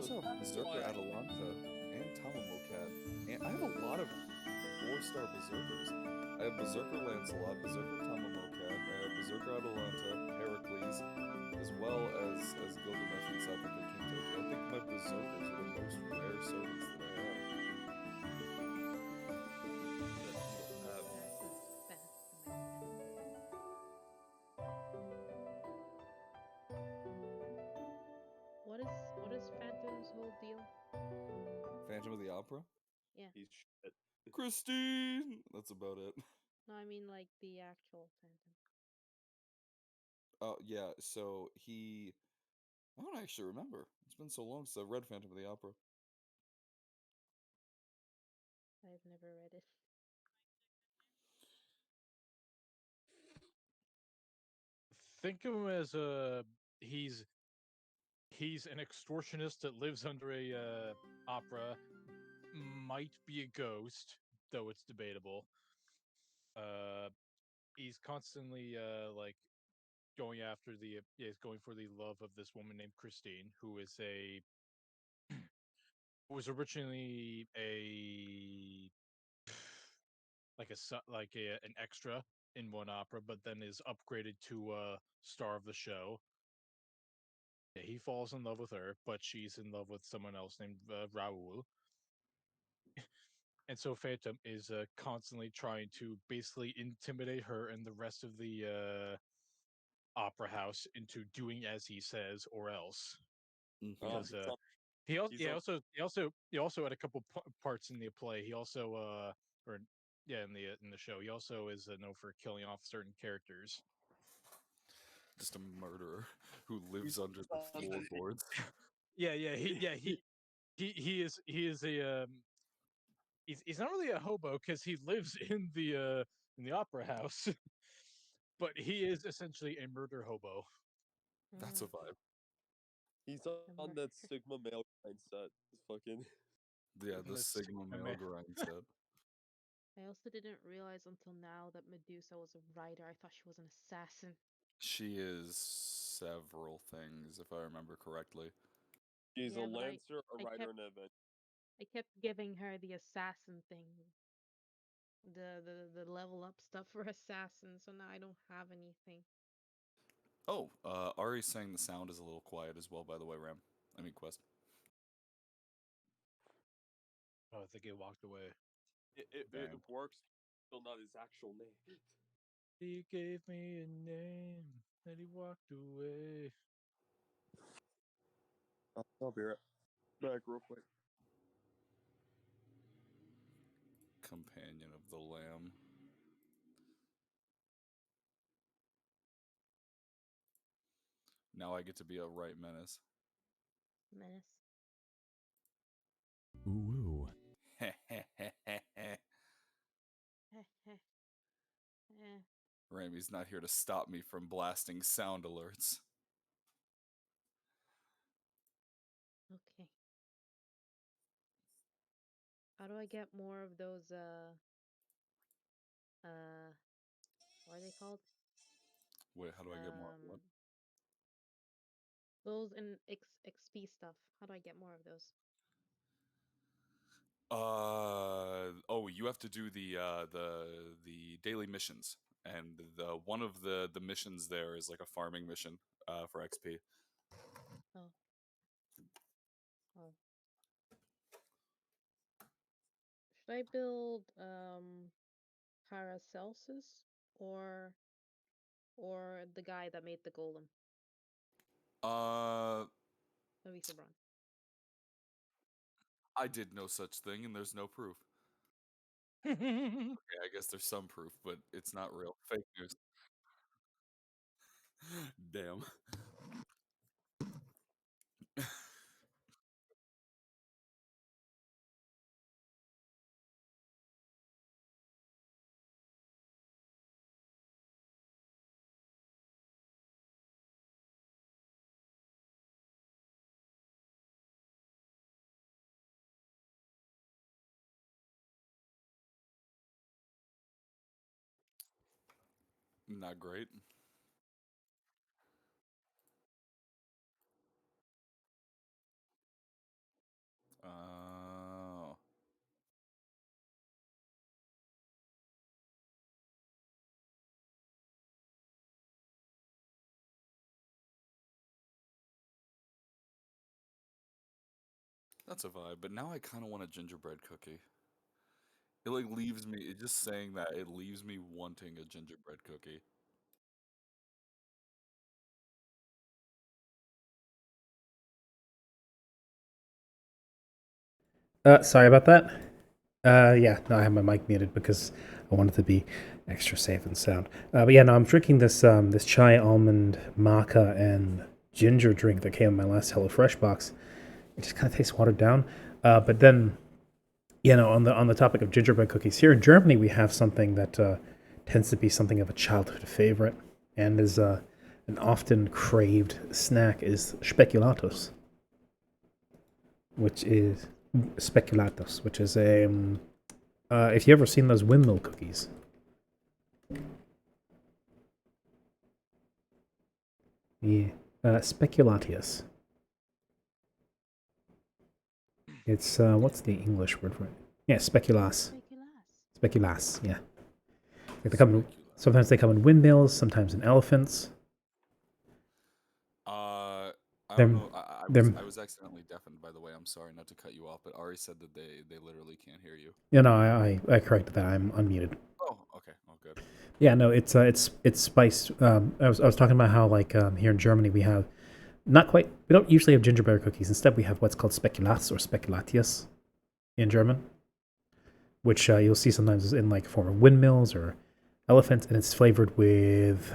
also have Berserker Atalanta and Tamamocat, and I have a lot of 4-star Berserkers. I have Berserker Lancelot, Berserker Tamamocat, I have Berserker Atalanta, Heracles, as well as Gilgamesh and South Africa Kintoki. I think my Berserkers are the most rare servants that I have. What is Phantom's whole deal? Phantom of the Opera? Yeah. He's shit. Christine! That's about it. No, I mean like the actual Phantom. Oh, yeah, so he... I don't actually remember. It's been so long since I've read Phantom of the Opera. I've never read it. Think of him as he's an extortionist that lives under a opera, might be a ghost, though it's debatable. He's constantly like going after he's going for the love of this woman named Christine, who is was originally an extra in one opera, but then is upgraded to star of the show. Yeah, he falls in love with her, but she's in love with someone else named Raoul. And so Phantom is constantly trying to basically intimidate her and the rest of the opera house into doing as he says, or else. Because he also had a couple parts in the play. He also in the show, he also is known for killing off certain characters. Just a murderer who lives under the floorboards. He is a he's not really a hobo because he lives in the opera house, but he is essentially a murder hobo. That's a vibe. He's on that Sigma male mindset. Fucking yeah, the Sigma male grind set. I also didn't realize until now that Medusa was a writer. I thought she was an assassin. She is several things, if I remember correctly. She's a lancer, a writer, and an event. I kept giving her the assassin thing. The level up stuff for assassin, so now I don't have anything. Oh, Ari's saying the sound is a little quiet as well, by the way, Ram. I mean, Quest. Oh, I think he walked away. It works, still not his actual name. He gave me a name, and he walked away. I'll be right back real quick. Companion of the Lamb. Now I get to be a right menace. Menace. Ooh. Ramy's not here to stop me from blasting sound alerts. Okay. How do I get more of those, what are they called? Wait, how do I get more of what? Those in XP stuff. How do I get more of those? Oh, you have to do the daily missions, and one of the missions there is like a farming mission for XP. Oh. Oh. Should I build Paracelsus or the guy that made the golem? Maybe Sabron. I did no such thing, and there's no proof. Okay, I guess there's some proof, but it's not real. Fake news. Damn. Not great. That's a vibe. But now I kind of want a gingerbread cookie. It like leaves me. It just saying that it leaves me wanting a gingerbread cookie. Sorry about that. Yeah, no, I have my mic muted because I wanted to be extra safe and sound. But yeah, no, I'm drinking this chai almond maca and ginger drink that came in my last HelloFresh box. It just kind of tastes watered down. But then, on the topic of gingerbread cookies, here in Germany we have something that tends to be something of a childhood favorite, and is an often craved snack is speculatus, which is which is a if you ever seen those windmill cookies. Yeah. Speculatius. It's, what's the English word for it? Yeah, speculas. Speculas, yeah. They come in, sometimes they come in windmills, sometimes in elephants. I They're, don't know. they're, I was accidentally deafened, by the way. I'm sorry not to cut you off, but Ari said that they literally can't hear you. I corrected that. I'm unmuted. Oh, okay. Oh, good. Yeah, no, it's spiced. I was talking about how like here in Germany we have not quite. We don't usually have gingerbread cookies. Instead, we have what's called speculas or speculatius in German, which you'll see sometimes in like form of windmills or elephants, and it's flavored with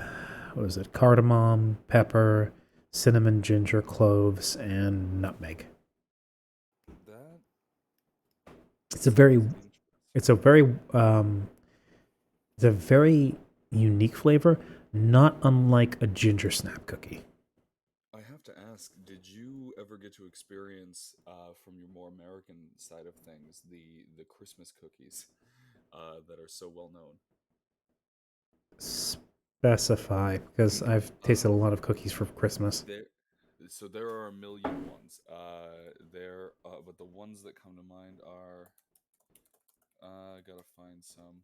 what is it? Cardamom, pepper, cinnamon, ginger, cloves, and nutmeg. That It's a very, sounds it's a very, it's a very unique flavor, not unlike a ginger snap cookie. I have to ask, did you ever get to experience, from your more American side of things, the Christmas cookies that are so well known? Specify, because I've tasted a lot of cookies for Christmas. There are a million ones. But the ones that come to mind are, I gotta find some.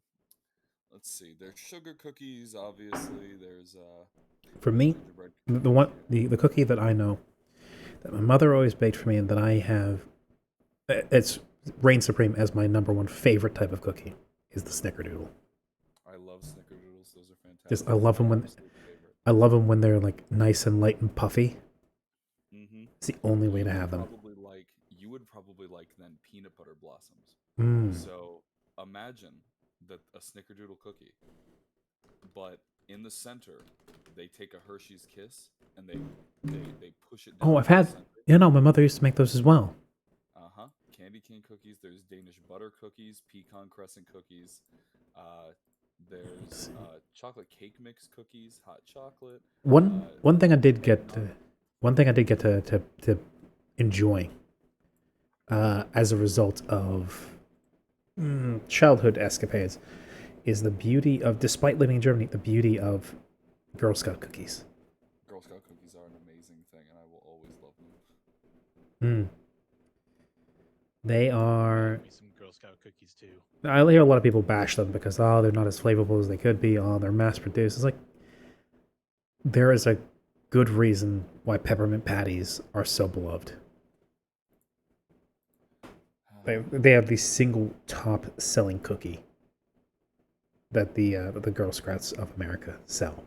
Let's see. There's sugar cookies, obviously. There's For me, gingerbread the cookies. one the cookie that I know that my mother always baked for me and that I have, it's reigns supreme as my number one favorite type of cookie is the snickerdoodle. I love snickerdoodles. Those are fantastic. Just I love them when they're like nice and light and puffy. Mm-hmm. It's the only way to have them. You would probably like then peanut butter blossoms. Mm. So imagine that a snickerdoodle cookie, but in the center they take a Hershey's Kiss and they push it down. Oh, I've had. Yeah, no, my mother used to make those as well. Candy cane cookies. There's Danish butter cookies, pecan crescent cookies. There's chocolate cake mix cookies, hot chocolate. One thing I did get to enjoy as a result of childhood escapades is the beauty of, despite living in Germany, the beauty of Girl Scout cookies. Girl Scout cookies are an amazing thing, and I will always love them. They are. Me some Girl Scout cookies too. I hear a lot of people bash them because they're not as flavorful as they could be. They're mass produced. It's like there is a good reason why peppermint patties are so beloved. They have the single top selling cookie that the Girl Scouts of America sell.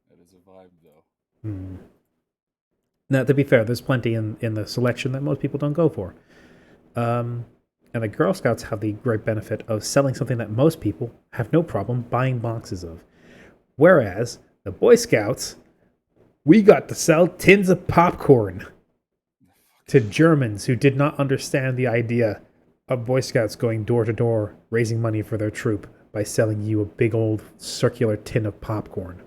That is a vibe, though. Now, to be fair, there's plenty in the selection that most people don't go for. And the Girl Scouts have the great benefit of selling something that most people have no problem buying boxes of. Whereas the Boy Scouts, we got to sell tins of popcorn to Germans who did not understand the idea of Boy Scouts going door to door raising money for their troop by selling you a big old circular tin of popcorn.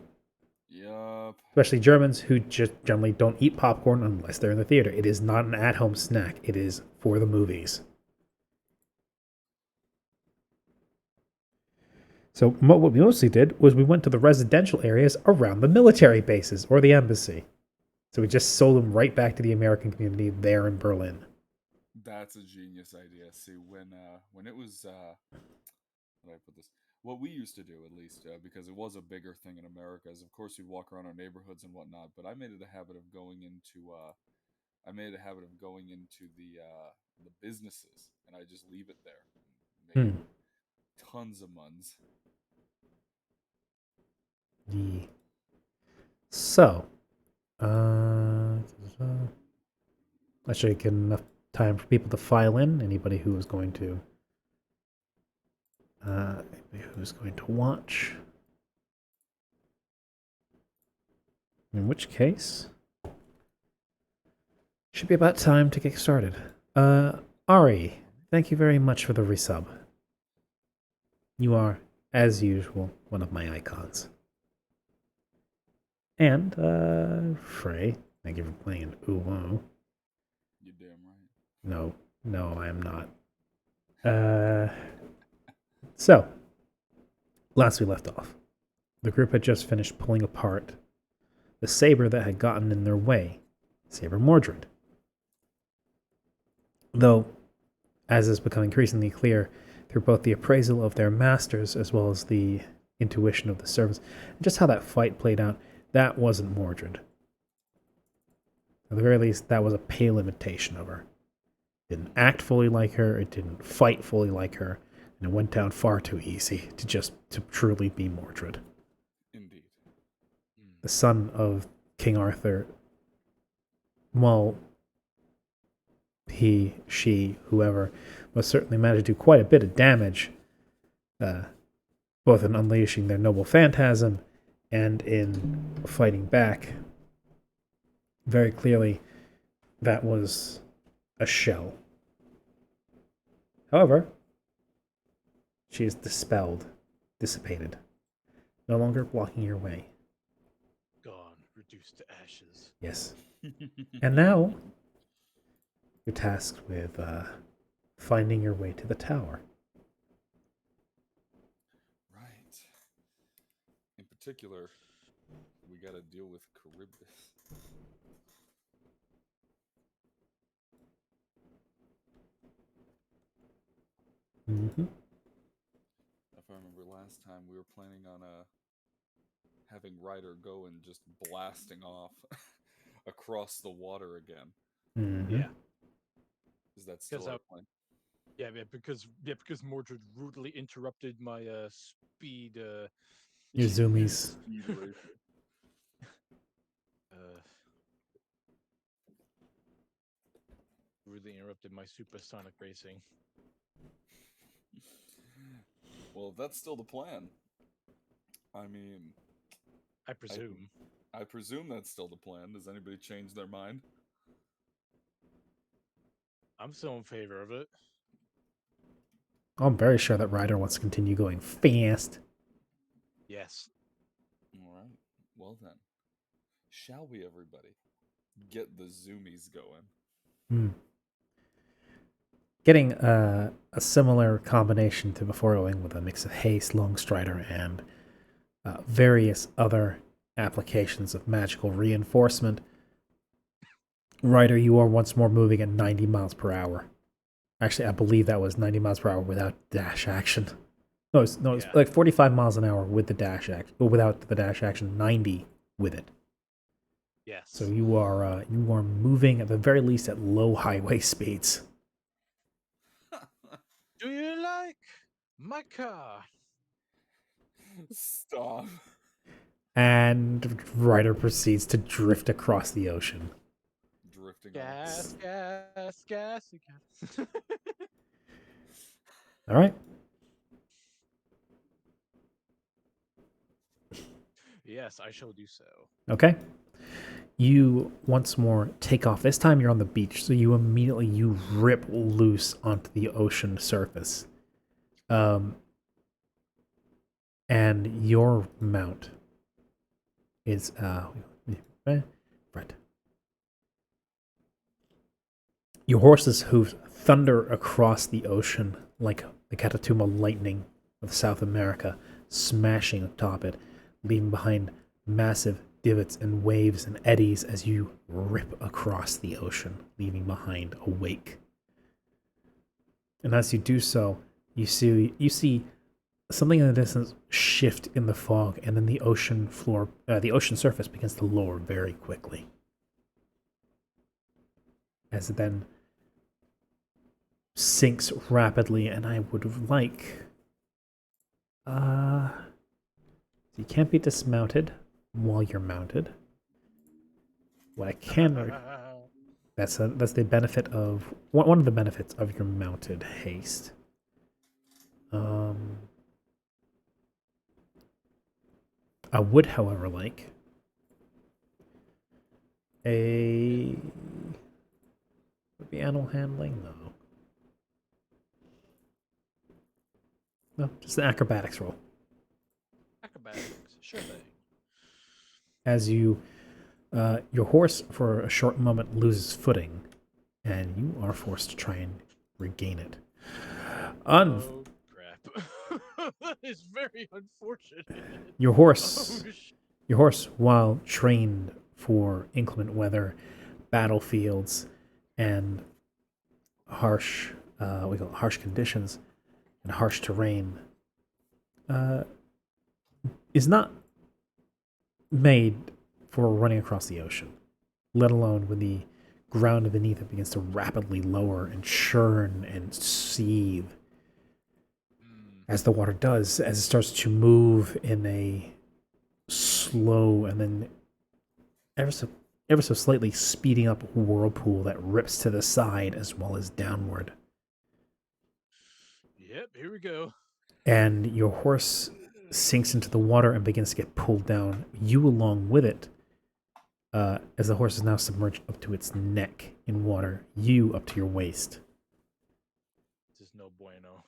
Yup. Especially Germans who just generally don't eat popcorn unless they're in the theater. It is not an at-home snack. It is for the movies. So what we mostly did was we went to the residential areas around the military bases or the embassy. So we just sold them right back to the American community there in Berlin. That's a genius idea. See, when it was, how do I put this? What we used to do, at least, because it was a bigger thing in America, is of course we'd walk around our neighborhoods and whatnot. But I made it a habit of going into I made a habit of going into the businesses, and I just leave it there. Made tons of muns. So, that should get enough time for people to file in. Anybody who is going to watch. In which case, should be about time to get started. Ari, thank you very much for the resub. You are, as usual, one of my icons. And, Frey, thank you for playing an Uwo. You're damn right. No, I am not. So, last we left off, the group had just finished pulling apart the saber that had gotten in their way, Saber Mordred. Though, as is becoming increasingly clear through both the appraisal of their masters as well as the intuition of the servants, and just how that fight played out, that wasn't Mordred. At the very least, that was a pale imitation of her. It didn't act fully like her, it didn't fight fully like her, and it went down far too easy to truly be Mordred. Indeed. The son of King Arthur, well, he, she, whoever, must certainly manage to do quite a bit of damage, both in unleashing their noble phantasm and in fighting back. Very clearly, that was a shell. However, she is dispelled, dissipated, no longer blocking your way. Gone, reduced to ashes. Yes. And now, you're tasked with finding your way to the tower. Right. In particular, we got to deal with Charybdis. Mm-hmm. If I remember last time, we were planning on having Ryder go and just blasting off across the water again. Mm-hmm. Yeah. Is that still our plan? Yeah, because Mordred rudely interrupted my speed. Your zoomies. Speed racer. Rudely interrupted my supersonic racing. Well, if that's still the plan, I mean, I presume. I presume that's still the plan. Does anybody change their mind? I'm still in favor of it. I'm very sure that Ryder wants to continue going fast. Yes. All right. Well then, shall we, everybody, get the zoomies going? Getting a similar combination to before going with a mix of haste, long strider, and various other applications of magical reinforcement. Ryder, you are once more moving at 90 miles per hour. Actually, I believe that was 90 miles per hour without dash action. No, it's like 45 miles an hour with the dash action, but without the dash action, 90 with it. Yes. So you are moving at the very least at low highway speeds. Do you like my car? Stop. And Ryder proceeds to drift across the ocean. Drifting Gas. All right. Yes, I shall do so. Okay. You once more take off. This time you're on the beach, so you rip loose onto the ocean surface. And your mount is right. Your horse's hooves thunder across the ocean like the Catatuma lightning of South America, smashing atop it, leaving behind massive divots and waves and eddies as you rip across the ocean, leaving behind a wake. And as you do so, you see something in the distance shift in the fog, and then the ocean surface begins to lower very quickly. as it then sinks rapidly, and I would like... you can't be dismounted while you're mounted. What I can... That's the benefit of... One of the benefits of your mounted haste. I would, however, like a... Would be animal handling? No, just an acrobatics roll. Acrobatics, sure thing. As you, your horse for a short moment loses footing, and you are forced to try and regain it. Oh crap! That is very unfortunate. Your horse, Oh, your horse, while trained for inclement weather, battlefields, and harsh, we call it harsh conditions and harsh terrain, is not made for running across the ocean, let alone when the ground beneath it begins to rapidly lower and churn and seethe as the water does, as it starts to move in a slow and then ever so slightly speeding up whirlpool that rips to the side as well as downward. Yep, here we go. And your horse sinks into the water and begins to get pulled down, you along with it, as the horse is now submerged up to its neck in water, you up to your waist. This is no bueno.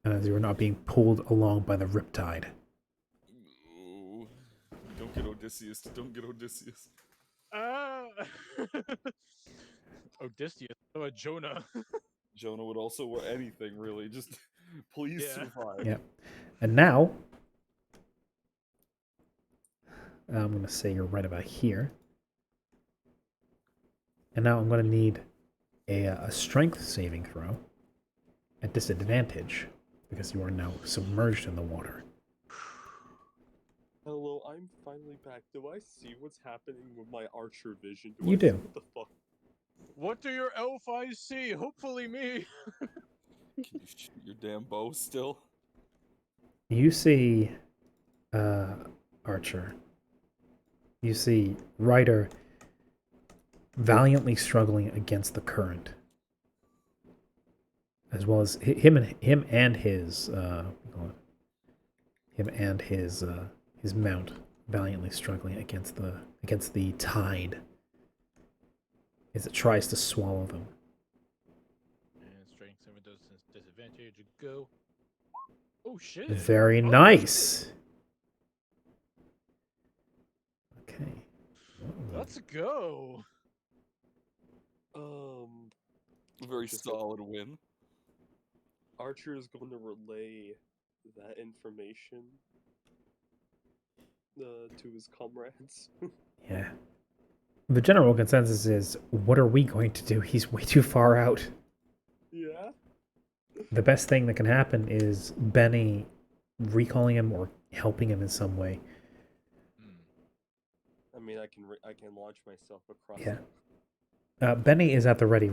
And as you are not being pulled along by the riptide. Ooh. Don't get Odysseus. Don't get Odysseus. Odysseus. Oh, Jonah. Jonah would also wear anything, really. Just please Yeah. survive. Yeah. And now, I'm going to say you're right about here. And now I'm going to need a strength saving throw at disadvantage because you are now submerged in the water. Hello, I'm finally back. Do I see what's happening with my archer vision? You I do. see what the fuck? What do your elf eyes see? Hopefully me. Can you shoot your damn bow still? You see, Archer. You see Ryder valiantly struggling against the current, as well as him and his mount valiantly struggling against the tide as it tries to swallow them. And strength 7 does disadvantage. Go. Oh shit. Very Oh, nice. Okay. Let's go. Very Just solid win. Archer is going to relay that information to his comrades. Yeah. The general consensus is, what are we going to do? He's way too far out. Yeah. The best thing that can happen is Benny recalling him or helping him in some way. I mean, I can launch myself across. Yeah. Benny is at the ready,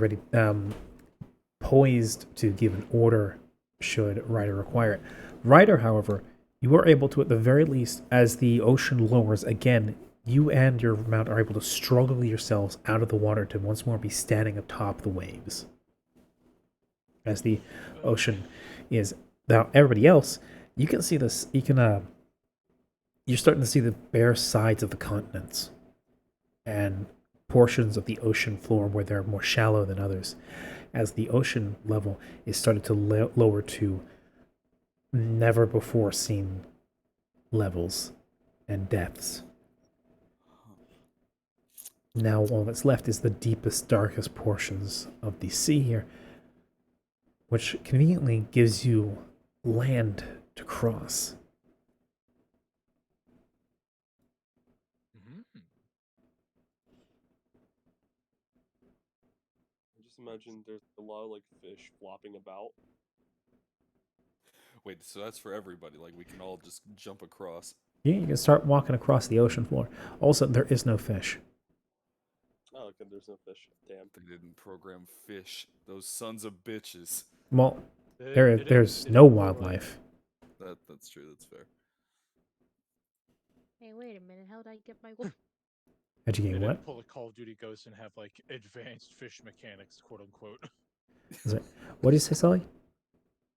poised to give an order should Ryder require it. Ryder, however, you are able to, at the very least, as the ocean lowers again, you and your mount are able to struggle yourselves out of the water to once more be standing atop the waves. As the ocean is now, everybody else, you can see this. You're starting to see the bare sides of the continents and portions of the ocean floor where they're more shallow than others, as the ocean level is starting to lower to never before seen levels and depths. Now all that's left is the deepest, darkest portions of the sea here, which conveniently gives you land to cross. I just imagine there's a lot of like fish flopping about. Wait, so that's for everybody? Like we can all just jump across? Yeah, you can start walking across the ocean floor. Also, there is no fish. Oh, okay, there's no fish. Damn. They didn't program fish. Those sons of bitches. Well, They there's didn't no program- wildlife. That's true. That's fair. Hey, wait a minute. How did I get my wolf? How'd you They get didn't what? pull a Call of Duty Ghost and have like advanced fish mechanics, quote unquote. What did you say, Sully?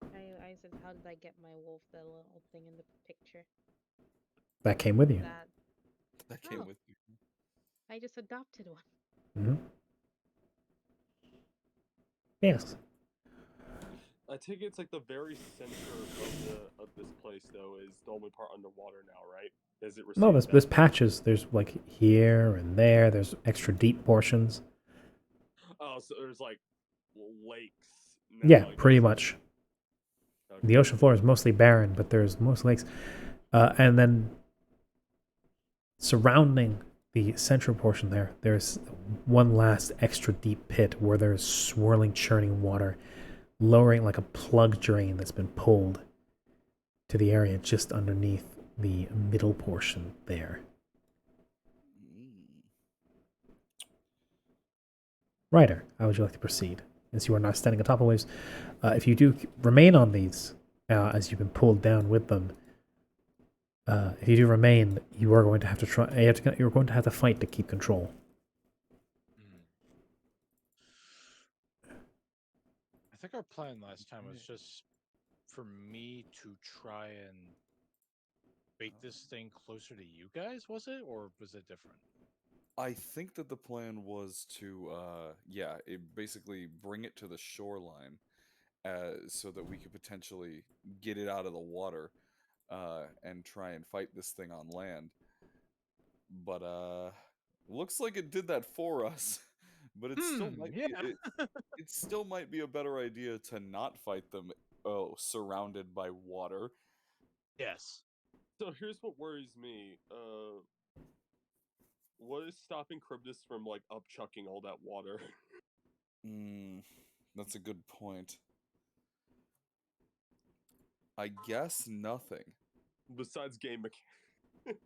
I said, how did I get my wolf? The little thing in the picture. That came with you. That came Oh. with you. I just adopted one. Hmm. Yes. I take it's like the very center of this place though is the only part underwater now, right? Is it No, received there's patches. There's like here and there. There's extra deep portions. Oh, so there's like lakes. Now, Yeah, I pretty guess. much. Okay. The ocean floor is mostly barren, but there's most lakes. And then surrounding the central portion there's one last extra deep pit where there's swirling, churning water, lowering like a plug drain that's been pulled to the area just underneath the middle portion there. Ryder, how would you like to proceed? As you are now standing atop of waves, if you do remain on these, as you've been pulled down with them, if you do remain, you are going to have to try. You're going to have to fight to keep control. I think our plan last time was just for me to try and bait this thing closer to you guys, was it? Or was it different? I think that the plan was to, basically bring it to the shoreline, so that we could potentially get it out of the water, and try and fight this thing on land. But looks like it did that for us. But it still might be it still might be a better idea to not fight them. Oh, surrounded by water. Yes. So here's what worries me. What is stopping Cryptus from like upchucking all that water? That's a good point. I guess nothing. Besides game mechanics.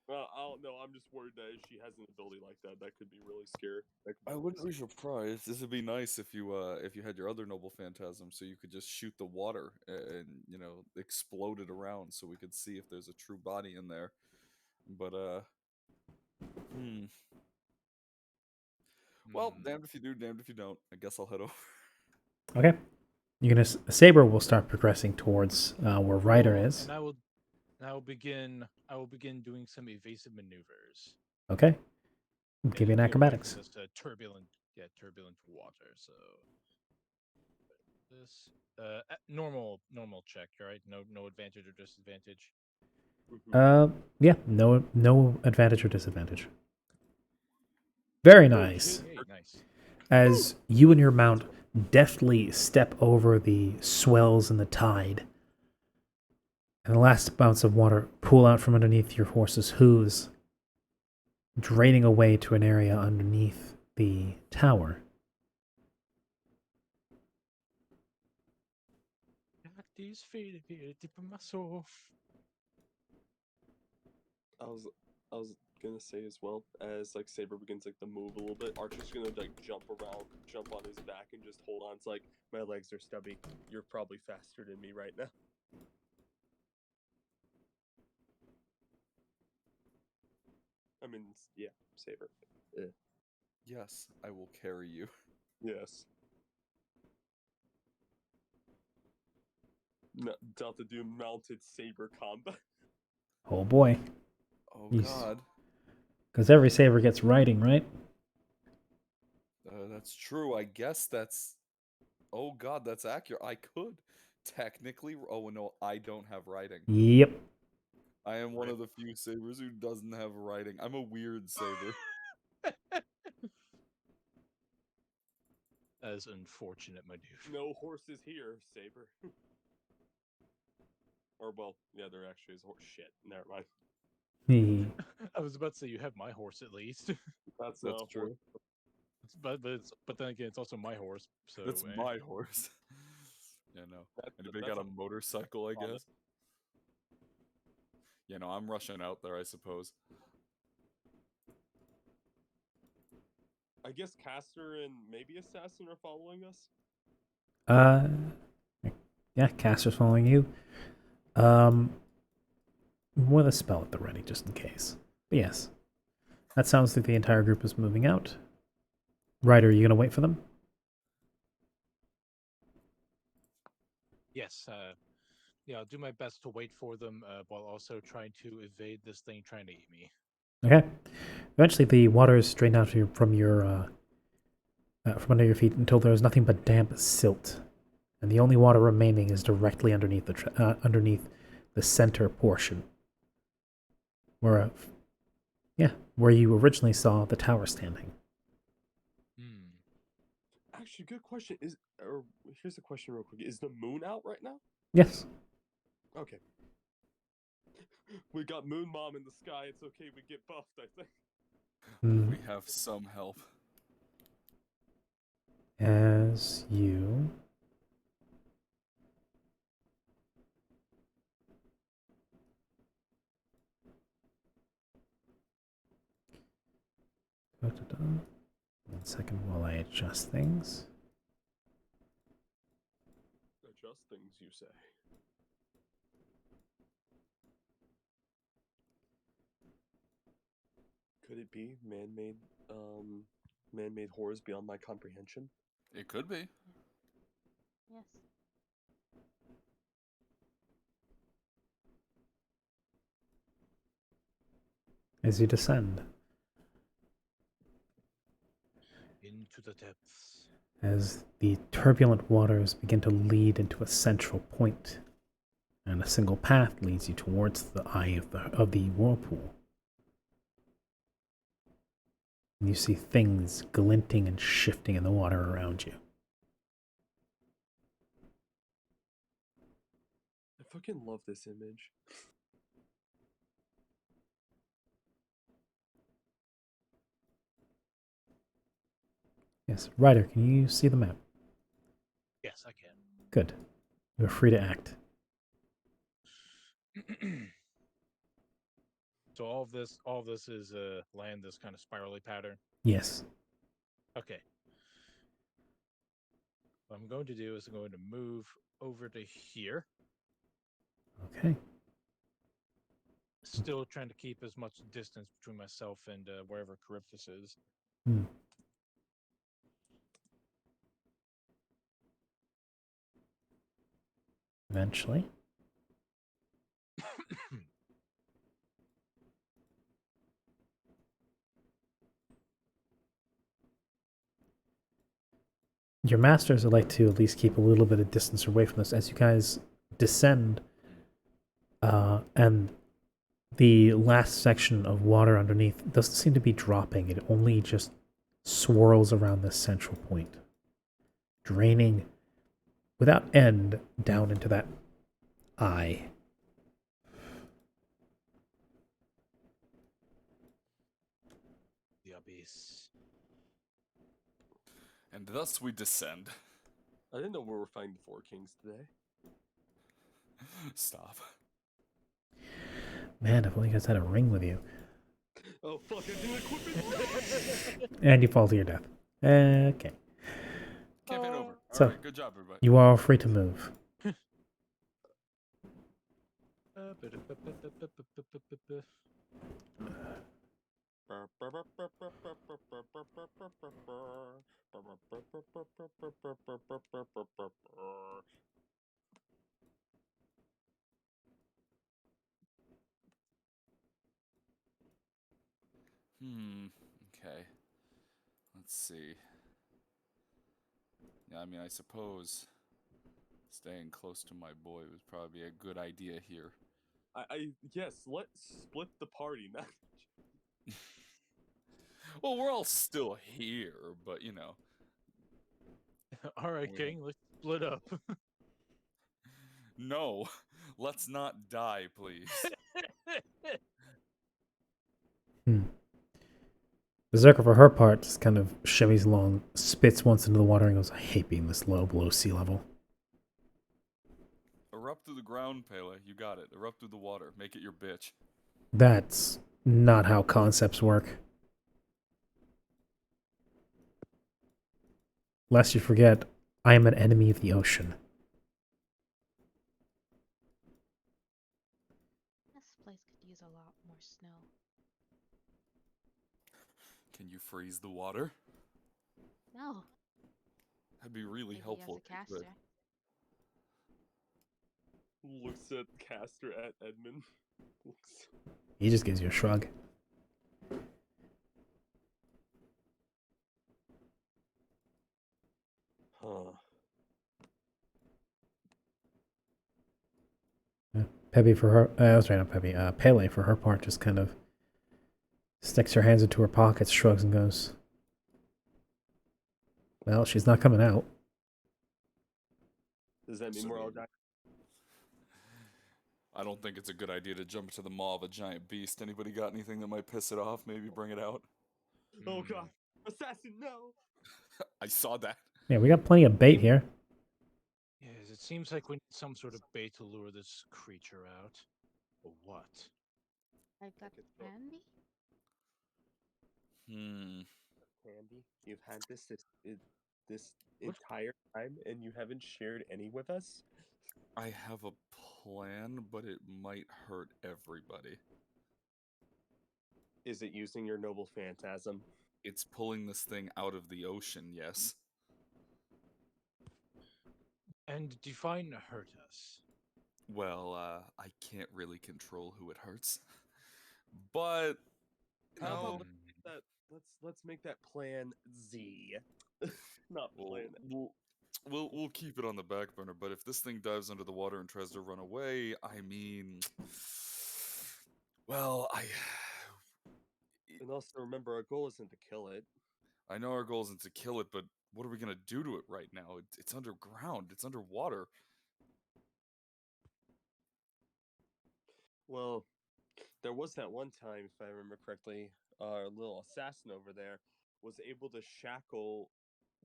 Well, I don't know. I'm just worried that if she has an ability like that, that could be really scary. I wouldn't be surprised. This would be nice if you had your other noble phantasm, so you could just shoot the water and explode it around, so we could see if there's a true body in there. But well, damned if you do, damned if you don't. I guess I'll head over. Okay. Saber will start progressing towards where Ryder is. And I will begin doing some evasive maneuvers. Okay. Give you an Away from acrobatics. this turbulent water. So this normal check, right? No advantage or disadvantage. Yeah, no advantage or disadvantage. Very nice. Okay, nice. As you and your mount deftly step over the swells and the tide, and the last bouts of water pool out from underneath your horse's hooves, draining away to an area underneath the tower. Got these feet here deep in my soul. I was gonna say as well, as like Saber begins like to move a little bit, Archer's gonna like jump around, jump on his back, and just hold on. It's like, my legs are stubby. You're probably faster than me right now. I mean, yeah, Saber. Yes, I will carry you. Yes. No, Delta do mounted saber combat. Oh boy. Oh Jeez. God. Because every saber gets riding, right? That's true. I guess that's. Oh God, that's accurate. I could technically. Oh no, I don't have riding. Yep. I am one of the few sabers who doesn't have riding. I'm a weird saber. That is unfortunate, my dude. No horses here, Saber. Or well, yeah, there actually is a horse. Shit, never mind. I was about to say you have my horse at least. That's true. But then again, it's also my horse. So That's my horse. Yeah, no. Anybody got a motorcycle? I guess. Yeah, no. I'm rushing out there, I suppose. I guess Caster and maybe Assassin are following us. Yeah, Caster's following you. With a spell at the ready, just in case. But yes, that sounds like the entire group is moving out. Ryder, are you gonna wait for them? Yes. Yeah, I'll do my best to wait for them while also trying to evade this thing trying to eat me. Okay. Eventually, the water is drained out from under your feet until there is nothing but damp silt, and the only water remaining is directly underneath underneath the center portion, where you originally saw the tower standing. Actually, good question. Here's a question real quick. Is the moon out right now? Yes. Okay. We got Moon Mom in the sky. It's okay. We get buffed, I think. We have some help. As you One second while I adjust things. Adjust things, you say. Could it be man-made horrors beyond my comprehension? It could be. Yes. As you descend, Into the depths. as the turbulent waters begin to lead into a central point, and a single path leads you towards the eye of the whirlpool. And you see things glinting and shifting in the water around you. I fucking love this image. Yes, Ryder, can you see the map? Yes, I can. Good. You're free to act. So all of this is land, this kind of spirally pattern. Yes. Okay. What I'm going to do is I'm going to move over to here. Okay. Still trying to keep as much distance between myself and wherever Charybdis is. Eventually. Your masters would like to at least keep a little bit of distance away from this as you guys descend, and the last section of water underneath doesn't seem to be dropping. It only just swirls around this central point, draining without end down into that eye. The abyss. And thus we descend. I didn't know we were fighting the Four Kings today. Stop. Man, if only you guys had a ring with you. Oh fuck, I didn't equip it! And you fall to your death. Okay. Campaign over. So, Alright, good job, everybody. You are free to move. Okay. Let's see. Yeah, I mean, I suppose staying close to my boy was probably a good idea here. Yes, let's split the party now. Well, we're all still here, but you know. All right, King, let's split up. No, let's not die, please. Berserker, for her part, just kind of shimmies along, spits once into the water, and goes, I hate being this low below sea level. Erupt through the ground, Pele. You got it. Erupt through the water. Make it your bitch. That's not how concepts work. lest you forget, I am an enemy of the ocean. This place could use a lot more snow. Can you freeze the water? No, That'd be really maybe helpful as a if you could. caster. Looks at caster at Edmund. Looks. He just gives you a shrug. Huh. Peppy for her, sorry, not Peppy, Pele for her part just kind of sticks her hands into her pockets, shrugs and goes, well, she's not coming out. Does that mean So- we're all dying? I don't think it's a good idea to jump into the maw of a giant beast. Anybody got anything that might piss it off? Maybe bring it out. Oh god. Assassin, no! I saw that. Yeah, we got plenty of bait here. Yes, it seems like we need some sort of bait to lure this creature out. But what? I've got could throw- candy. Candy, you've had this What? entire time and you haven't shared any with us? I have a plan, but it might hurt everybody. Is it using your noble phantasm? It's pulling this thing out of the ocean, yes. And define hurt us. Well, I can't really control who it hurts. But How no, about let's make that plan Z. Not plan. we'll keep it on the back burner, but if this thing dives under the water and tries to run away, I mean, well, And also remember, our goal isn't to kill it. I know our goal isn't to kill it, but what are we gonna do to it right now? It's underground. It's underwater. Well, there was that one time, if I remember correctly, our little assassin over there was able to shackle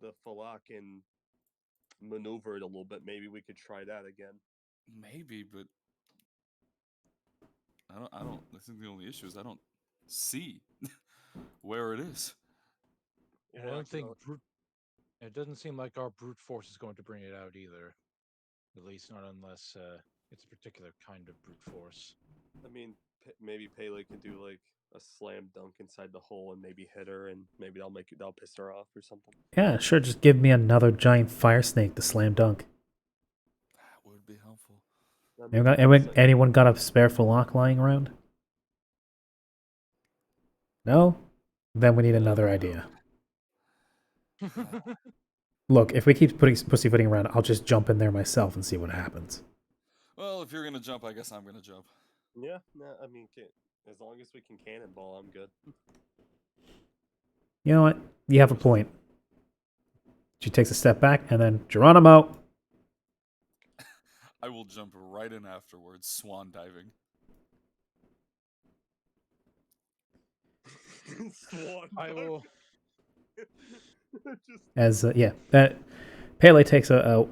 the Falak and maneuver it a little bit. Maybe we could try that again. Maybe, but I don't. I think the only issue is I don't see where it is. And I don't think it doesn't seem like our brute force is going to bring it out either. At least not unless it's a particular kind of brute force. I mean, maybe Pele could do like a slam dunk inside the hole and maybe hit her, and maybe that'll piss her off or something. Yeah, sure, just give me another giant fire snake to slam dunk. That would be helpful. Anyone got a spare Falak lying around? No? Then we need another idea. Look, if we keep pussyfooting around, I'll just jump in there myself and see what happens. Well, if you're gonna jump, I guess I'm gonna jump. Yeah, no, I mean, as long as we can cannonball, I'm good. You know what? You have a point. She takes a step back, and then, Geronimo! I will jump right in afterwards, swan diving. Swan I will. As, Pele takes a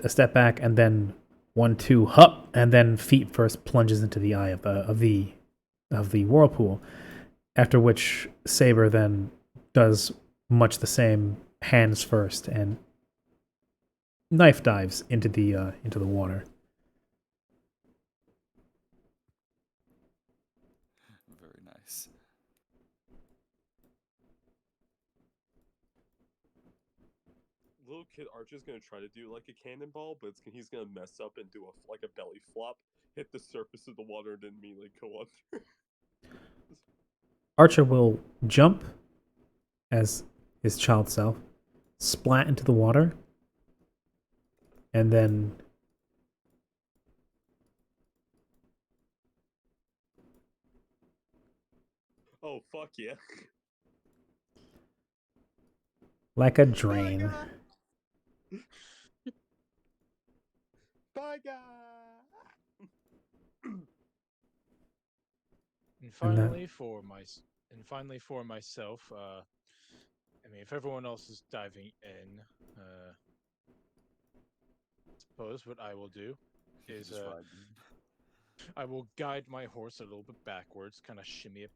step back, and then 1, 2, hup, and then feet first plunges into the eye of the whirlpool. After which Saber then does much the same, hands first, and knife dives into the water. Very nice. Little kid Archer's gonna try to do like a cannonball, but he's gonna mess up and do a belly flop, hit the surface of the water, and then immediately go under. Archer will jump as his child self, splat into the water, and then Oh fuck yeah! like a drain. Bye guys. And finally, for myself, I mean, if everyone else is diving in, suppose what I will do You is just ride in. I will guide my horse a little bit backwards, kind of shimmy it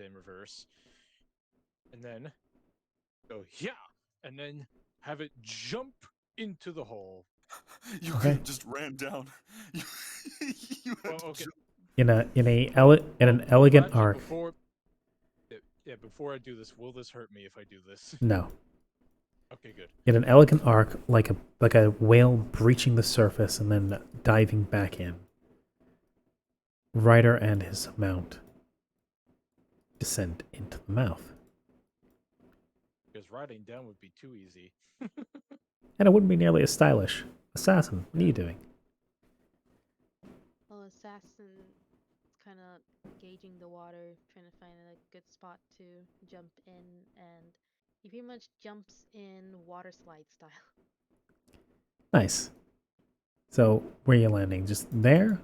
in reverse, and then go yeah, and then have it jump into the hole. You Okay. could have just ran down. You, you had Well, to okay. jump. In an elegant Actually, arc. before I do this, will this hurt me if I do this? No. Okay, good. In an elegant arc, like a whale breaching the surface and then diving back in. Ryder and his mount descend into the mouth. Because riding down would be too easy. And it wouldn't be nearly as stylish. Assassin, what are you doing? Well, assassin kind of gauging the water, trying to find a good spot to jump in, and he pretty much jumps in water slide style. Nice. So, where are you landing? Just there?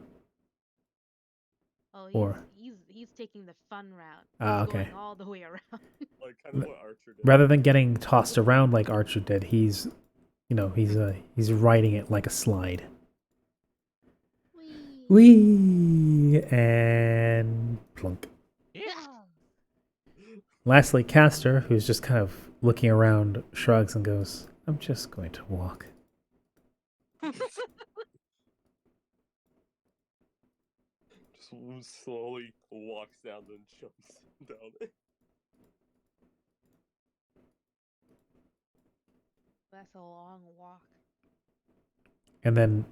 Oh, Or- he's taking the fun route. Ah, He's okay. going all the way around. Like kind of what Archer did. Rather than getting tossed around like Archer did, he's riding it like a slide. Whee! Whee! And plunk. Yeah. Lastly, Caster, who's just kind of looking around, shrugs and goes, I'm just going to walk. Just slowly walks down and jumps down it. That's a long walk. And then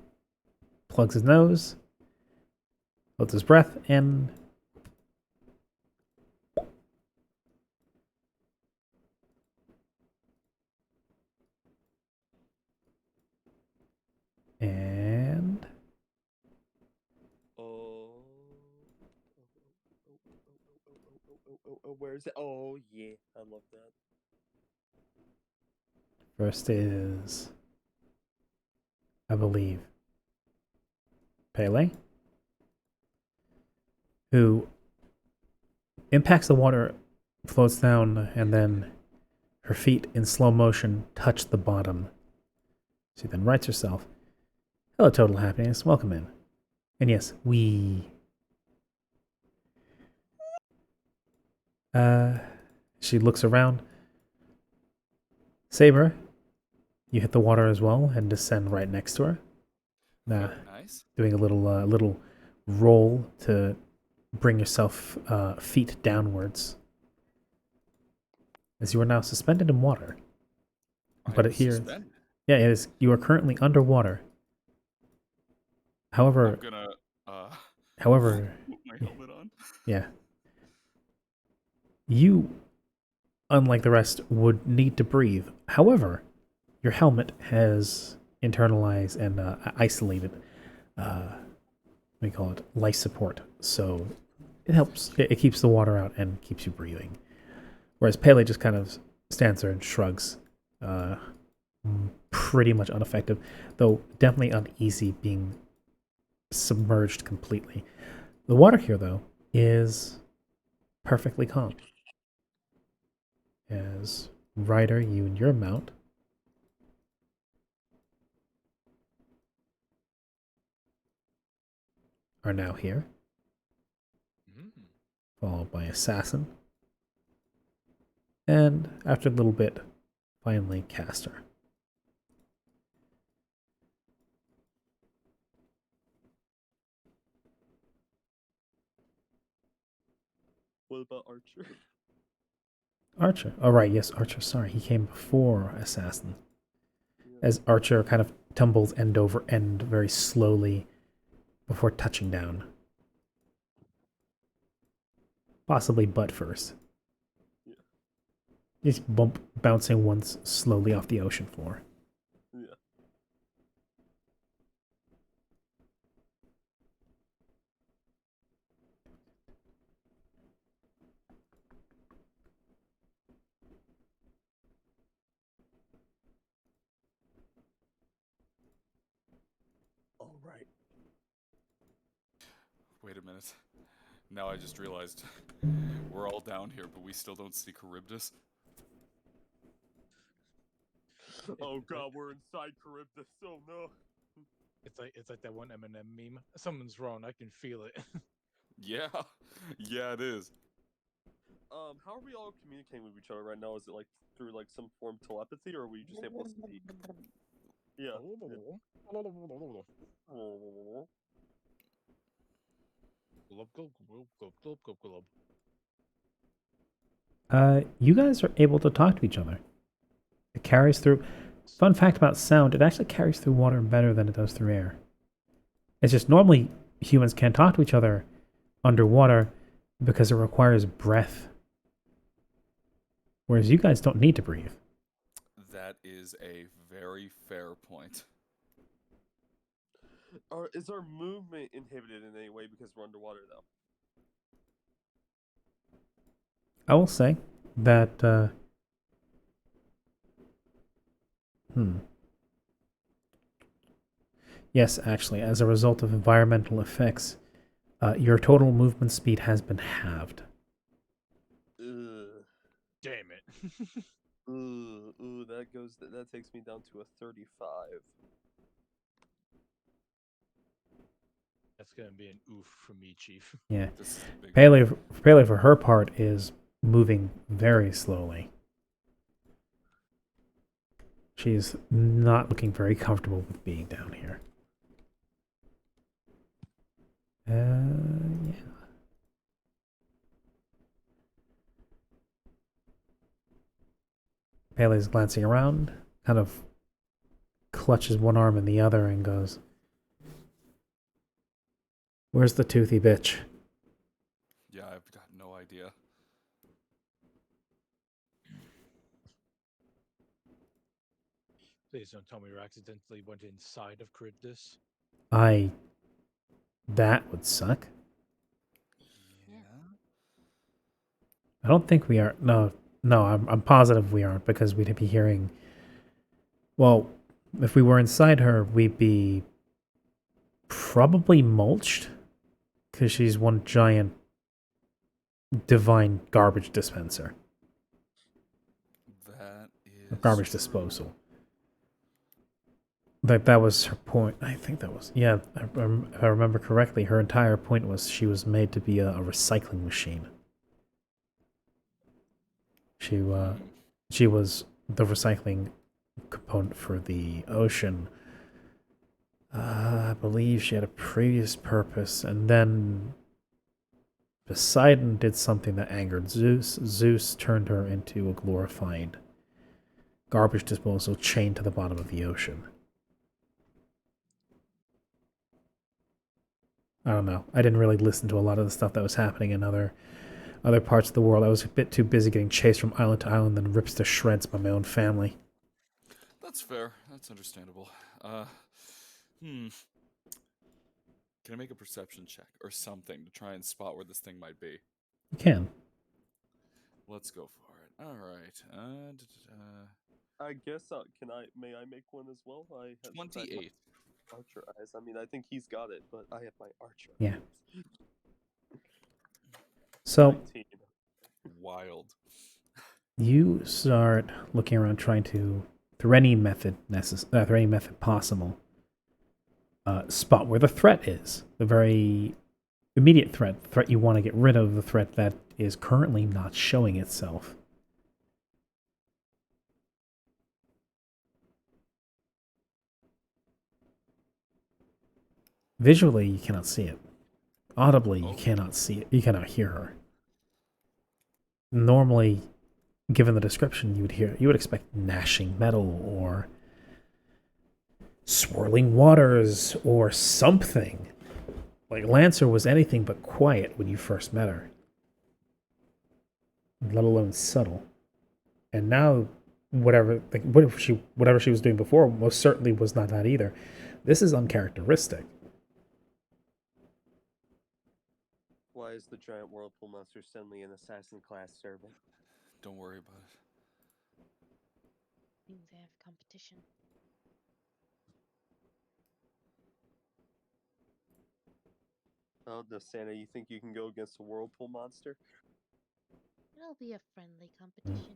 plugs his nose, holds his breath, and and Where's it? Oh yeah, I love that. first is, I believe, Pele, who impacts the water, floats down, and then her feet in slow motion touch the bottom. She then rights herself. Hello, Total Happiness. Welcome in. And yes, we. She looks around. Saber, you hit the water as well and descend right next to her. Very nice. Doing a little roll to bring yourself feet downwards. As you are now suspended in water. But I'm it here, suspended. yeah, it is. You are currently underwater. However, I'm gonna however, put my helmet on. yeah, you, unlike the rest, would need to breathe. However, your helmet has internalized and isolated, what do you call it, life support. So it helps. It keeps the water out and keeps you breathing. Whereas Pele just kind of stands there and shrugs. Pretty much unaffected, though definitely uneasy being submerged completely. The water here, though, is perfectly calm. As Ryder, you and your mount are now here, followed by Assassin, and after a little bit, finally Caster. What about Archer? Archer. Oh, right, yes, Archer. Sorry, he came before Assassin. As Archer kind of tumbles end over end very slowly before touching down. Possibly butt first. Yeah. He's bouncing once slowly off the ocean floor. Yeah. All right. Wait a minute. Now I just realized we're all down here, but we still don't see Charybdis. Oh god, we're inside Charybdis. Oh no. It's like that one Eminem meme. Something's wrong. I can feel it. Yeah, yeah, it is. how are we all communicating with each other right now? Is it like through like some form of telepathy, or are we just able to speak? Yeah. You guys are able to talk to each other. It carries through. Fun fact about sound: it actually carries through water better than it does through air. It's just normally humans can't talk to each other underwater because it requires breath. Whereas you guys don't need to breathe. That is a very fair point. Is our movement inhibited in any way because we're underwater, though? I will say that. Yes, actually, as a result of environmental effects, your total movement speed has been halved. Ugh. Damn it. Ooh, that takes me down to a 35. That's gonna be an oof for me, Chief. Yeah. This is a big Pele, for her part, is moving very slowly. She's not looking very comfortable with being down here. Yeah. Pele's glancing around, kind of clutches one arm in the other and goes, "Where's the toothy bitch?" Yeah, I've got no idea. Please don't tell me you accidentally went inside of Charybdis. That would suck. Yeah. I don't think we are. No, I'm positive we aren't because we'd be hearing. Well, if we were inside her, we'd be probably mulched because she's one giant divine garbage dispenser. That is Garbage true. disposal. That was her point. I think that was, yeah. If I remember correctly, her entire point was she was made to be a recycling machine. She was the recycling component for the ocean. I believe she had a previous purpose, and then Poseidon did something that angered Zeus. Zeus turned her into a glorified garbage disposal chained to the bottom of the ocean. I don't know. I didn't really listen to a lot of the stuff that was happening in other parts of the world. I was a bit too busy getting chased from island to island and ripped to shreds by my own family. That's fair. That's understandable. Can I make a perception check or something to try and spot where this thing might be? You can. Let's go for it. All right. I guess may I make one as well? I have 28. archer eyes. I mean, I think he's got it, but I have my archer. Yeah. So 19. Wild. you start looking around, trying to, through any method possible, spot where the threat is. The very immediate threat you want to get rid of, the threat that is currently not showing itself. Visually, you cannot see it. Audibly, you cannot see it. You cannot hear her. Normally, given the description, you would expect gnashing metal or swirling waters or something. Like Lancer was anything but quiet when you first met her, let alone subtle. And now, whatever she was doing before most certainly was not that either. This is uncharacteristic. Why is the giant whirlpool monster suddenly an assassin-class servant? Don't worry about it. Means they have competition. Oh, no, Santa, you think you can go against a whirlpool monster? It'll be a friendly competition.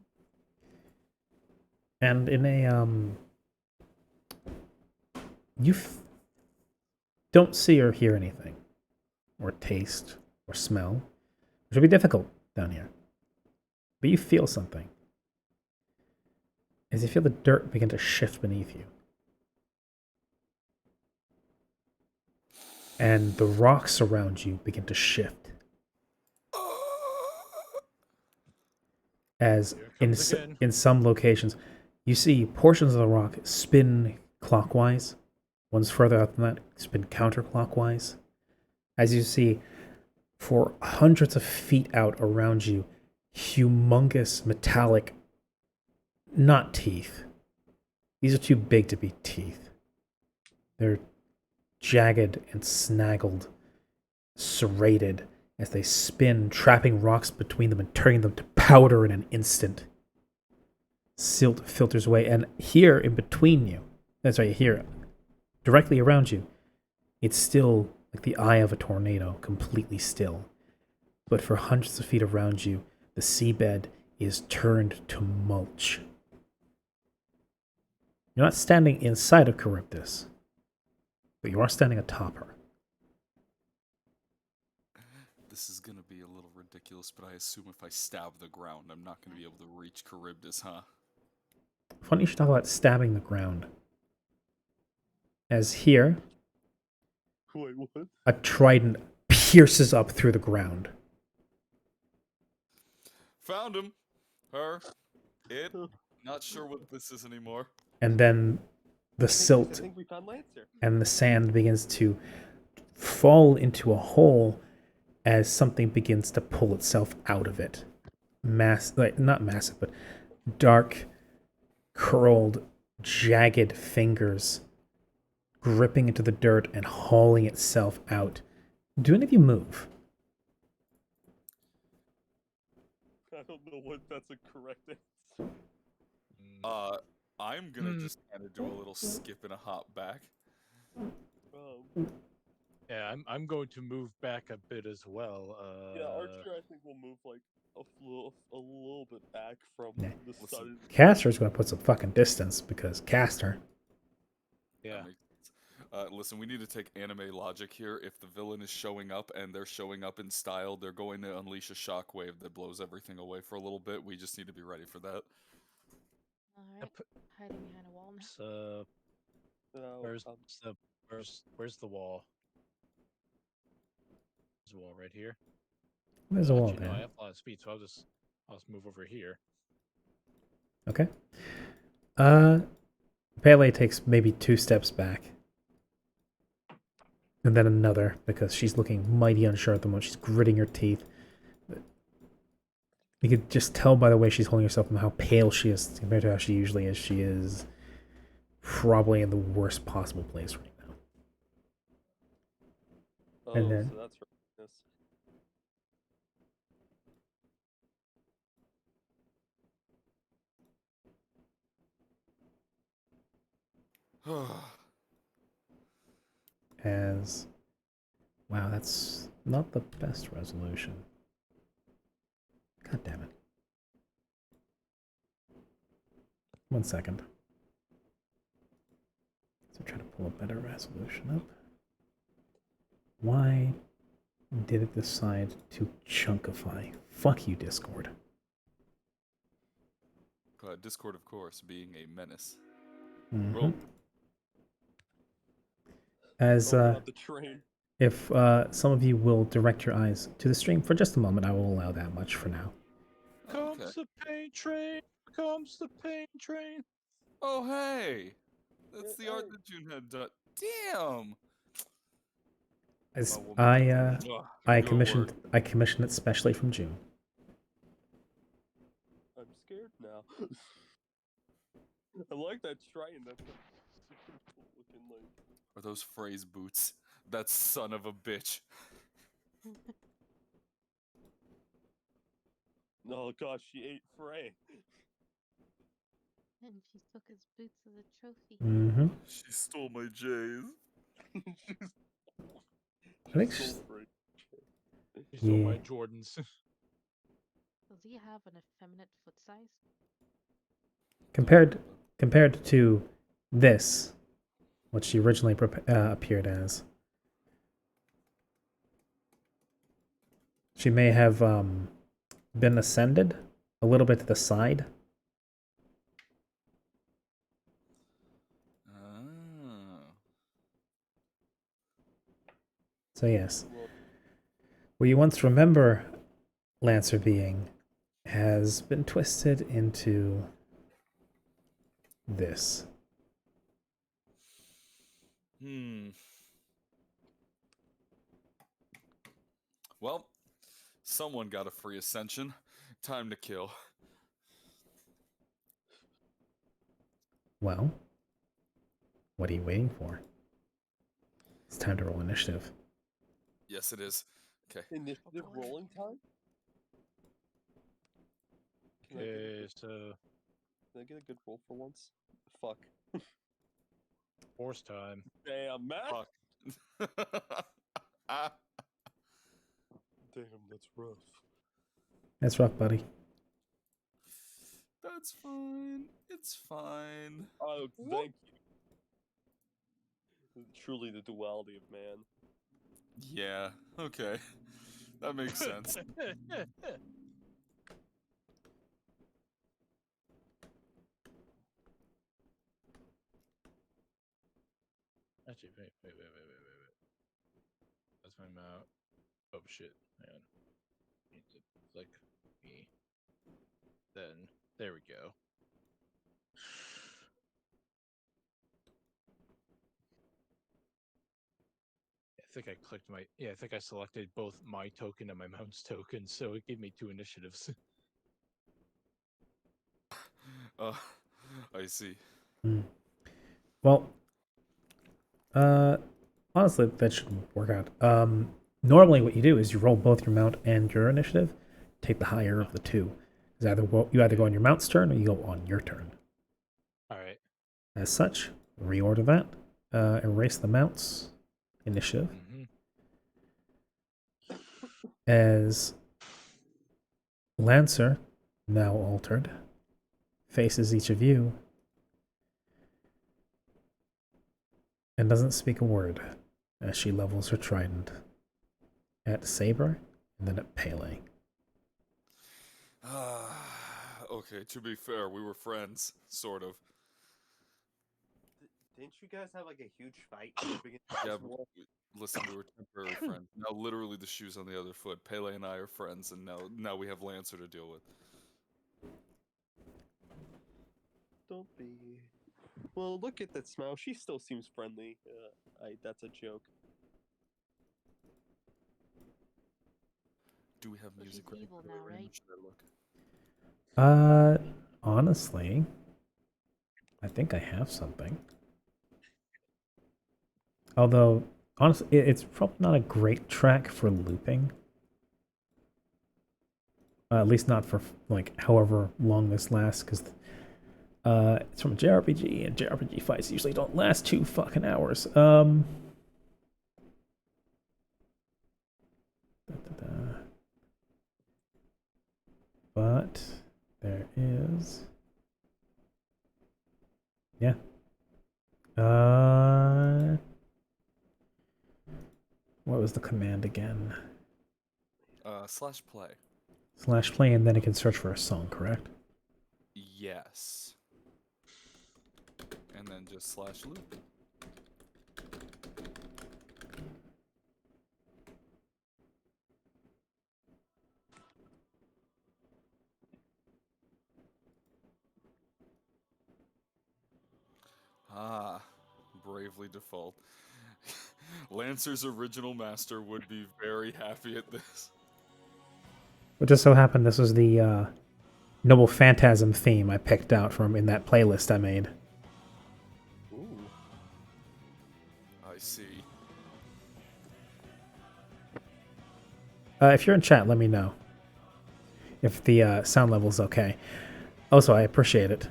And in a you don't see or hear anything, or taste, or smell, which would be difficult down here. but you feel something. As you feel the dirt begin to shift beneath you. And the rocks around you begin to shift. As Here it in, comes again. in some locations, you see portions of the rock spin clockwise. One's further out than that, spin counterclockwise. As you see, for hundreds of feet out around you, humongous metallic, not teeth. These are too big to be teeth. They're jagged and snaggled, serrated, as they spin, trapping rocks between them and turning them to powder in an instant. Silt filters away, and here in between you, that's right, here, directly around you, it's still like the eye of a tornado, completely still. But for hundreds of feet around you, the seabed is turned to mulch. You're not standing inside of Charybdis, but you are standing atop her. This is gonna be a little ridiculous, but I assume if I stab the ground, I'm not gonna be able to reach Charybdis, huh? Funny you should talk about stabbing the ground. As here, Wait, what? a trident pierces up through the ground. Found him. Her. It. Not sure what this is anymore. And then the I silt think we found Lancer. and the sand begins to fall into a hole as something begins to pull itself out of it. Not massive, but dark, curled, jagged fingers gripping into the dirt and hauling itself out. Do any of you move? I don't know what that's a correct answer. I'm gonna just kind of do a little skip and a hop back. Yeah, I'm going to move back a bit as well. Yeah, Archer, I think will move like a little bit back from Yeah. the sudden. Caster's gonna put some fucking distance because Caster. Yeah. That makes sense. Listen, we need to take anime logic here. If the villain is showing up and they're showing up in style, they're going to unleash a shockwave that blows everything away for a little bit. We just need to be ready for that. Alright. Hiding behind a wall now. So, where's the wall? There's a wall right here. There's a wall Actually, no, I there. have a lot of speed, so I'll just move over here. Okay. Pele takes maybe 2 steps back. And then another, because she's looking mighty unsure at the moment. She's gritting her teeth. You could just tell by the way she's holding herself and how pale she is compared to how she usually is. She is probably in the worst possible place right now. Oh, And then- so that's her weakness. As... Wow, that's not the best resolution. God damn it. 1 second. So try to pull a better resolution up. Why did it decide to chunkify? Fuck you, Discord. Discord, of course, being a menace. Mhm. Roll. As Not the train. if some of you will direct your eyes to the stream for just a moment, I will allow that much for now. Comes Okay. the pain train. Comes the pain train. Oh, hey! That's Yeah, the art hey. that June had done. Damn! As My woman I did- Ugh, good commissioned work. I commissioned it specially from June. I'm scared now. I like that trident. That's super cool looking. Like, Are those phrase boots? That son of a bitch. oh gosh, she ate Frey. And she took his boots as a trophy. Mm-hmm. She stole my J's. I think She's she's- so Frey. You stole my Yeah. Jordans. Does he have an effeminate foot size? Compared to this, what she originally appeared as, she may have been ascended a little bit to the side. Oh. So yes, where you once remember Lancer being has been twisted into this. Well, someone got a free ascension. Time to kill. Well, what are you waiting for? It's time to roll initiative. Yes, it is. Okay. Initiative rolling time? Can I get a Okay, good, so can I get a good roll for once? Fuck. force time. Damn, Matt. Fuck. Ah, Damn, that's rough. That's rough, buddy. that's fine. It's fine. Oh, thank you. Truly the duality of man. Yeah. Okay. That makes sense. Actually, wait. That's my mouth. Oh shit, man. Need to click me. Then there we go. I think I clicked my. Yeah, I think I selected both my token and my mount's token, so it gave me 2 initiatives. Uh, I see. Well, honestly, that should work out. Normally, what you do is you roll both your mount and your initiative, take the higher of the two. Is you either go on your mount's turn or you go on your turn. All right. As such, reorder that. Erase the mounts initiative. As Lancer, now altered, faces each of you and doesn't speak a word as she levels her trident at Saber and then at Pele. Okay, to be fair, we were friends, sort of. Didn't you guys have like a huge fight at the beginning of Yeah, this but war? listen, we were temporary friends. Now, literally, the shoe's on the other foot. Pele and I are friends, and now we have Lancer to deal with. Don't be. Well, look at that smile. She still seems friendly. That's a joke. Do we have Well, music she's ready? evil By the way, now, Raymond? right? Should I look? Honestly, I think I have something. Although, honestly, it's probably not a great track for looping. At least not for like however long this lasts, because it's from a JRPG, and JRPG fights usually don't last 2 fucking hours. But there is, yeah. What was the command again? /play. /play, and then it can search for a song, correct? Yes. And then just /loop. Ah, bravely default. Lancer's original master would be very happy at this. It just so happened this was the Noble Phantasm theme I picked out from in that playlist I made. Ooh. I see. If you're in chat, let me know if the sound level's okay. Also, I appreciate it.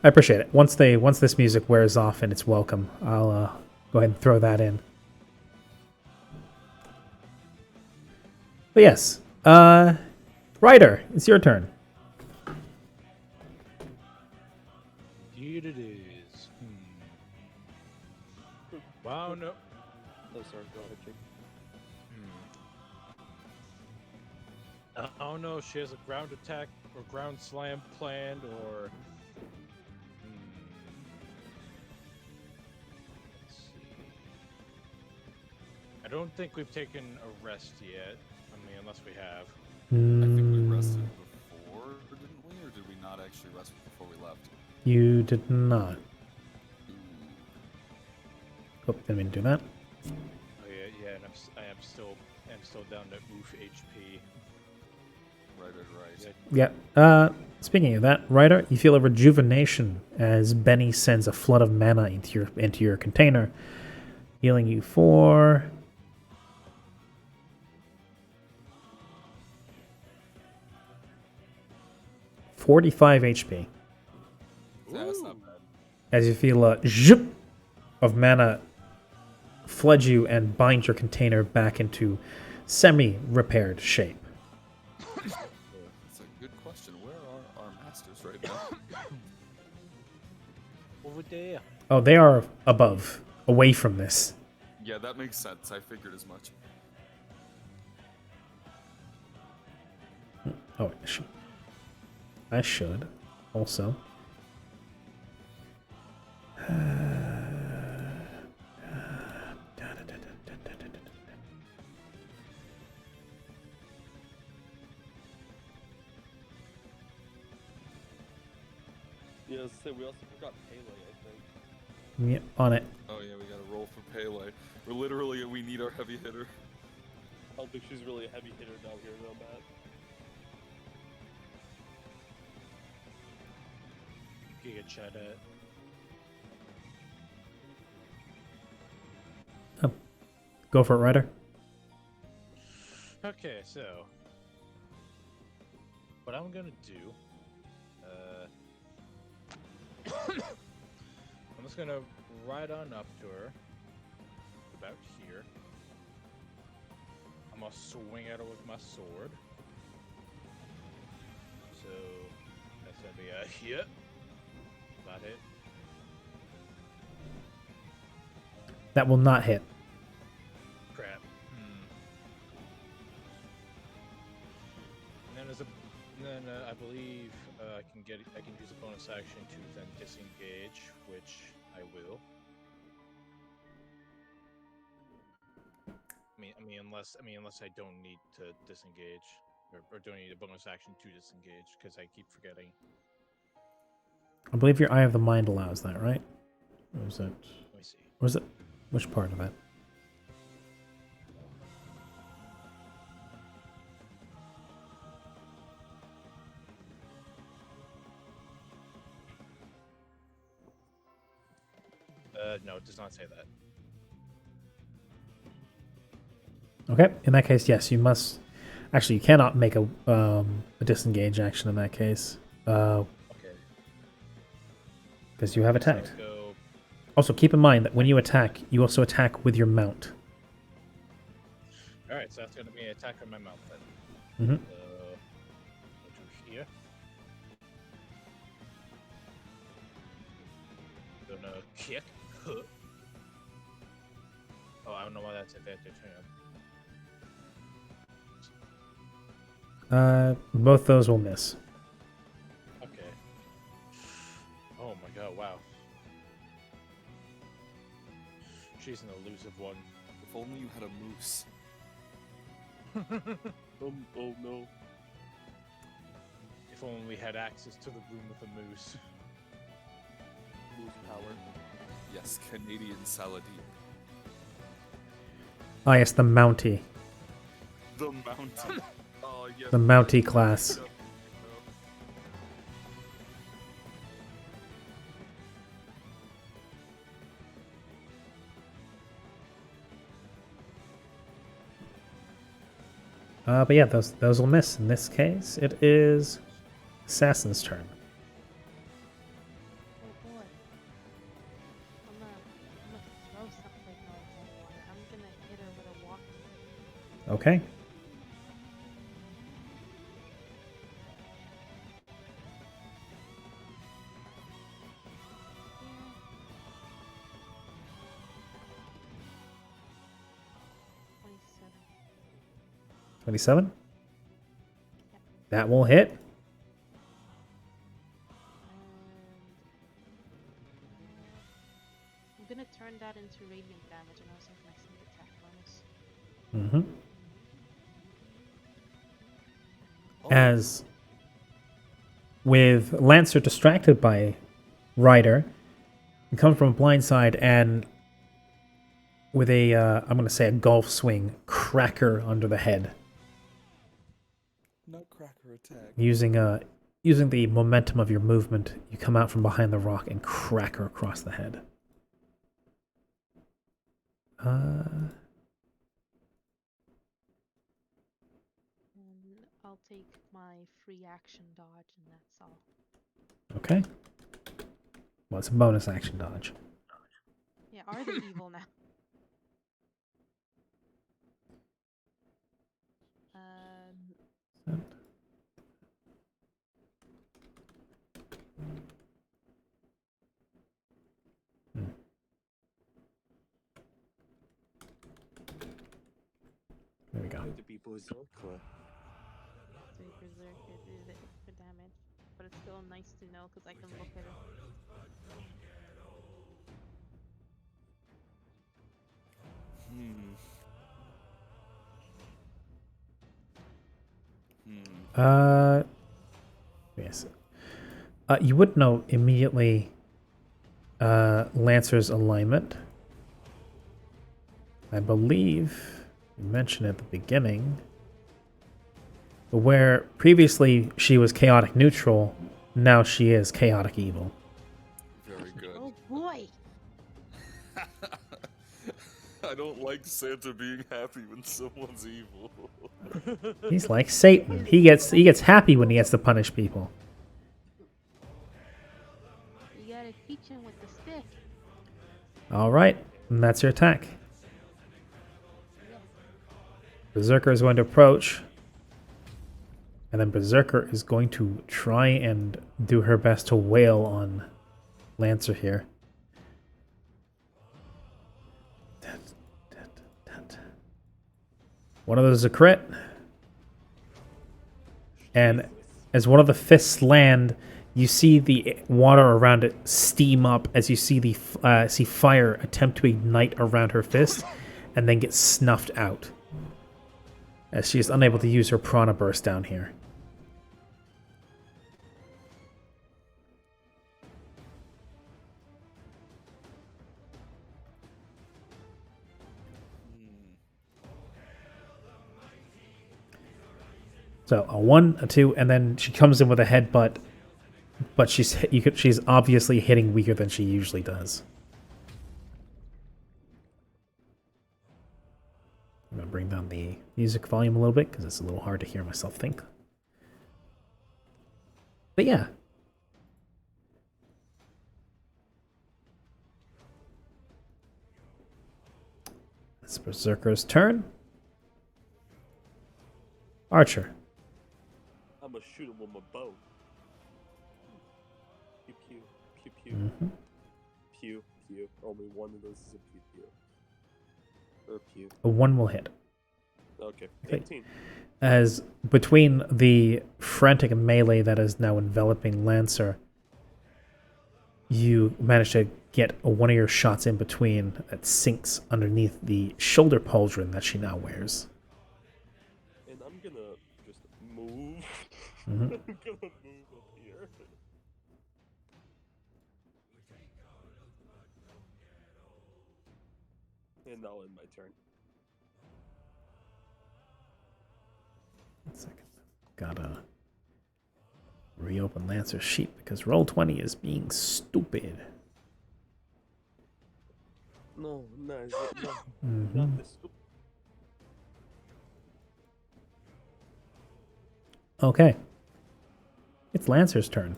I appreciate it. Once this music wears off and it's welcome, I'll go ahead and throw that in. But yes, Ryder, it's your turn. Indeed it is. Wow, no. Oh, sorry. Go ahead, Jake. I don't know if she has a ground attack or ground slam planned, or... Let's see. I don't think we've taken a rest yet. I mean, unless we have. I think we rested Mm, before, didn't we? Or did we not actually rest before we left? you did not. Ooh. Oh, didn't mean to do that. Oh yeah, and I am still down to oof HP. Right. Yeah. Speaking of that, Ryder, you feel a rejuvenation as Benny sends a flood of mana into your container, healing you for 45 HP. Yeah, that's not bad. As you feel a zhup of mana flood you and bind your container back into semi-repaired shape. That's a good question. Where are our masters right now? Over there. Oh, they are above, away from this. Yeah, that makes sense. I figured as much. Oh, I should also. Yeah, I was gonna say, we also forgot Pele, I think. Yeah, on it. Oh yeah, we gotta roll for Pele. We need our heavy hitter. I don't think she's really a heavy hitter down here, though, Matt. Giga chat it. Go for it, Ryder. Okay, so what I'm gonna do, I'm just gonna ride on up to her, about here. I'm gonna swing at her with my sword. So that's gonna be a hit. That hit. That will not hit. Crap. And then I believe I can use a bonus action to then disengage, which I will. Unless I don't need to disengage, or don't need a bonus action to disengage, because I keep forgetting. I believe your Eye of the Mind allows that, right? Or was it? Let me see. Was it? Which part of that? No, it does not say that. Okay. In that case, yes, you must. Actually, you cannot make a disengage action in that case. Okay. Because you have attacked. So go. Also, keep in mind that when you attack, you also attack with your mount. All right, so that's gonna be an attack on my mouth then. Mm-hmm. Go to here. Gonna kick. Oh, I don't know why that's advantage. Hang on. Both those will miss. Okay. Oh my god, wow. She's an elusive one. If only you had a moose. Oh no. If only we had access to the room with the moose. Moose power. Yes, Canadian Saladin. Ah, yes, the Mountie. The mountain. Oh yes. The Mountie class. But yeah, those will miss. In this case, it is Assassin's turn. Oh boy. I'm gonna throw something on the water. I'm gonna hit her with a walk. Okay. Yeah. 27. 27? That will hit. And I'm gonna turn that into radiant damage and also have my sneak attack bonus. Mm-hmm. Oh, As with Lancer distracted by Ryder, you come from a blind side and with a, I'm going to say a golf swing, cracker under the head. Nutcracker attack. Using the momentum of your movement, you come out from behind the rock and crack her across the head. And I'll take my free action dodge, and that's all. Okay. Well, it's a bonus action dodge. Yeah, are they evil now? There we go. To be berserker. So berserker did the extra damage, but it's still nice to know because I can look at it. Yes. You would know immediately Lancer's alignment. I believe you mentioned at the beginning. But where previously she was chaotic neutral, now she is chaotic evil. Very good. Oh boy! I don't like Santa being happy when someone's evil. He's like Satan. He gets happy when he gets to punish people. You gotta teach him with the stick. All right, and that's your attack. Berserker is going to approach, and then Berserker is going to try and do her best to wail on Lancer here. One of those is a crit. And as one of the fists land, you see the water around it steam up as you see the fire attempt to ignite around her fist and then get snuffed out as she is unable to use her prana burst down here. So a 1, a 2, and then she comes in with a headbutt, but she's obviously hitting weaker than she usually does. I'm gonna bring down the music volume a little bit because it's a little hard to hear myself think. But yeah. It's Berserker's turn. Archer. I'm gonna shoot him with my bow. Pew pew pew pew. Mm-hmm. Pew pew. Only one of those is a pew pew. Or pew. A 1 will hit. Okay. Okay. 18. As between the frantic melee that is now enveloping Lancer, you manage to get one of your shots in between that sinks underneath the shoulder pauldron that she now wears. And I'm gonna just move. Mhm. I'm gonna move up here. And I'll end my turn. 1 second. Gotta reopen Lancer's sheet because Roll20 is being stupid. No, no, Mhm. not this. Okay. It's Lancer's turn.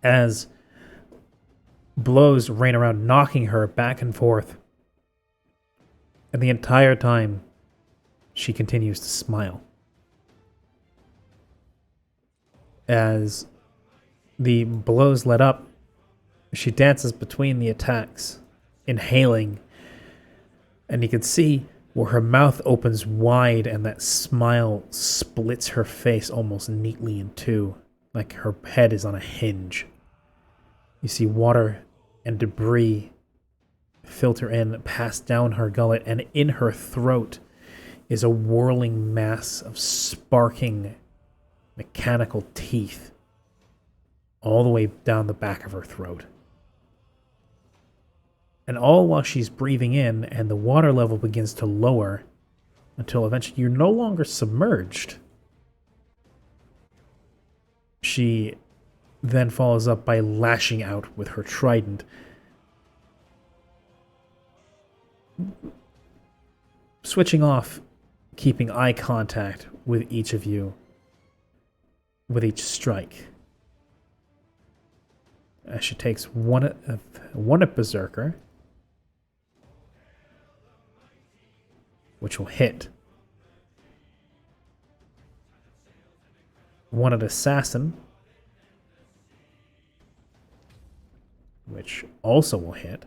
As blows rain around, knocking her back and forth. And the entire time, she continues to smile. As the blows let up, she dances between the attacks, inhaling. And you can see where her mouth opens wide and that smile splits her face almost neatly in two, like her head is on a hinge. You see water and debris filter in, pass down her gullet, and in her throat is a whirling mass of sparking mechanical teeth all the way down the back of her throat. And all while she's breathing in, and the water level begins to lower until eventually you're no longer submerged. She then follows up by lashing out with her trident. Switching off, keeping eye contact with each of you with each strike. As she takes one at Berserker, which will hit. One at Assassin, which also will hit.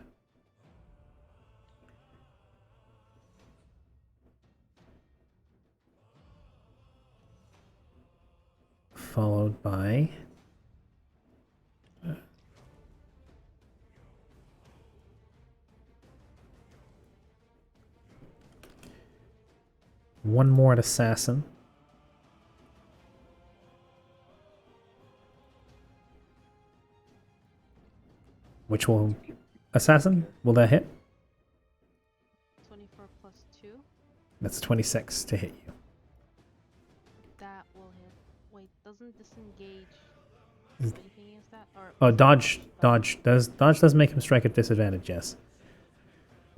Followed by one more at Assassin. Which will... Assassin? Will that hit? 24 plus 2. That's 26 to hit you. That will hit. Wait, doesn't disengage do anything against that? Or Oh, dodge does make him strike at disadvantage, yes.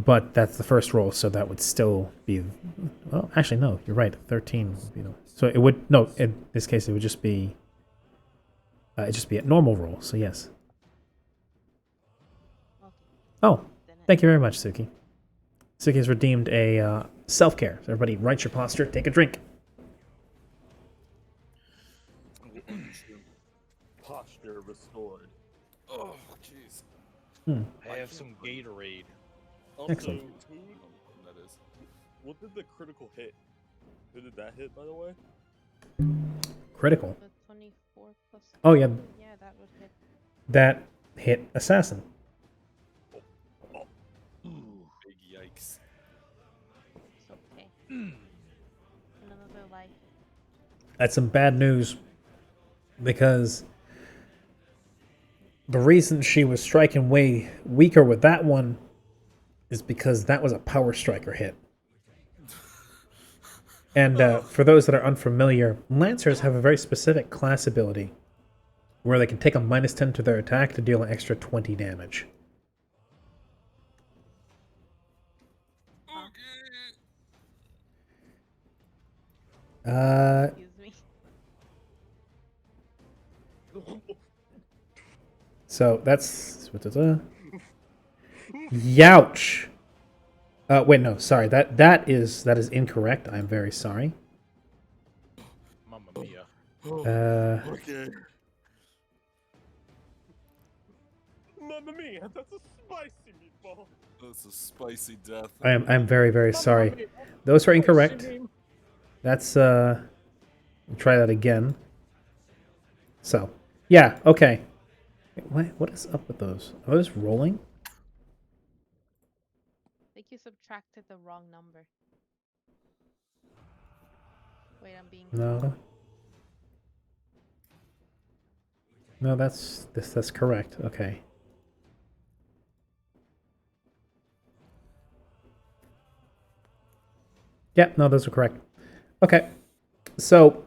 But that's the first roll, so that would still be... Well, actually, no, you're right. 13 would be the... So it would... No, in this case, it would just be... it'd just be a normal roll, so yes. Okay. Oh, thank you very much, Suki. Suki has redeemed a self-care. So everybody, right your posture, take a drink. Posture restored. Oh, jeez. I have some Gatorade. Also, Excellent. who, That is. what did the critical hit? Who did that hit, by the way? Critical. The 24 plus... Oh, yeah, Yeah, that would hit. that hit Assassin. Big yikes. It's okay. Another life. That's some bad news, because the reason she was striking way weaker with that one is because that was a power striker hit. And for those that are unfamiliar, Lancers have a very specific class ability where they can take a -10 to their attack to deal an extra 20 damage. Excuse me. So that's... Youch! Wait, no, sorry. That is incorrect. I'm very sorry. Mamma mia. Okay. Mamma mia, that's a spicy meatball. That's a spicy death. I'm very, very sorry. Those are incorrect. That's try that again. So, yeah, okay. Wait, what is up with those? Are those rolling? I think you subtracted the wrong number. Wait, I'm being... No. No, that's correct. Okay. Yeah, no, those are correct. Okay. So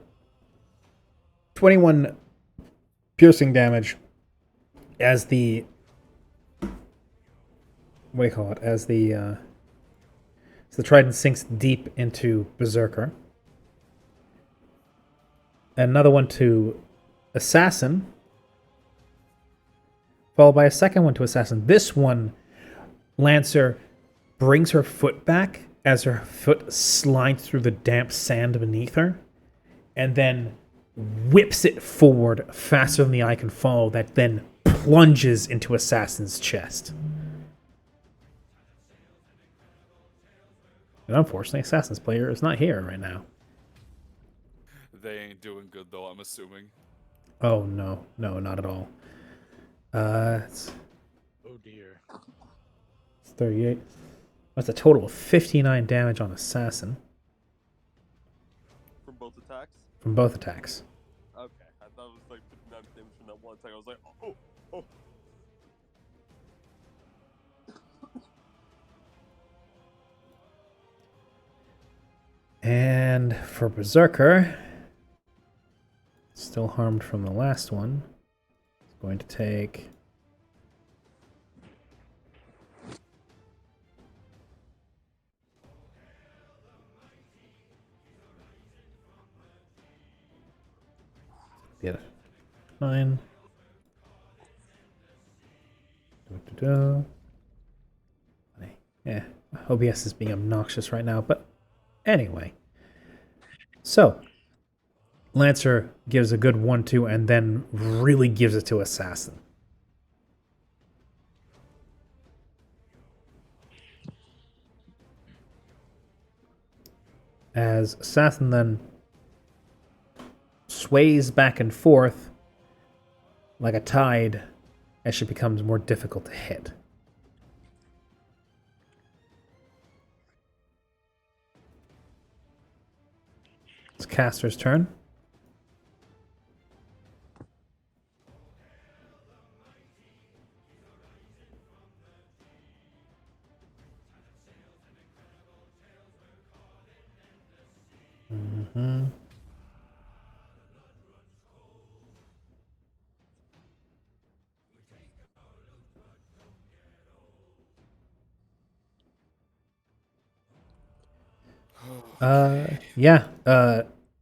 21 piercing damage as the what do you call it? As the trident sinks deep into Berserker. Another one to Assassin. Followed by a second one to Assassin. This one, Lancer brings her foot back as her foot slides through the damp sand beneath her, and then whips it forward faster than the eye can follow, that then plunges into Assassin's chest. And unfortunately, Assassin's player is not here right now. They ain't doing good though, I'm assuming. Oh no, no, not at all. It's Oh dear. 38. That's a total of 59 damage on Assassin From both attacks. from both attacks. Okay, I thought it was like 59 damage from that one attack. I was like, oh. And for Berserker, still harmed from the last one, it's going to take... Yeah, 9. Yeah, OBS is being obnoxious right now, but anyway. So, Lancer gives a good 1-2 and then really gives it to Assassin. As Assassin then sways back and forth like a tide as she becomes more difficult to hit. It's Caster's turn. Mm-hmm.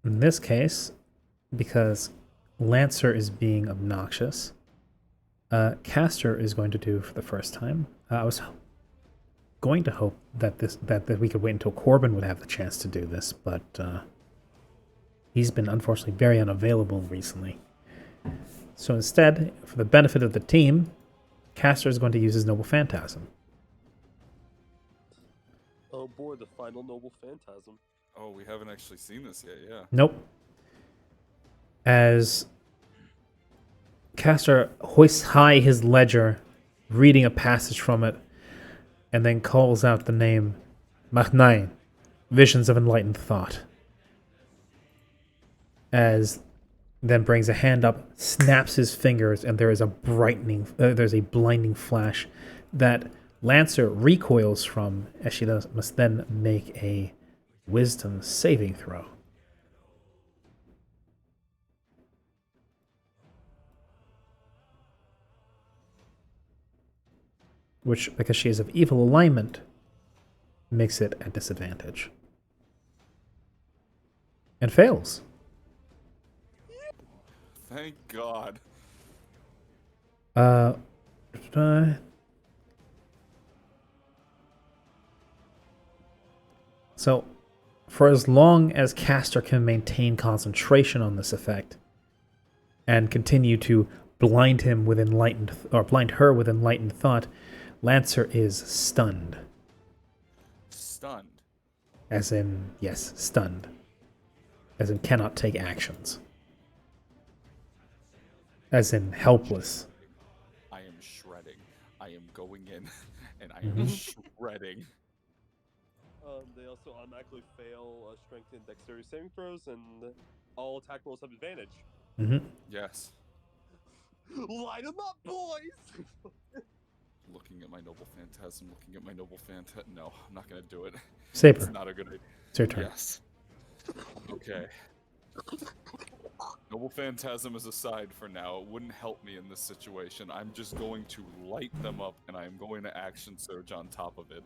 In this case, because Lancer is being obnoxious, Caster is going to do for the first time. I was going to hope that that we could wait until Corbin would have the chance to do this, but he's been unfortunately very unavailable recently. So instead, for the benefit of the team, Caster is going to use his Noble Phantasm. Oh boy, the final Noble Phantasm. Oh, we haven't actually seen this yet, yeah. Nope. As Caster hoists high his ledger, reading a passage from it, and then calls out the name Nat19, Visions of Enlightened Thought. As then brings a hand up, snaps his fingers, and there is a there's a blinding flash that Lancer recoils from, as she must then make a Wisdom saving throw. Which, because she is of evil alignment, makes it a disadvantage. And fails. Thank God. So, for as long as Caster can maintain concentration on this effect and continue to blind him with blind her with enlightened thought, Lancer is stunned. Stunned. As in, yes, stunned. As in cannot take actions. As in helpless. I am shredding. I am going in and I am shredding. They also automatically fail strength and dexterity saving throws, and all attack rolls have advantage. Mm-hmm. Yes. Light them up, boys! Looking at my Noble Phantasm, No, I'm not gonna do it. Saber. It's not a good idea. It's your turn. Yes. Okay. Noble Phantasm is aside for now. It wouldn't help me in this situation. I'm just going to light them up, and I am going to action surge on top of it.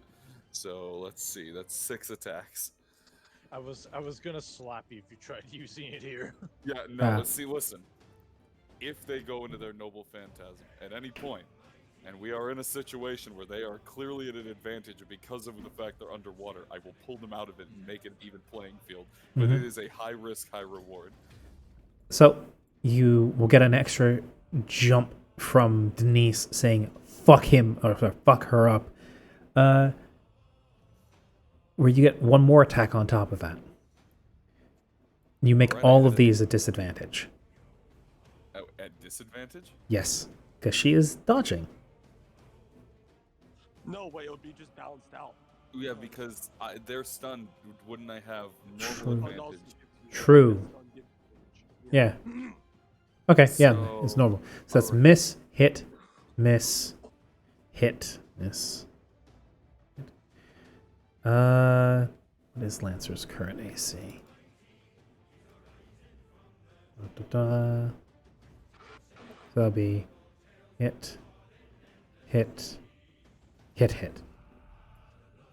So let's see. That's 6 attacks. I was gonna slap you if you tried using it here. Yeah, no. Let's see. Listen. If they go into their Noble Phantasm at any point, and we are in a situation where they are clearly at an advantage because of the fact they're underwater, I will pull them out of it and make it an even playing field. But it is a high risk, high reward. So, you will get an extra jump from Denise saying, fuck him, or fuck her up. where you get one more attack on top of that. You make Right all ahead of these at disadvantage. Oh, at disadvantage? Yes, because she is dodging. No way, it would be just balanced out. Yeah, because they're stunned. Wouldn't I have normal True. Oh, no, advantage? True. Yeah. Okay, yeah, it's So- normal. So that's alright. miss, hit, miss, hit, miss. What is Lancer's current AC? So that'll be hit, hit, hit, hit.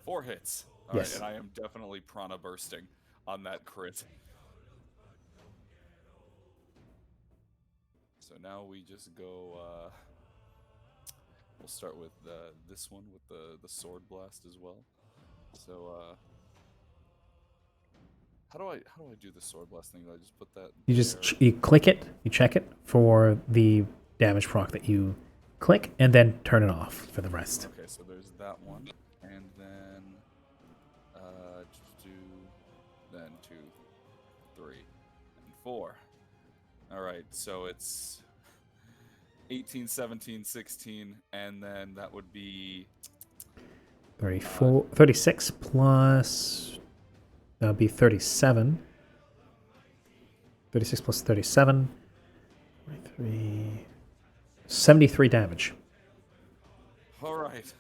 4 hits. All right, Yes. and I am definitely prana bursting on that crit. So now we just go. We'll start with this one with the sword blast as well. So how do I do the sword blast thing? Do I just put that? You just there? you click it, you check it for the damage proc that you click, and then turn it off for the rest. Okay, so there's that one, and then then 2, 3, and 4. All right, so it's 18, 17, 16, and then that would be 36 plus. That would be 37. 36 plus 37. 43. 73 damage. all right.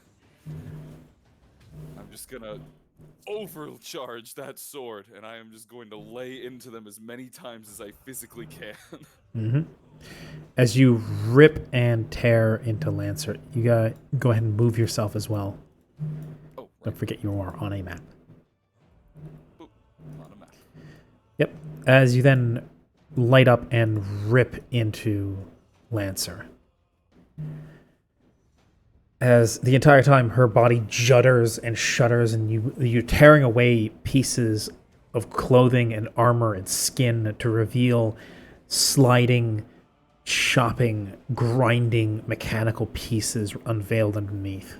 I'm just gonna overcharge that sword, and I am just going to lay into them as many times as I physically can. As you rip and tear into Lancer, you gotta go ahead and move yourself as well. Oh, right. Don't forget you are on a map. Oop, on a map. Yep. As you then light up and rip into Lancer. As the entire time her body judders and shudders, and you're tearing away pieces of clothing and armor and skin to reveal sliding, chopping, grinding mechanical pieces unveiled underneath.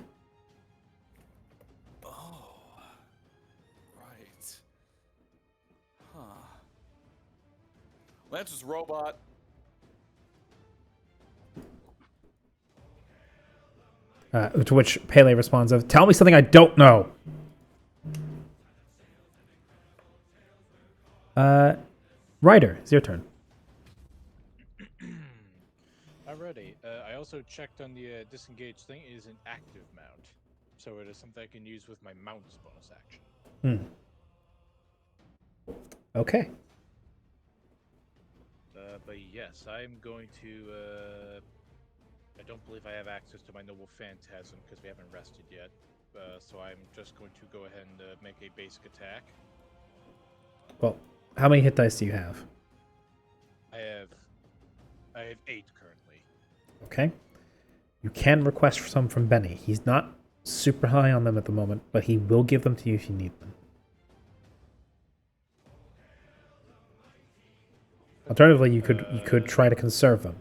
Oh, right. Huh. Lancer's robot. To which Pele responds of, "Tell me something I don't know." Ryder, it's your turn. Alrighty. I also checked on the disengage thing. It is an active mount, so it is something I can use with my mount's bonus action. Okay. But yes, I'm going to. I don't believe I have access to my noble phantasm because we haven't rested yet. So I'm just going to go ahead and make a basic attack. Well, how many hit dice do you have? I have 8 currently. Okay. You can request some from Benny. He's not super high on them at the moment, but he will give them to you if you need them. Alternatively, you could try to conserve them.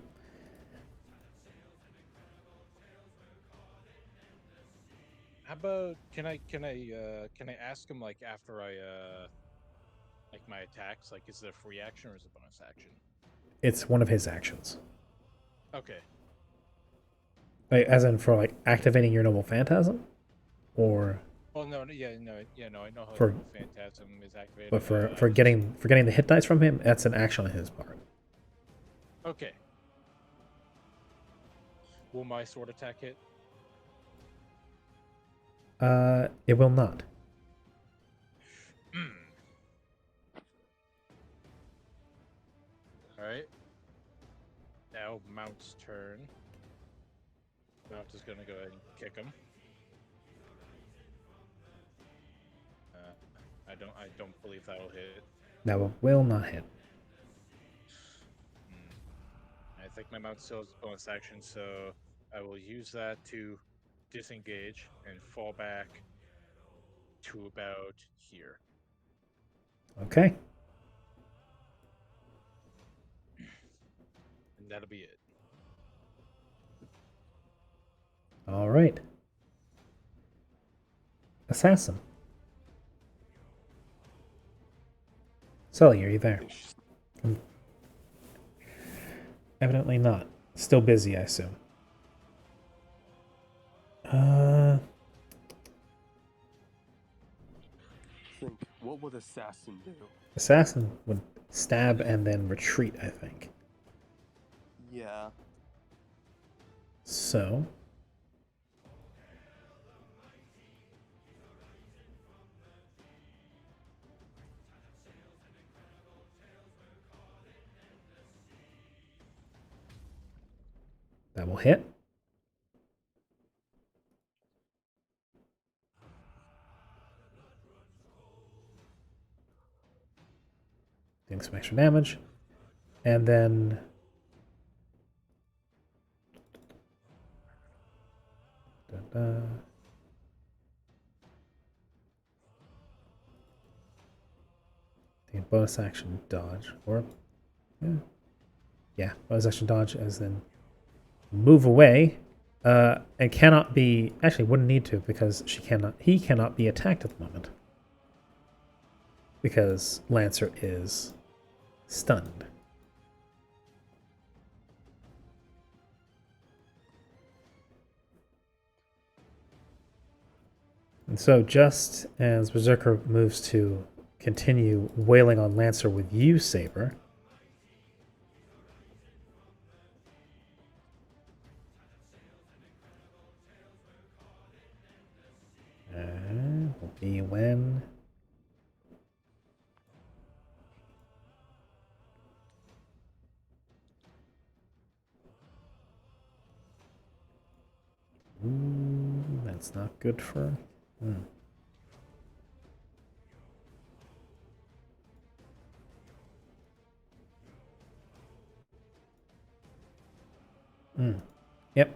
How about can I ask him like after I like my attacks, like is it a free action or is it a bonus action? It's one of his actions. Okay. Like, as in for like activating your noble phantasm, or Well, no, I know how For- Noble Phantasm is activated. but for I just- getting the hit dice from him, that's an action on his part. Okay. Will my sword attack hit? It will not. Alright. Now Mount's turn. Mount is gonna go ahead and kick him. I don't believe that'll hit. That will not hit. I think my mount still has bonus action, so I will use that to disengage and fall back to about here. Okay. And that'll be it. All right. Assassin. Sully, are you there? think she's- Evidently not. Still busy, I assume. think, what would assassin do? Assassin would stab and then retreat, I think. Yeah. So. That will hit. Doing some extra damage. And then. Da-da. The bonus action dodge. Or. Yeah, bonus action dodge as then move away. And cannot be. Actually, wouldn't need to because he cannot be attacked at the moment. Because Lancer is stunned. And so, just as Berserker moves to continue wailing on Lancer with you, Saber, will be when. Ooh, that's not good for. Yep.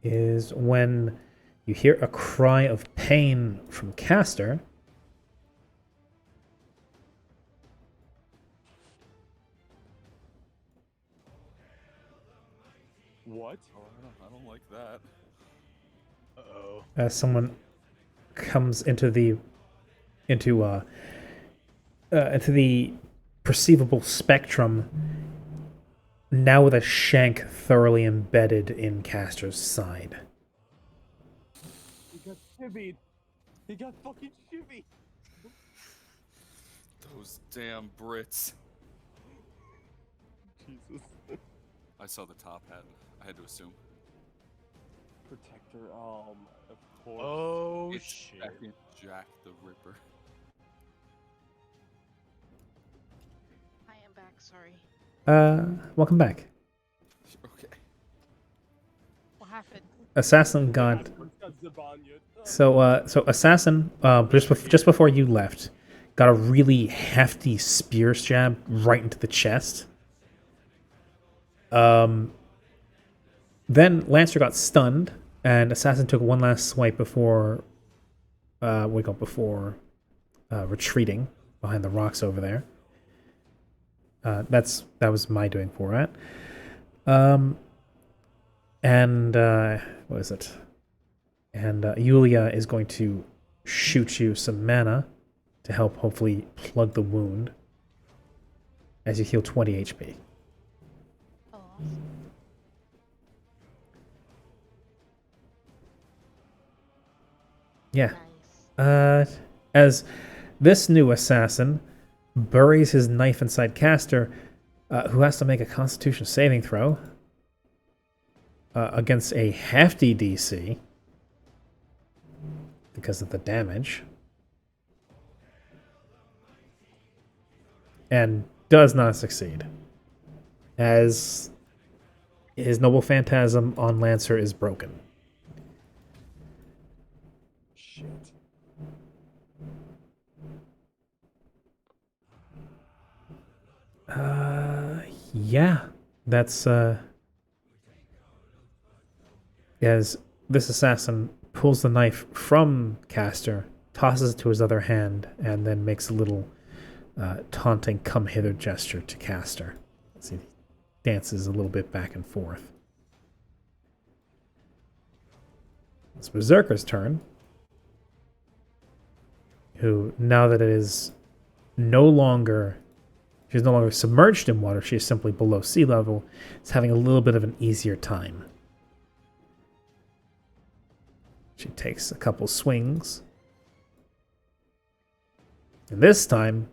Is when you hear a cry of pain from Caster. What? Oh, I don't like that. Uh-oh. As someone comes into the perceivable spectrum, now with a shank thoroughly embedded in Caster's side. He got shivvied. He got fucking shivvied. Those damn Brits. Jesus. I saw the top hat. I had to assume. Protector. Of course. Oh, It's shit. fucking Jack the Ripper. I am back, sorry. Welcome back. Okay. What happened? Assassin got so Assassin just before you left got a really hefty spear jab right into the chest. Then Lancer got stunned, and Assassin took one last swipe before retreating behind the rocks over there. That was my doing for it. And what is it? And Yulia is going to shoot you some mana to help hopefully plug the wound as you heal 20 HP. Oh, awesome. Yeah. Nice. As this new assassin buries his knife inside Caster, who has to make a Constitution saving throw against a hefty DC because of the damage, and does not succeed, as his Noble Phantasm on Lancer is broken. Shit. Yeah, that's as this assassin pulls the knife from Caster, tosses it to his other hand, and then makes a little taunting come hither gesture to Caster as he dances a little bit back and forth. It's Berserker's turn. who, now that it is no longer, she's no longer submerged in water, she is simply below sea level, is having a little bit of an easier time. She takes a couple swings. And this time,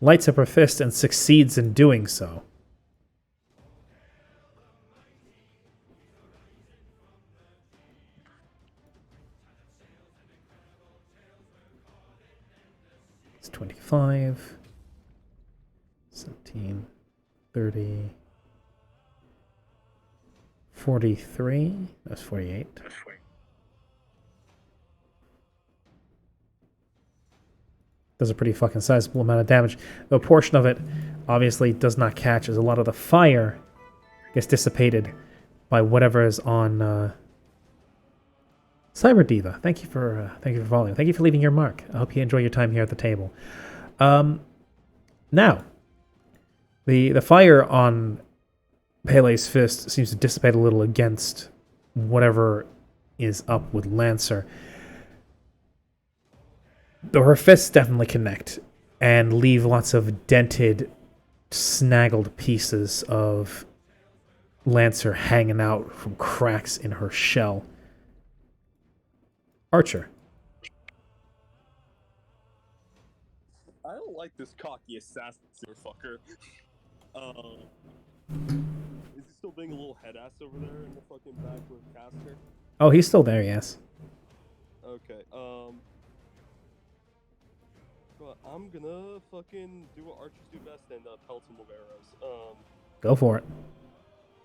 lights up her fist and succeeds in doing so. It's 25, 17, 30, 43, that's 48. Does a pretty fucking sizable amount of damage. Though a portion of it obviously does not catch, as a lot of the fire gets dissipated by whatever is on Cyber Diva. Thank you for following. Thank you for leaving your mark. I hope you enjoy your time here at the table. Now, the fire on Pele's fist seems to dissipate a little against whatever is up with Lancer. Though her fists definitely connect and leave lots of dented, snaggled pieces of Lancer hanging out from cracks in her shell. Archer. I don't like this cocky assassin fucker. Is he still being a little head ass over there in the fucking back with Caster? Oh, he's still there, yes. Okay, but I'm gonna fucking do what archers do best and pelt him with arrows. Go for it.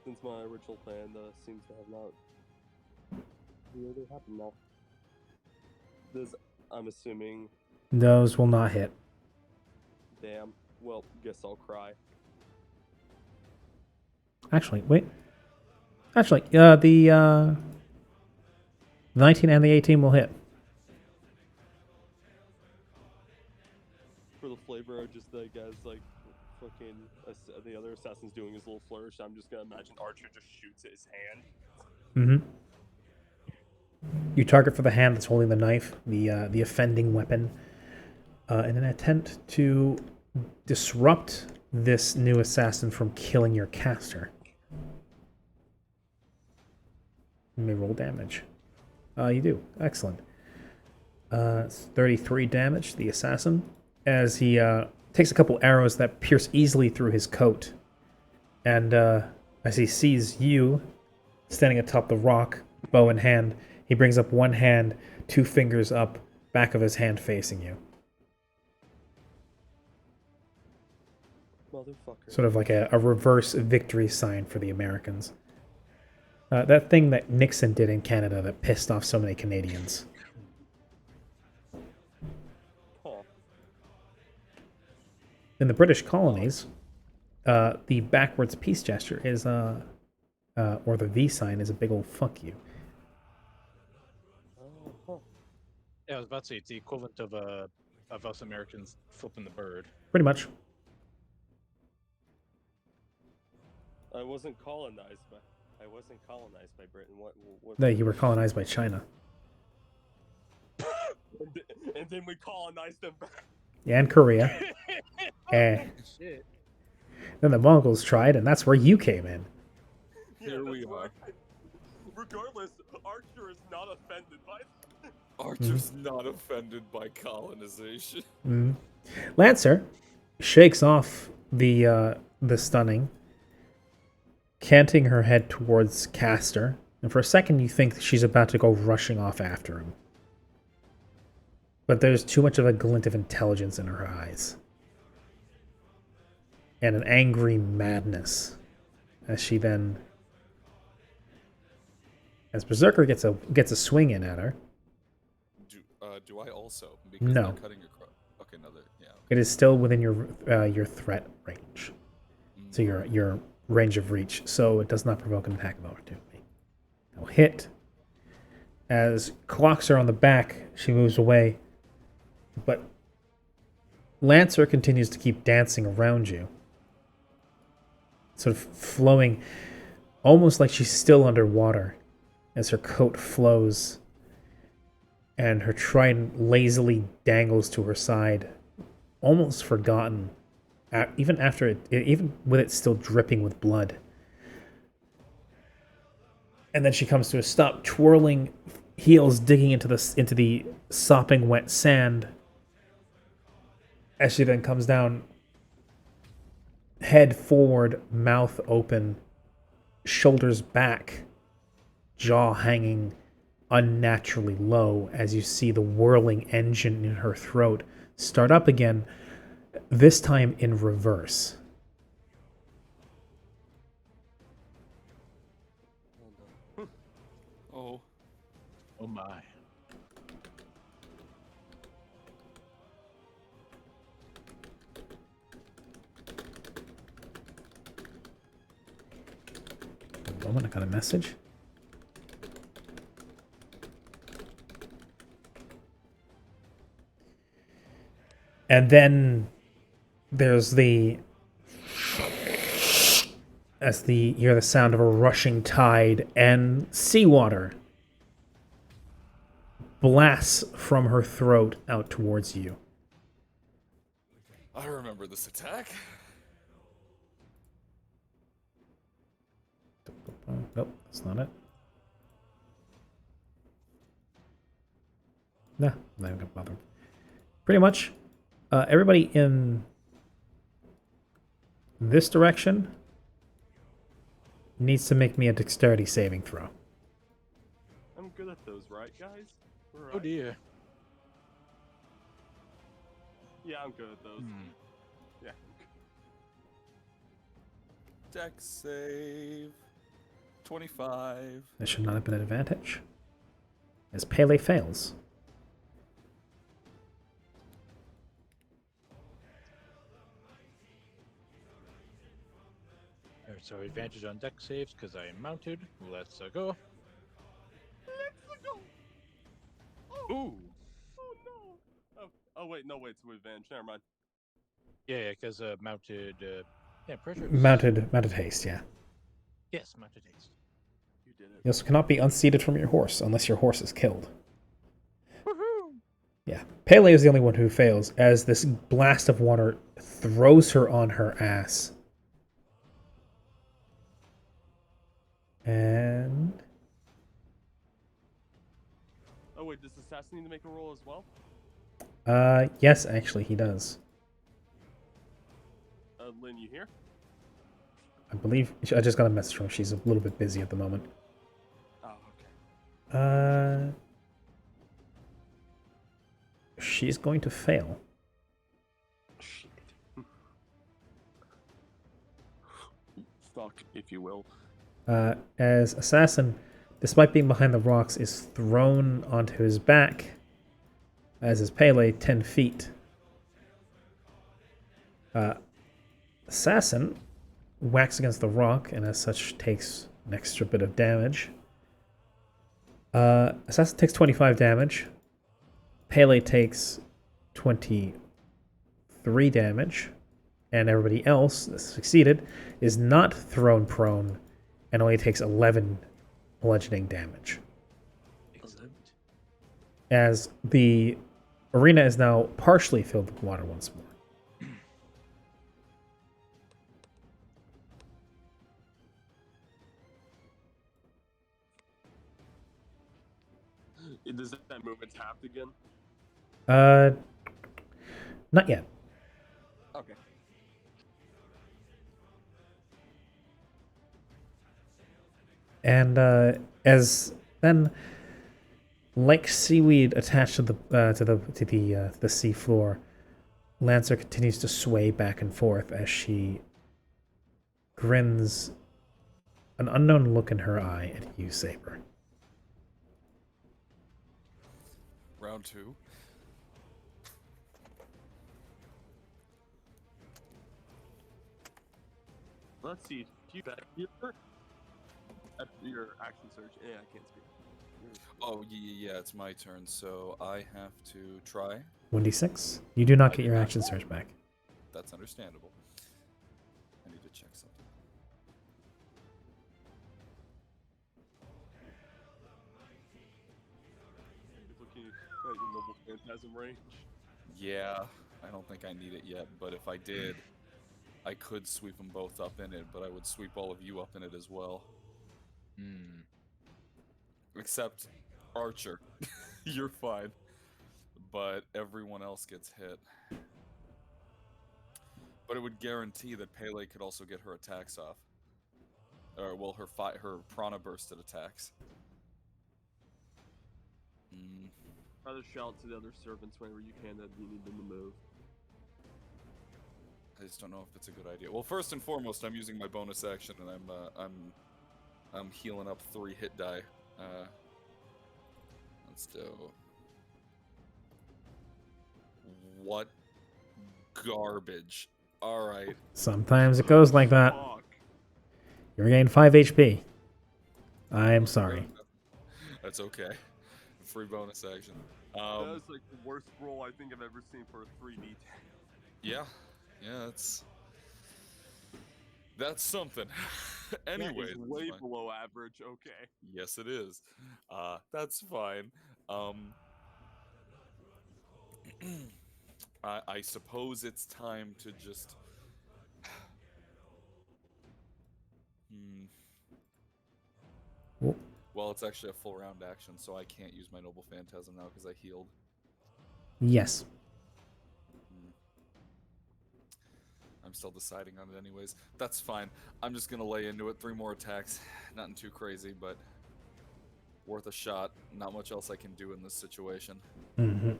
Since my original plan seems to have not really happened now. This, I'm assuming. Those will not hit. Damn. Well, guess I'll cry. Actually, wait. Actually, the 19 and the 18 will hit. For the flavor, just like as like fucking the other assassin's doing his little flourish, I'm just gonna imagine Archer just shoots at his hand. Mm-hmm. You target for the hand that's holding the knife, the offending weapon, in an attempt to disrupt this new assassin from killing your caster. You may roll damage. You do. Excellent. It's 33 damage to the assassin, as he takes a couple arrows that pierce easily through his coat. And as he sees you standing atop the rock, bow in hand, he brings up one hand, 2 fingers up, back of his hand facing you. Motherfucker. Sort of like a reverse victory sign for the Americans. That thing that Nixon did in Canada that pissed off so many Canadians. Huh. In the British colonies, the backwards peace gesture is, or the V sign is a big old fuck you. Yeah, I was about to say it's the equivalent of us Americans flipping the bird. Pretty much. I wasn't colonized by Britain. What No, you were colonized by China. and then we colonized them back. Yeah, and Korea. Shit. Then the Mongols tried, and that's where you came in. Here we are. Regardless, Archer is not offended by Archer's not offended by colonization. Mm. Lancer shakes off the stunning, canting her head towards Caster, and for a second you think she's about to go rushing off after him. But there's too much of a glint of intelligence in her eyes. And an angry madness as she then, as Berserker gets a swing in at her. Do I also? Because No. they're cutting across. Okay, no, yeah. Okay. It is still within your threat range. So your range of reach, so it does not provoke an attack of opportunity. It'll hit. As clocks her on the back, she moves away. But Lancer continues to keep dancing around you. Sort of flowing, almost like she's still underwater, as her coat flows and her trident lazily dangles to her side, almost forgotten, even after even with it still dripping with blood. And then she comes to a stop, twirling, heels digging into the sopping wet sand. As she then comes down, head forward, mouth open, shoulders back, jaw hanging unnaturally low as you see the whirling engine in her throat start up again, this time in reverse. Oh. Oh my. A moment, I got a message. And then there's you hear the sound of a rushing tide, and seawater blasts from her throat out towards you. I remember this attack. Oh, nope, that's not it. Nah, I'm not even gonna bother. Pretty much, everybody in this direction needs to make me a dexterity saving throw. I'm good at those, right, guys? We're Oh right. dear. Yeah, I'm good at those. Yeah. Dex save. 25. That should not have been an advantage, as Pele fails. Alright, so advantage on deck saves because I am mounted. Let's go. Let's go. Oh. Ooh. Oh no. Oh wait, no, wait, it's with advantage. Never mind. Yeah, because mounted. Yeah, pressure. Mounted haste, yeah. Yes, mounted haste. You did it. You also cannot be unseated from your horse unless your horse is killed. Woohoo! Yeah. Pele is the only one who fails, as this blast of water throws her on her ass. And Oh wait, does assassin need to make a roll as well? yes, actually he does. Lynn, you here? I believe I just got a message from her. She's a little bit busy at the moment. Oh, okay. She's going to fail. Shit. Fuck, if you will. As Assassin, despite being behind the rocks, is thrown onto his back, as is Pele, 10 feet. Assassin whacks against the rock, and as such takes an extra bit of damage. Assassin takes 25 damage. Pele takes 23 damage. And everybody else that succeeded is not thrown prone and only takes 11 bludgeoning damage. Excellent. As the arena is now partially filled with water once more. Does that movement tapped again? Not yet. Okay. And as then, like seaweed attached to the sea floor, Lancer continues to sway back and forth as she grins, an unknown look in her eye at you, Saber. Round 2. Let's see. If you bet your action search. Yeah, I can't speak. Oh, yeah, it's my turn, so I have to try. 1d6. You do not I get do your not. action surge back. That's understandable. I need to check something. He's looking Phantasm range. Yeah, I don't think I need it yet, but if I did, I could sweep them both up in it, but I would sweep all of you up in it as well. Hmm. Except Archer. You're fine. But everyone else gets hit. But it would guarantee that Pele could also get her attacks off. Or, well, her Prana bursted attacks. Mm. Rather shout to the other servants whenever you can that you need them to move. I just don't know if it's a good idea. Well, first and foremost, I'm using my bonus action, and I'm healing up 3 hit die. Let's do. What garbage! All right. Sometimes it goes like that. Fuck. You regain 5 HP. I am sorry. That's okay. Free bonus action. That was like the worst roll I think I've ever seen for a 3D. Yeah, that's something. Anyways, That is way below average. Okay. yes, it is. That's fine. I suppose it's time to just. Wh- Well, it's actually a full round action, so I can't use my Noble Phantasm now because I healed. Yes. I'm still deciding on it anyways. That's fine. I'm just gonna lay into it. 3 more attacks. Nothing too crazy, but worth a shot. Not much else I can do in this situation. Mm-hmm. Here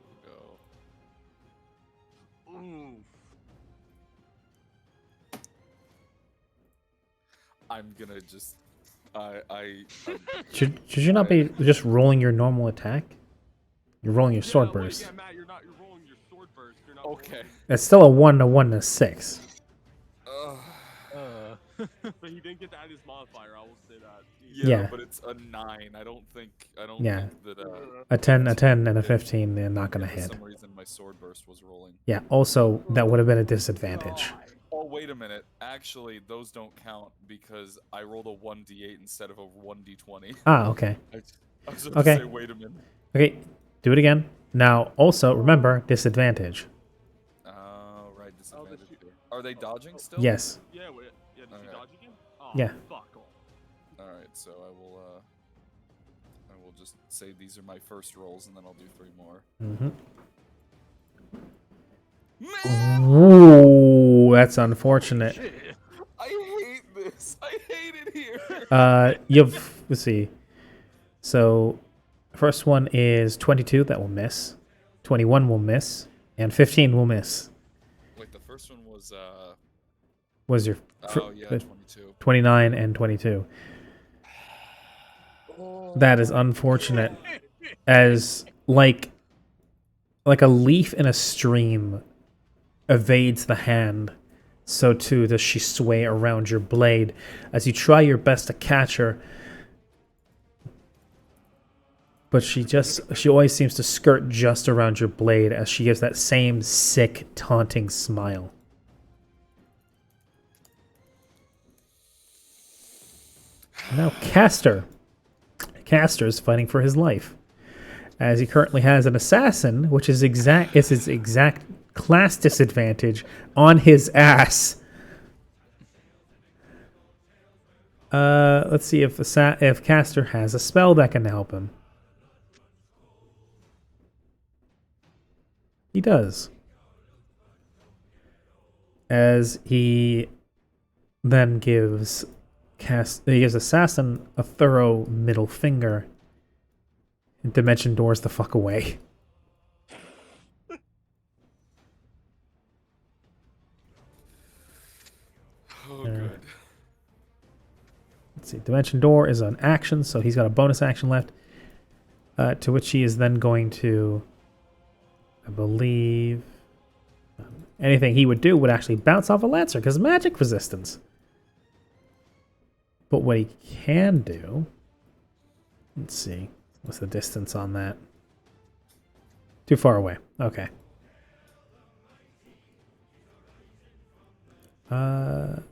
we go. Ooh. I'm gonna just. Should you not be just rolling your normal attack? You're rolling your sword burst. Yeah, Matt, you're rolling your sword burst. You're not Okay. rolling- It's still a 1 to 1 to 6. But he didn't get to add his modifier. I will say that. Yeah, Yeah. but it's a 9. I don't think Yeah. think that. A 10, and a 15, they're not gonna For hit. some reason, my sword burst was rolling. Yeah. Also, that would have been a disadvantage. Oh, wait a minute. Actually, those don't count because I rolled a 1d8 instead of a 1d20. Ah, okay. I was about Okay. to say, wait a minute. Okay, do it again. Now, also remember disadvantage. Oh, right, disadvantage. shoot. Here. Are they dodging still? Yes. Yeah, wait. Yeah, did Okay. you dodge again? Oh, Yeah. Fuck off. All right, so I will just say these are my first rolls, and then I'll do 3 more. Mm-hmm. Man, Ooh, that's unfortunate. I hate this. I hate it here. Let's see. So, first one is 22. That will miss. 21 will miss, and 15 will miss. Wait, the first one was Was your oh yeah, 22. 29 and 22? That is unfortunate. As like a leaf in a stream evades the hand, so too does she sway around your blade as you try your best to catch her. But she always seems to skirt just around your blade as she gives that same sick, taunting smile. Now Castor. Castor is fighting for his life, as he currently has an assassin, which is his exact class disadvantage on his ass. Let's see if Castor has a spell that can help him. He does. As he then gives Assassin a thorough middle finger and Dimension Doors the fuck away. Oh, good. Let's see. Dimension Door is an action, so he's got a bonus action left. To which he is then going to, I believe, anything he would do would actually bounce off a Lancer because magic resistance. But what he can do, let's see, what's the distance on that? Too far away. Okay. Can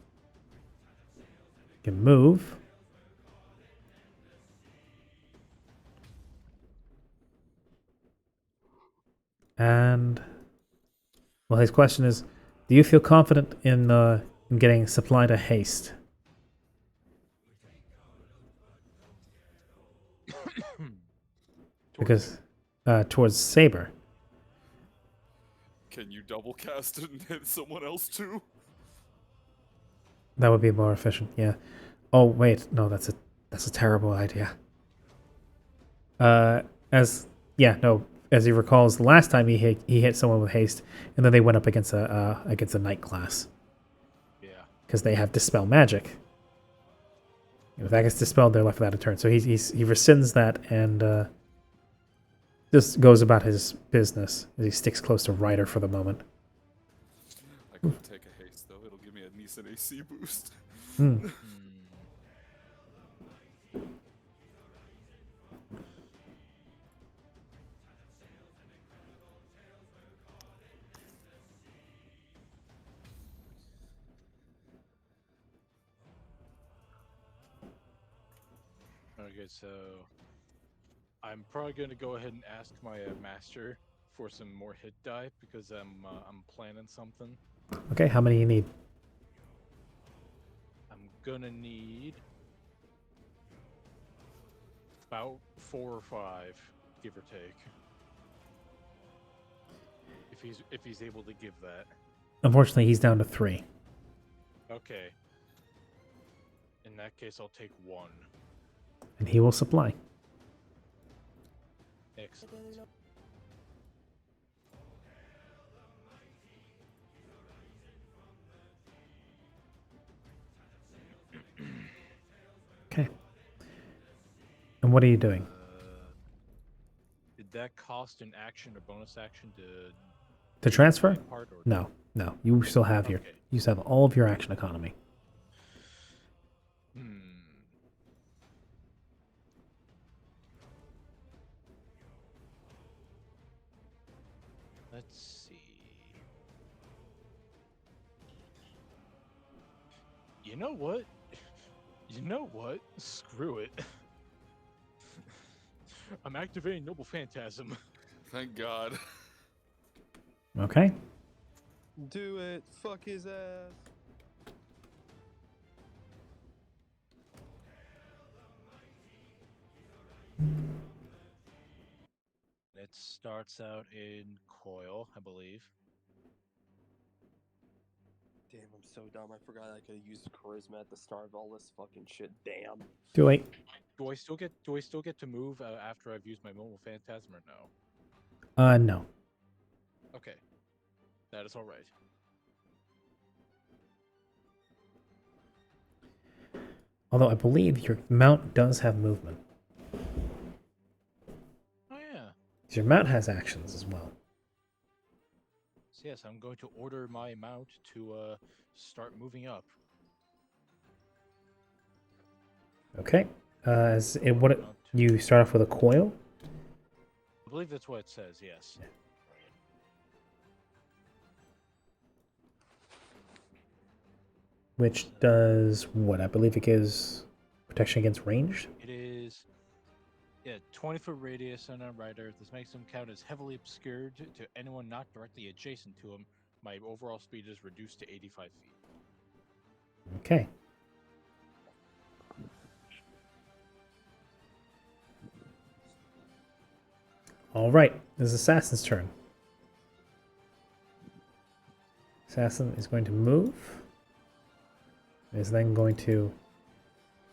move. And well, his question is, do you feel confident in getting supply to haste? Because towards Saber. Can you double cast it and hit someone else too? That would be more efficient, yeah. Oh wait, no, that's a terrible idea. As he recalls, the last time he hit someone with haste, and then they went up against a knight class. Yeah. Because they have dispel magic. If that gets dispelled, they're left without a turn. So he rescinds that and just goes about his business as he sticks close to Ryder for the moment. I could take a haste though. It'll give me a decent AC boost. Hmm. Okay, so I'm probably going to go ahead and ask my master for some more hit die because I'm planning something. Okay, how many you need? I'm gonna need about 4 or 5, give or take. If he's able to give that. Unfortunately, he's down to 3. Okay. In that case, I'll take 1. And he will supply. Excellent. Okay. And what are you doing? Did that cost an action or bonus action to Transfer? part, or No. You still have Okay. you still have all of your action economy. Let's see. You know what? Screw it. I'm activating Noble Phantasm. Thank God. Okay. Do it. Fuck his ass. It starts out in coil, I believe. Damn, I'm so dumb. I forgot I could have used charisma at the start of all this fucking shit. Damn. Too late. Do I still get to move after I've used my Noble Phantasm or no? No. Okay. That is all right. Although I believe your mount does have movement. Oh yeah. Your mount has actions as well. So yes, I'm going to order my mount to start moving up. Okay. You start off with a coil? I believe that's what it says, yes. Which does what? I believe it gives protection against ranged? It is 20-foot radius on a rider. This makes him count as heavily obscured to anyone not directly adjacent to him. My overall speed is reduced to 85 feet. Okay. Alright, this is Assassin's turn. Assassin is going to move. Is then going to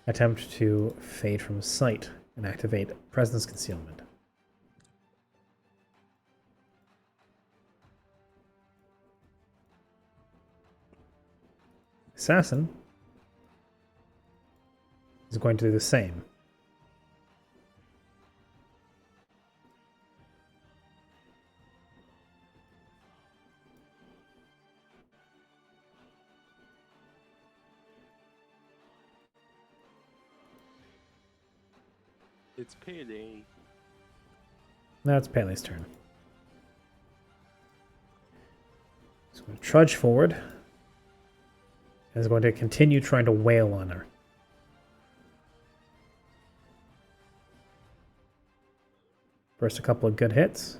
attempt to fade from sight and activate presence concealment. Assassin is going to do the same. It's payday. Now it's Pele's turn. He's going to trudge forward. And is going to continue trying to wail on her. First, a couple of good hits.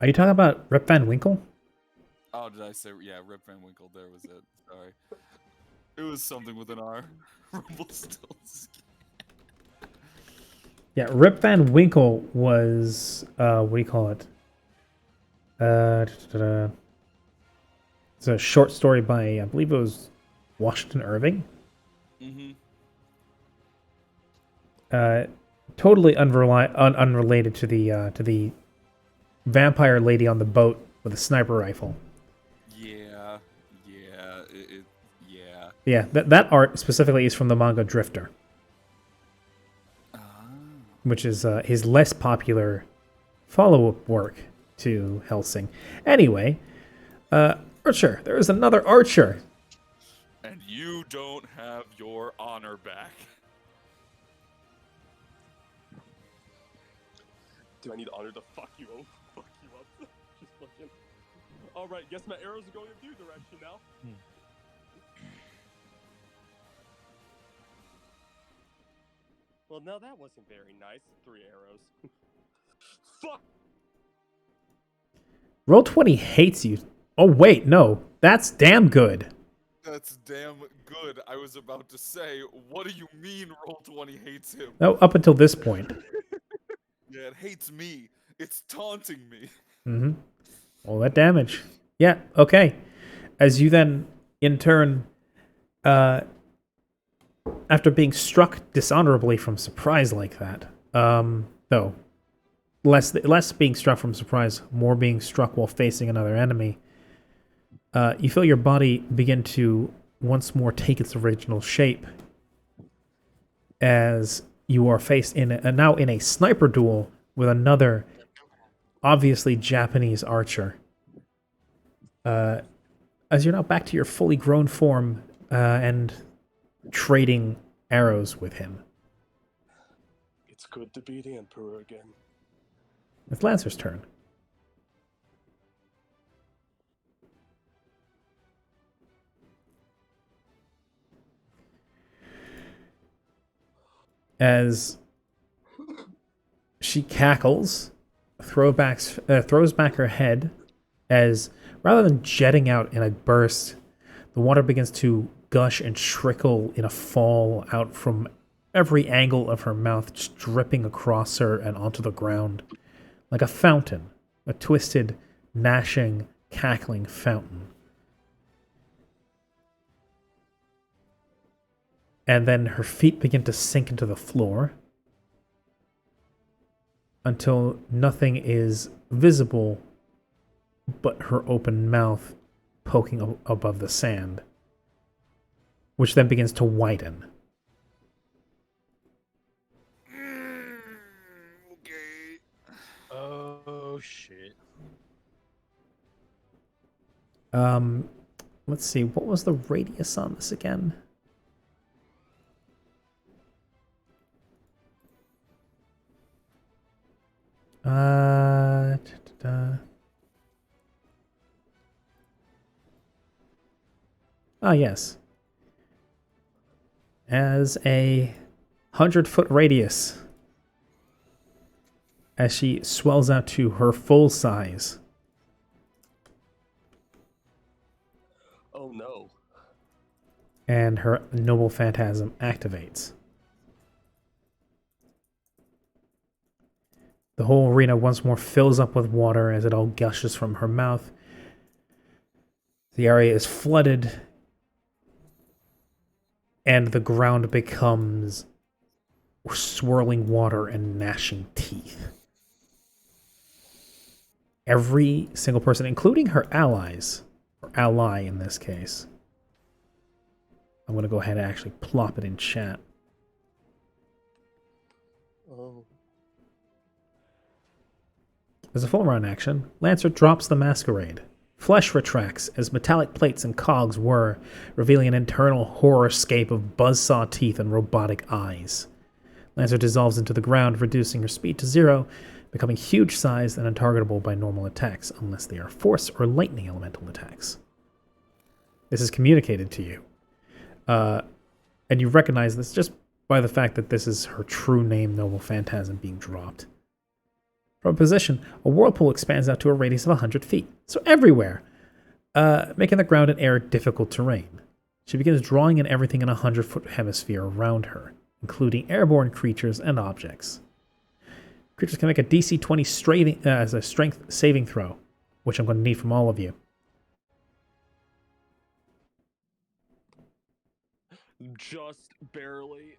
Are you talking about Rip Van Winkle? Oh, did I say yeah? Rip Van Winkle. There was it. Sorry. It was something with an R. Rumpelstiltskin. Yeah, Rip Van Winkle was what do you call it? It's a short story by I believe it was Washington Irving. Mm-hmm. Totally unrelated to the vampire lady on the boat with a sniper rifle. Yeah. Yeah, that art specifically is from the manga Drifter, which is his less popular follow-up work to Hellsing. Anyway, Archer, there is another Archer. And you don't have your honor back. Do I need honor to fuck you up? Fuck you up. Just fucking. Alright, guess my arrows are going in your direction now. Well, now that wasn't very nice. 3 arrows. Fuck! Roll20 hates you. Oh, wait, no. That's damn good. That's damn good. I was about to say, what do you mean Roll20 hates him? No, up until this point. Yeah, it hates me. It's taunting me. Mm-hmm. All that damage. Yeah, okay. As you then, in turn, after being struck dishonorably from surprise like that, no, less being struck from surprise, more being struck while facing another enemy, you feel your body begin to once more take its original shape as you are faced now in a sniper duel with another obviously Japanese archer. As you're now back to your fully grown form and trading arrows with him. It's good to be the Emperor again. It's Lancer's turn. As she cackles, throws back her head, as rather than jetting out in a burst, the water begins to gush and trickle in a fall out from every angle of her mouth, just dripping across her and onto the ground. Like a fountain, a twisted, gnashing, cackling fountain. And then her feet begin to sink into the floor until nothing is visible but her open mouth poking above the sand, which then begins to widen. Okay. Oh shit. Let's see, what was the radius on this again? Ah, yes. As a 100-foot radius, as she swells out to her full size. Oh no. And her noble phantasm activates. The whole arena once more fills up with water as it all gushes from her mouth. The area is flooded, and the ground becomes swirling water and gnashing teeth. Every single person, including her allies, or ally in this case. I'm going to go ahead and actually plop it in chat. Oh. As a full round action, Lancer drops the Masquerade. Flesh retracts as metallic plates and cogs whir, revealing an internal horrorscape of buzzsaw teeth and robotic eyes. Lancer dissolves into the ground, reducing her speed to 0, becoming huge-sized and untargetable by normal attacks, unless they are force or lightning elemental attacks. This is communicated to you. And you recognize this just by the fact that this is her true name, Noble Phantasm, being dropped. From a position, a whirlpool expands out to a radius of 100 feet, so everywhere, making the ground and air difficult terrain. She begins drawing in everything in a 100-foot hemisphere around her, including airborne creatures and objects. Creatures can make a DC 20 as a strength saving throw, which I'm going to need from all of you. Just barely.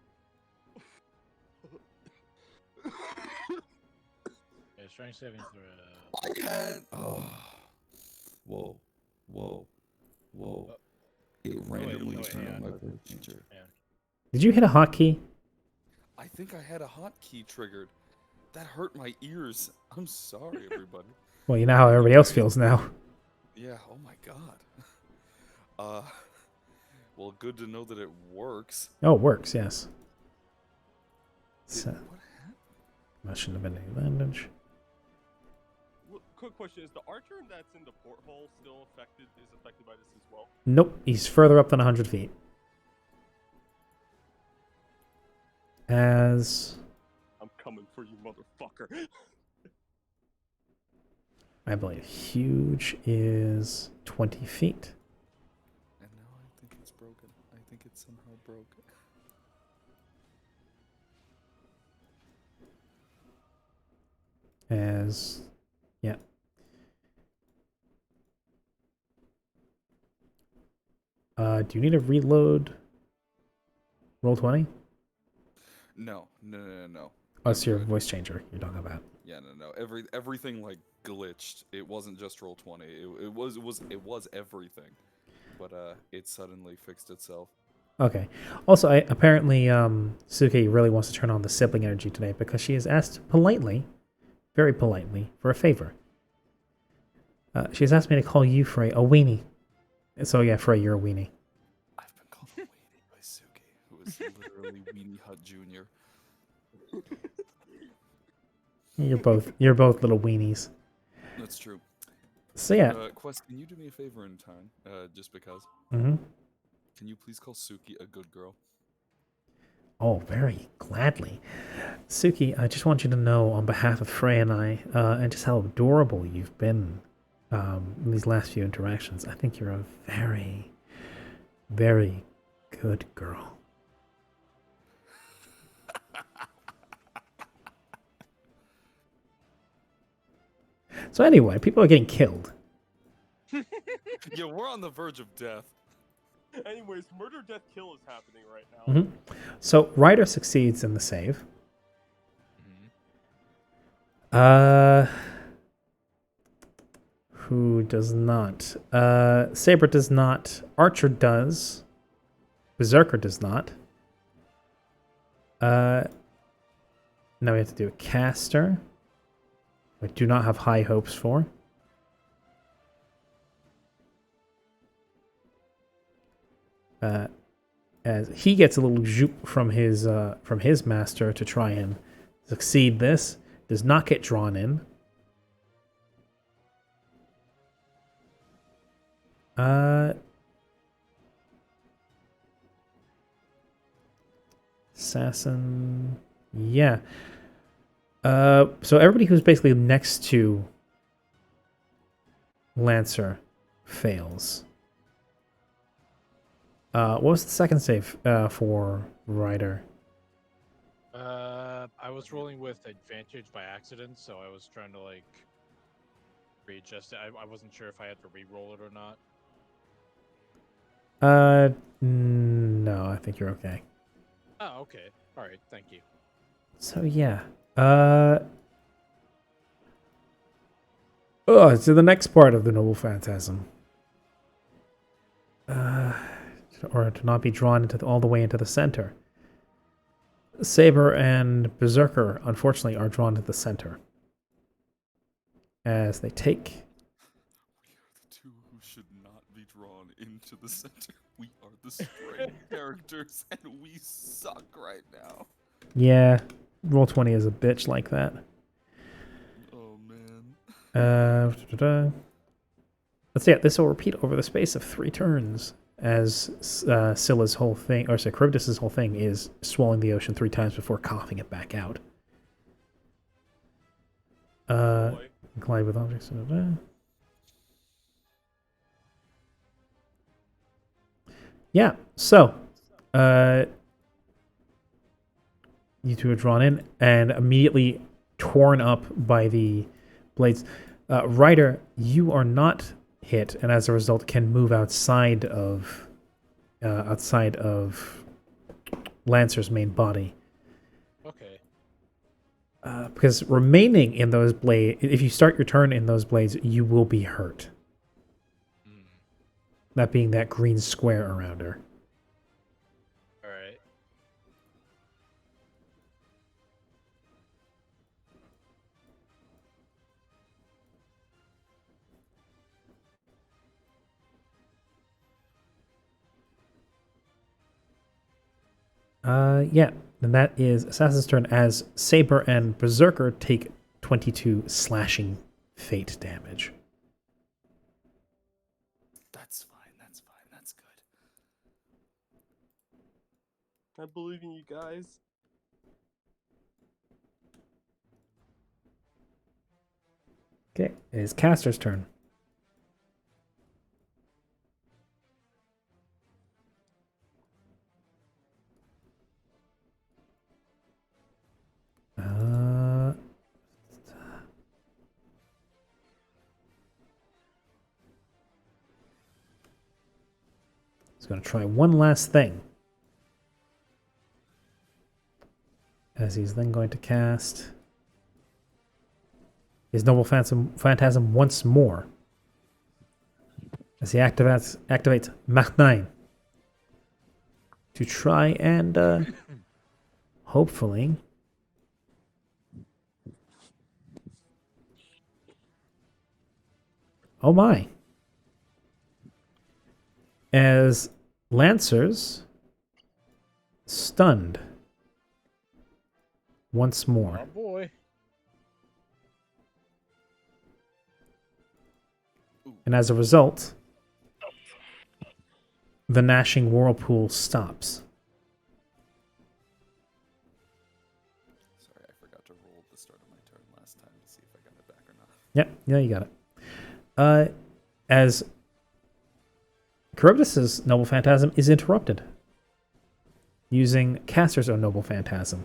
Yeah, strength saving throw. Oh. Whoa. It randomly wait, turned yeah. on my bird feature. Did you hit a hotkey? I think I had a hotkey triggered. That hurt my ears. I'm sorry, everybody. Well, you know how everybody else feels now. Yeah, oh my god. Well, good to know that it works. Oh, it works, yes. So, What happened? that shouldn't have been an advantage. Quick question: is the archer that's in the porthole still affected? Is affected by this as well? Nope, he's further up than 100 feet. As I'm coming for you, motherfucker. I believe huge is 20 feet. And now I think it's broken. I think it's somehow broke. As, yeah. Do you need a reload? Roll 20? No. Oh, it's your voice changer you're talking about. Yeah, no. Everything like glitched. It wasn't just roll 20. It was everything. But it suddenly fixed itself. Okay. Also, apparently, Suki really wants to turn on the sibling energy today because she has asked politely, very politely, for a favor. She has asked me to call you Frey a weenie. So yeah, Frey, you're a weenie. I've been called a weenie by Suki, who is literally Weenie Hut Jr. You're both little weenies. That's true. So yeah. Quest, can you do me a favor in time? Just because. Mm-hmm. Can you please call Suki a good girl? Oh, very gladly. Suki, I just want you to know on behalf of Frey and I, and just how adorable you've been in these last few interactions. I think you're a very, very good girl. So anyway, people are getting killed. Yeah, we're on the verge of death. Anyways, murder, death, kill is happening right now. Mm-hmm. So Ryder succeeds in the save. Who does not? Saber does not. Archer does. Berserker does not. Now we have to do a caster. I do not have high hopes for. As he gets a little zoop from his master to try and succeed this, does not get drawn in. Assassin, yeah. So everybody who's basically next to Lancer fails. What was the second save for Ryder? I was rolling with advantage by accident, so I was trying to like readjust it. I wasn't sure if I had to re-roll it or not. No, I think you're okay. Oh, okay. All right. Thank you. So yeah. To the next part of the Noble Phantasm. Or to not be drawn into all the way into the center. Saber and Berserker, unfortunately, are drawn to the center. As they take... We are the two who should not be drawn into the center. We are the spring characters, and we suck right now. Yeah, Roll20 is a bitch like that. Oh, man. Let's see, this will repeat over the space of 3 turns. As Scylla's whole thing, or sorry, Charybdis' whole thing is swallowing the ocean 3 times before coughing it back out. Boy. Collide with objects. Yeah, so you two are drawn in and immediately torn up by the blades. Ryder, you are not hit, and as a result, can move outside of Lancer's main body. Okay. Because remaining in those blades, if you start your turn in those blades, you will be hurt. Mm. That being that green square around her. All right. Yeah, and that is Assassin's turn as Saber and Berserker take 22 slashing fate damage. That's fine. That's fine. That's good. I believe in you guys. Okay, it is Caster's turn. He's going to try one last thing. As he's then going to cast his Noble Phantasm once more. As he activates Nat19 to try and hopefully oh my. As Lancers stunned once more. Oh boy. And as a result, the gnashing whirlpool stops. Sorry, I forgot to roll at the start of my turn last time to see if I got it back or not. Yep, yeah, you got it. As Charybdis's Noble Phantasm is interrupted using Caster's own Noble Phantasm.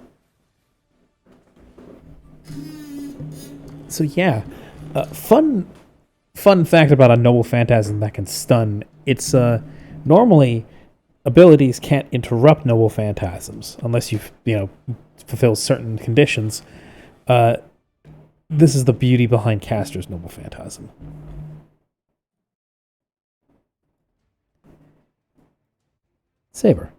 So yeah, fun fact about a Noble Phantasm that can stun. It's normally abilities can't interrupt Noble Phantasms unless you fulfill certain conditions. This is the beauty behind Caster's Noble Phantasm. Saber.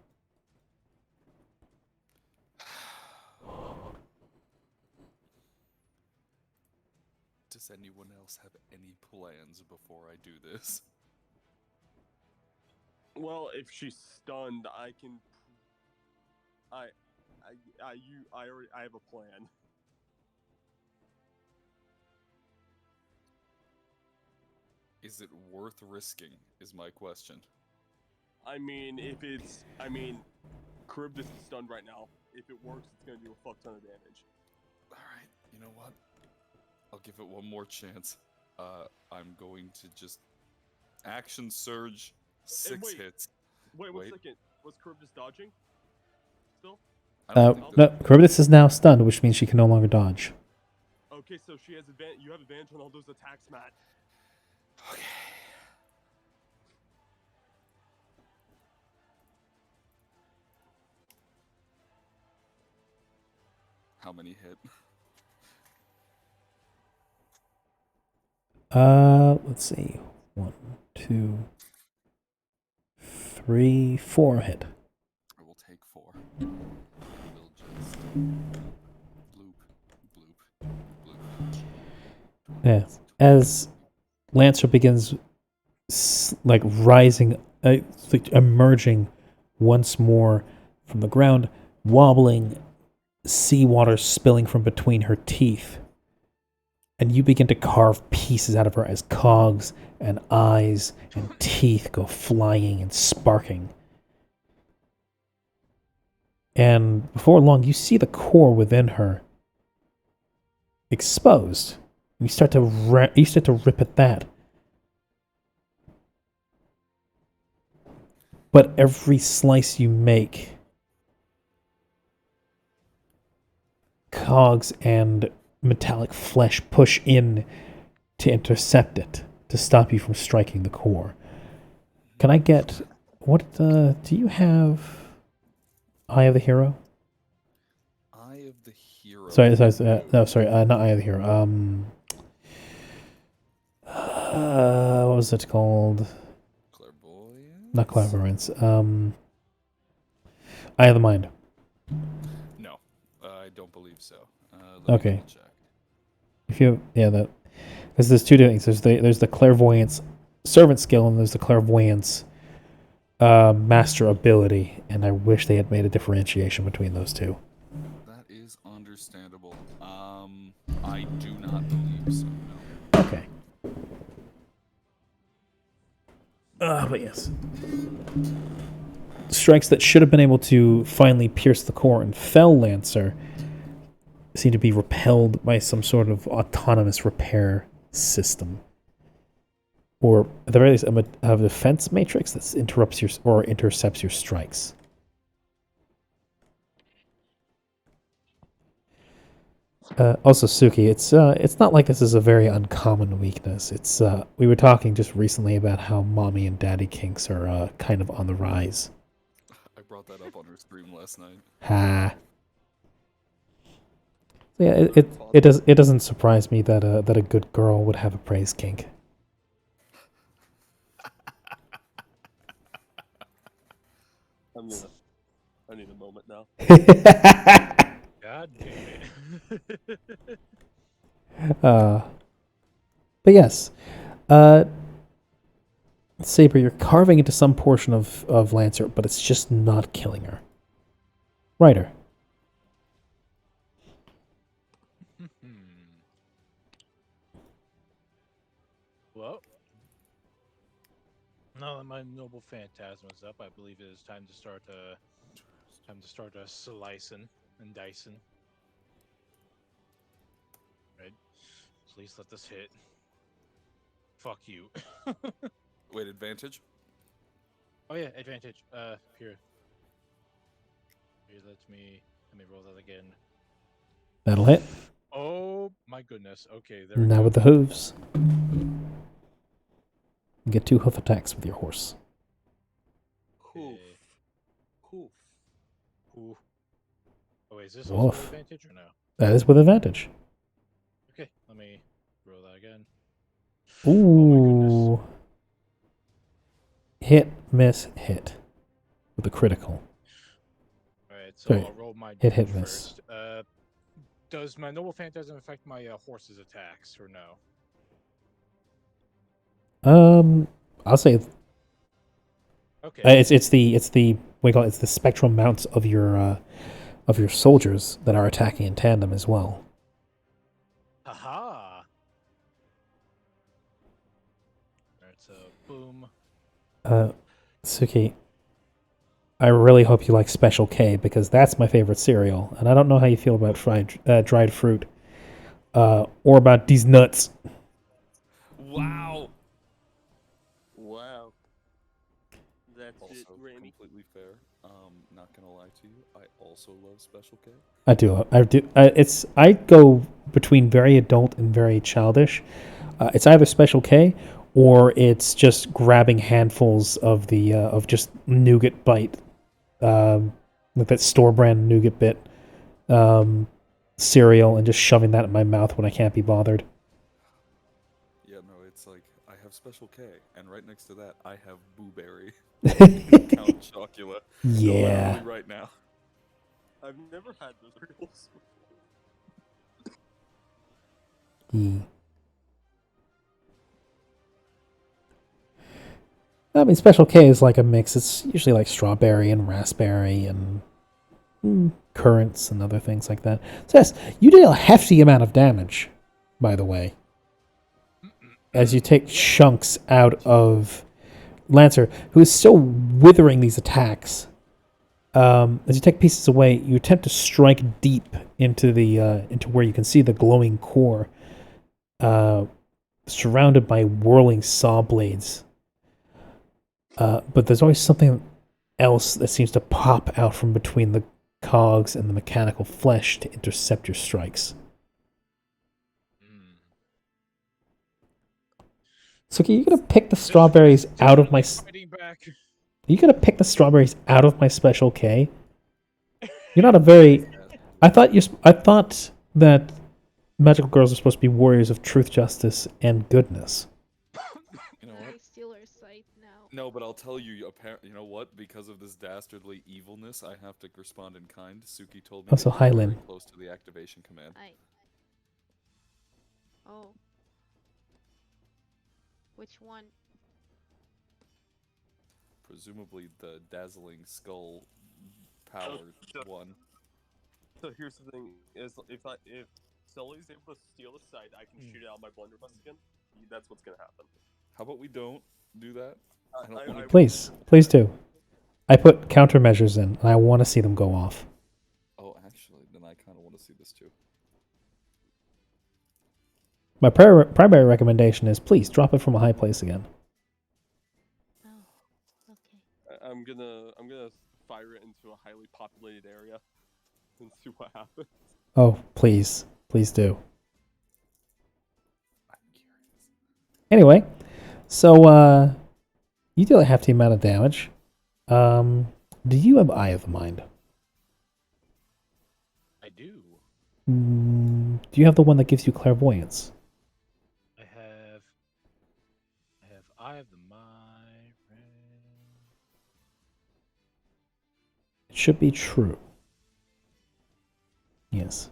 Does anyone else have any plans before I do this? Well, if she's stunned, I have a plan. Is it worth risking? Is my question. Charybdis is stunned right now. If it works, it's gonna do a fuck ton of damage. All right, you know what? I'll give it one more chance. I'm going to just action surge 6 hits. Wait 1 second. Was Charybdis dodging? Still? I don't think No, that- Charybdis is now stunned, which means she can no longer dodge. Okay, so she has advantage. You have advantage on all those attacks, Matt. Okay. How many hit? Let's see. 1, 2, 3, 4 hit. I will take 4. We'll just bloop, bloop, bloop. Yeah. As Lancer begins rising, emerging once more from the ground, wobbling, seawater spilling from between her teeth. And you begin to carve pieces out of her as cogs and eyes and teeth go flying and sparking. And before long, you see the core within her exposed You start to rip at that. But every slice you make, cogs and metallic flesh push in to intercept it, to stop you from striking the core. Can I get... do you have Eye of the Hero? Eye of the Hero. Sorry, not Eye of the Hero. What was it called? Clairvoyance? Not Clairvoyance. Eye of the Mind. No, I don't believe so. Let me Okay. double check. If you, because there's two things. There's the Clairvoyance servant skill, and there's the Clairvoyance master ability. And I wish they had made a differentiation between those two. That is understandable. I do not believe so. No. Okay. But yes. Strikes that should have been able to finally pierce the core and fell Lancer seem to be repelled by some sort of autonomous repair system. Or at the very least, a defense matrix that intercepts your strikes. Also, Suki, it's not like this is a very uncommon weakness. It's we were talking just recently about how mommy and daddy kinks are kind of on the rise. I brought that up on her stream last night. Ha. Yeah, it doesn't surprise me that a good girl would have a praise kink. I need a moment now. God damn it. But yes, Saber, you're carving into some portion of Lancer, but it's just not killing her. Ryder. Well, now that my noble phantasm is up, I believe it is time to start slicing and dicing. Right? Please let this hit. Fuck you. Wait, advantage? Oh yeah, advantage. Here, let me roll that again. That'll hit. Oh my goodness. Okay, there we Now go. with the hooves. Get 2 hoof attacks with your horse. Hoof. Hoof. Ooh. Oh wait, is this also Woof. with advantage or no? That is with advantage. Okay, let me roll that again. Ooh. Hit, miss, hit. With a critical. Alright, so Sorry, I'll roll my hit, damage miss. first. Does my noble phantasm affect my horse's attacks or no? I'll say Okay. it's the we call it's the spectral mounts of your soldiers that are attacking in tandem as well. Haha. Alright, so boom. Suki, I really hope you like Special K because that's my favorite cereal, and I don't know how you feel about dried fruit, or about these nuts. Wow! Wow. That's Also, it, Randy. completely fair. Not gonna lie to you, I also love Special K. I do. I go between very adult and very childish. It's either Special K or it's just grabbing handfuls of the of just nougat bite, with that store brand nougat bit cereal, and just shoving that in my mouth when I can't be bothered. Yeah, no, it's like, I have Special K, and right next to that, I have Boo Berry. Count Chocula. Yeah. Literally right now. I've never had those cereals before. I mean, Special K is like a mix. It's usually like strawberry and raspberry and currants and other things like that. So yes, you did a hefty amount of damage, by the way, as you take chunks out of Lancer, who is still withering these attacks. As you take pieces away, you attempt to strike deep into the into where you can see the glowing core, surrounded by whirling saw blades. But there's always something else that seems to pop out from between the cogs and the mechanical flesh to intercept your strikes. Suki, you gonna pick the strawberries out of my... You gonna pick the strawberries out of my special K? You're not a very... I thought that magical girls are supposed to be warriors of truth, justice, and goodness. You know what? I steal our sight now. No, but I'll tell you, you know what? Because of this dastardly evilness, I have to respond in kind. Suki told me Also, to hi, get very Lynn. close to the activation command. Oh. Which one? Presumably the dazzling skull power one. So here's the thing: is if Sully's able to steal the sight, I can shoot it out my blunderbuss again. That's what's gonna happen. How about we don't do that? I don't wanna- Please do. I put countermeasures in, and I want to see them go off. Oh, actually, then I kind of want to see this too. My primary recommendation is please drop it from a high place again. Oh. Okay. I'm gonna fire it into a highly populated area and see what happens. Oh, please do. I'm curious. Anyway, so you deal a hefty amount of damage. Do you have Eye of the Mind? I do. Do you have the one that gives you clairvoyance? I have Eye of the Mind. It should be true. Yes.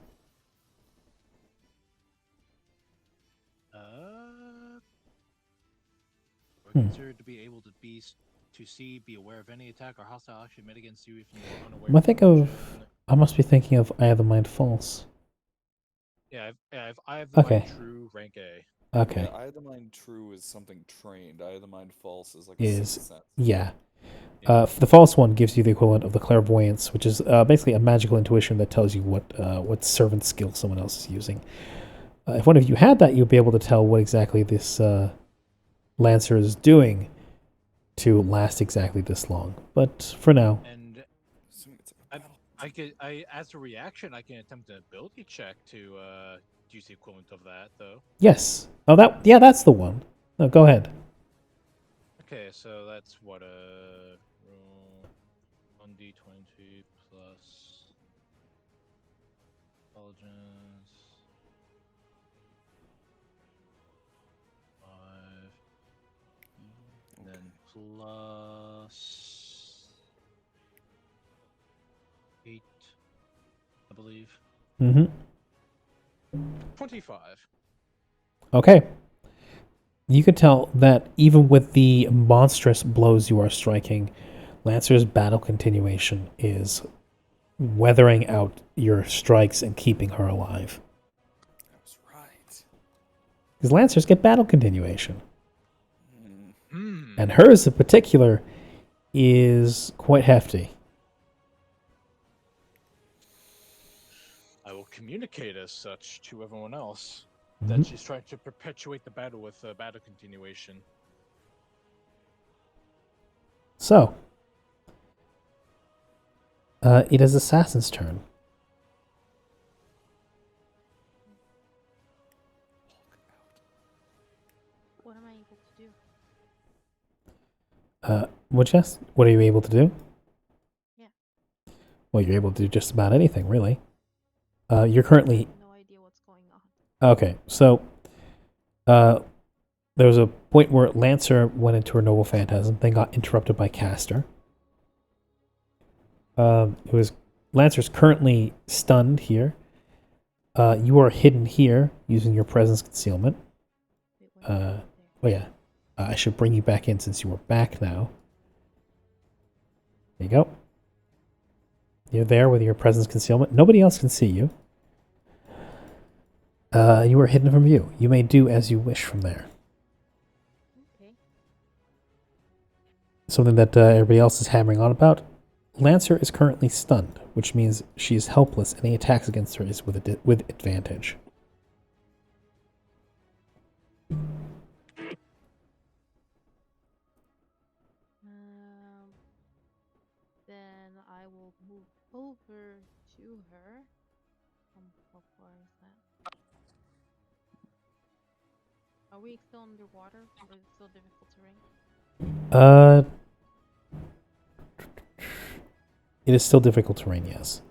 We're considered to be able to see, be aware of any attack or hostile action made against you if you are unaware. I must be thinking of Eye of the Mind false. Yeah, I have Eye of the Mind true, rank A. Okay. Yeah, Eye of the Mind true is something trained. Eye of the Mind false is like Is- sixth sense. Yeah. The false one gives you the equivalent of the clairvoyance, which is basically a magical intuition that tells you what servant skill someone else is using. If one of you had that, you'd be able to tell what exactly this Lancer is doing to last exactly this long. But for now, And Assuming it's a battle. as a reaction, I can attempt an ability check to use the equivalent of that, though. yes. Oh, that's the one. No, go ahead. Okay, so that's what roll 1d20 plus intelligence 5, and then plus 8, I believe. Mm-hmm. 25. Okay. You can tell that even with the monstrous blows you are striking, Lancer's battle continuation is weathering out your strikes and keeping her alive. I was right. Because Lancers get battle continuation. Hmm. And hers in particular is quite hefty. I will communicate as such to everyone else that she's trying to perpetuate the battle with battle continuation. So, it is Assassin's turn. What am I able to do? What are you able to do? Yeah. Well, you're able to do just about anything, really. You're currently... I have no idea what's going on. Okay, so there was a point where Lancer went into her Noble Phantasm, then got interrupted by Caster. Lancer's currently stunned here. You are hidden here using your presence concealment. Wait, what is it Oh yeah, I should bring you back in since you are back now. There you go. You're there with your presence concealment. Nobody else can see you. You are hidden from view. You may do as you wish from there. Okay. Something that everybody else is hammering on about. Lancer is currently stunned, which means she is helpless. Any attacks against her is with advantage. Then I will move over to her. How far is that? Are we still underwater? Or is it still difficult terrain? It is still difficult terrain, yes.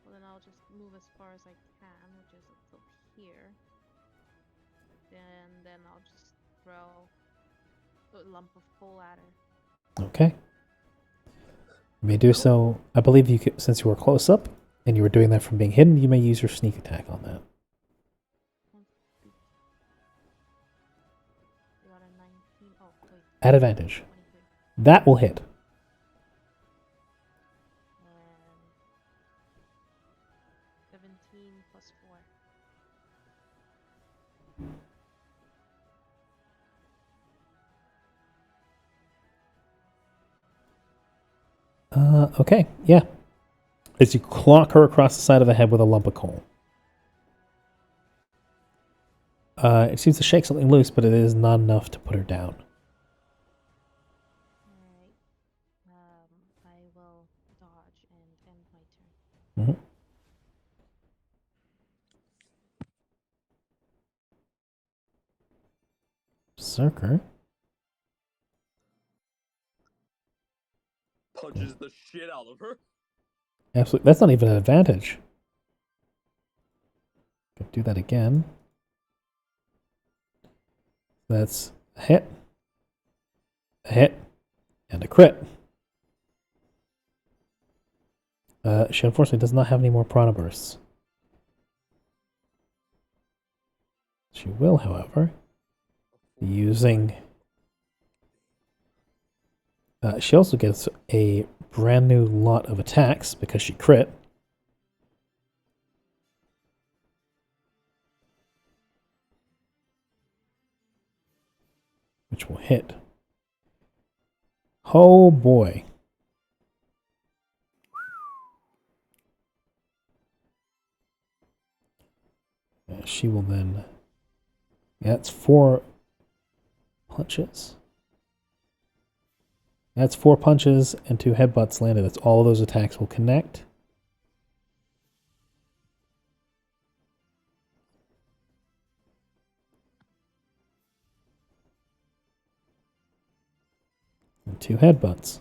Well, then I'll just move as far as I can, which is up here. And then I'll just throw a lump of coal at her. Okay. You may do so. I believe you could, since you were close up and you were doing that from being hidden, you may use your sneak attack on that. I got a 19. Oh, wait. At advantage. 23. That will hit. And 17 plus 4. Okay, yeah. As you clock her across the side of the head with a lump of coal. It seems to shake something loose, but it is not enough to put her down. Alright. I will dodge and end my turn. Mm-hmm. Berserker. Punches the shit out of her. Absolutely. That's not even an advantage. Could do that again. That's a hit, and a crit. She unfortunately does not have any more prana bursts. She will, however, be using... she also gets a brand new lot of attacks because she crit. Which will hit. Oh boy. She will then... Yeah, it's 4 punches. That's 4 punches and 2 headbutts landed. That's all of those attacks will connect. And 2 headbutts.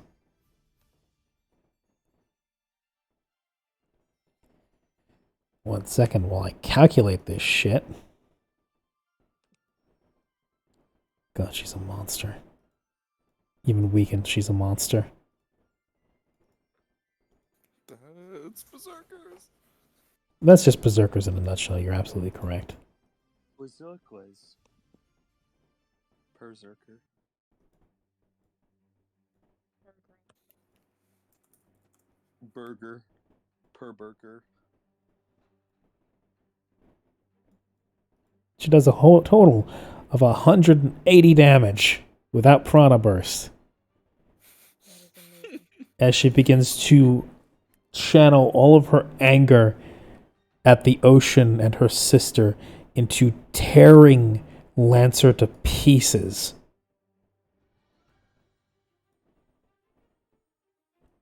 One second while I calculate this shit. God, she's a monster. Even weakened, she's a monster. It's berserkers. That's just berserkers in a nutshell. You're absolutely correct. Berserkers. Berserker. Burger. Per burger. She does a whole total of 180 damage without prana burst. As she begins to channel all of her anger at the ocean and her sister into tearing Lancer to pieces.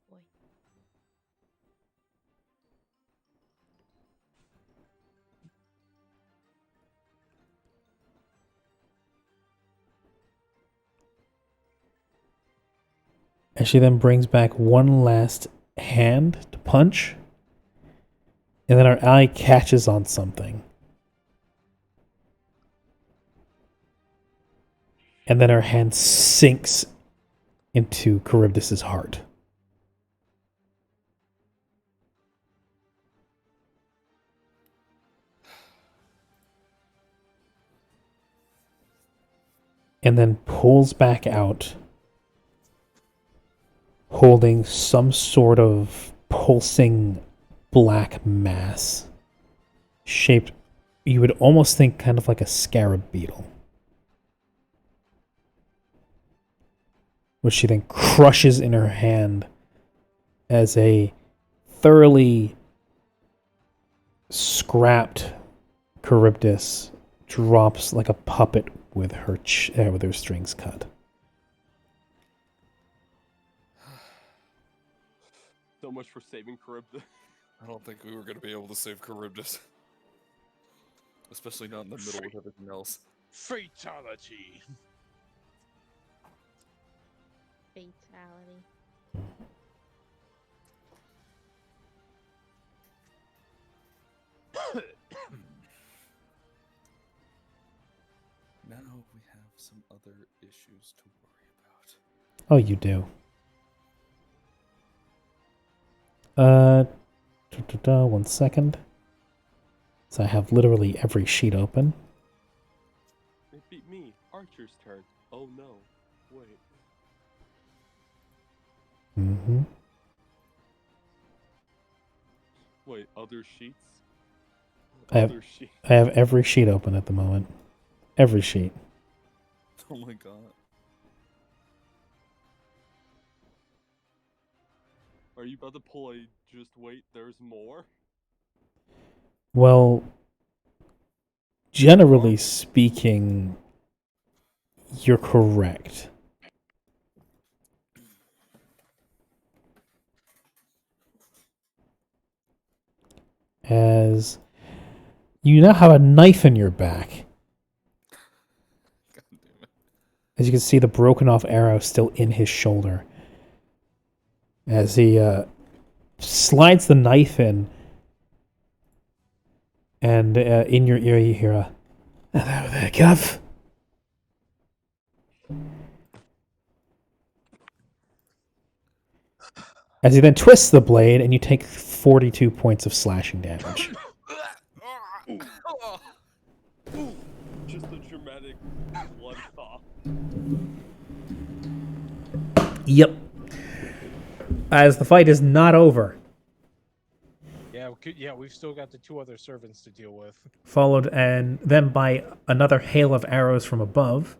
Boy. And she then brings back one last hand to punch. And then her eye catches on something. And then her hand sinks into Charybdis' heart. And then pulls back out, holding some sort of pulsing black mass. Shaped, you would almost think kind of like a scarab beetle. Which she then crushes in her hand as a thoroughly scrapped Charybdis drops like a puppet with her strings cut. So much for saving Charybdis. I don't think we were going to be able to save Charybdis. Especially not in the middle with everything else. Fatality. Fatality. Now we have some other issues to worry about. Oh, you do. One second. So I have literally every sheet open. It beat me. Archer's turn. Oh no. Wait. Mm-hmm. Wait, other sheets? I have every sheet open at the moment. Every sheet. Oh my god. Are you about to pull a just wait, there's more? Well, generally speaking, you're correct. As you now have a knife in your back. God damn it. As you can see, the broken off arrow still in his shoulder. As he slides the knife in, and in your ear you hear a, "Hello there, Gov." As he then twists the blade, and you take 42 points of slashing damage. Just a dramatic blood thaw. Yep. As the fight is not over. Yeah, we've still got the two other servants to deal with. Followed and then by another hail of arrows from above.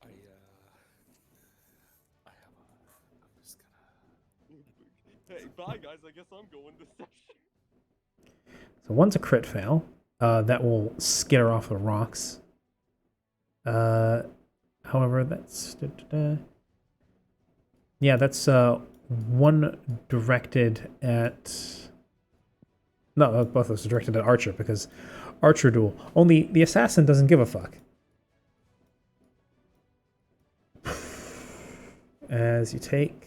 I'm just gonna... Hey, bye guys, I guess I'm going to session. So one's a crit fail. That will skitter off the rocks. However, that's... Yeah, that's one directed at... No, both of those are directed at Archer, because Archer duel. Only the assassin doesn't give a fuck. As you take...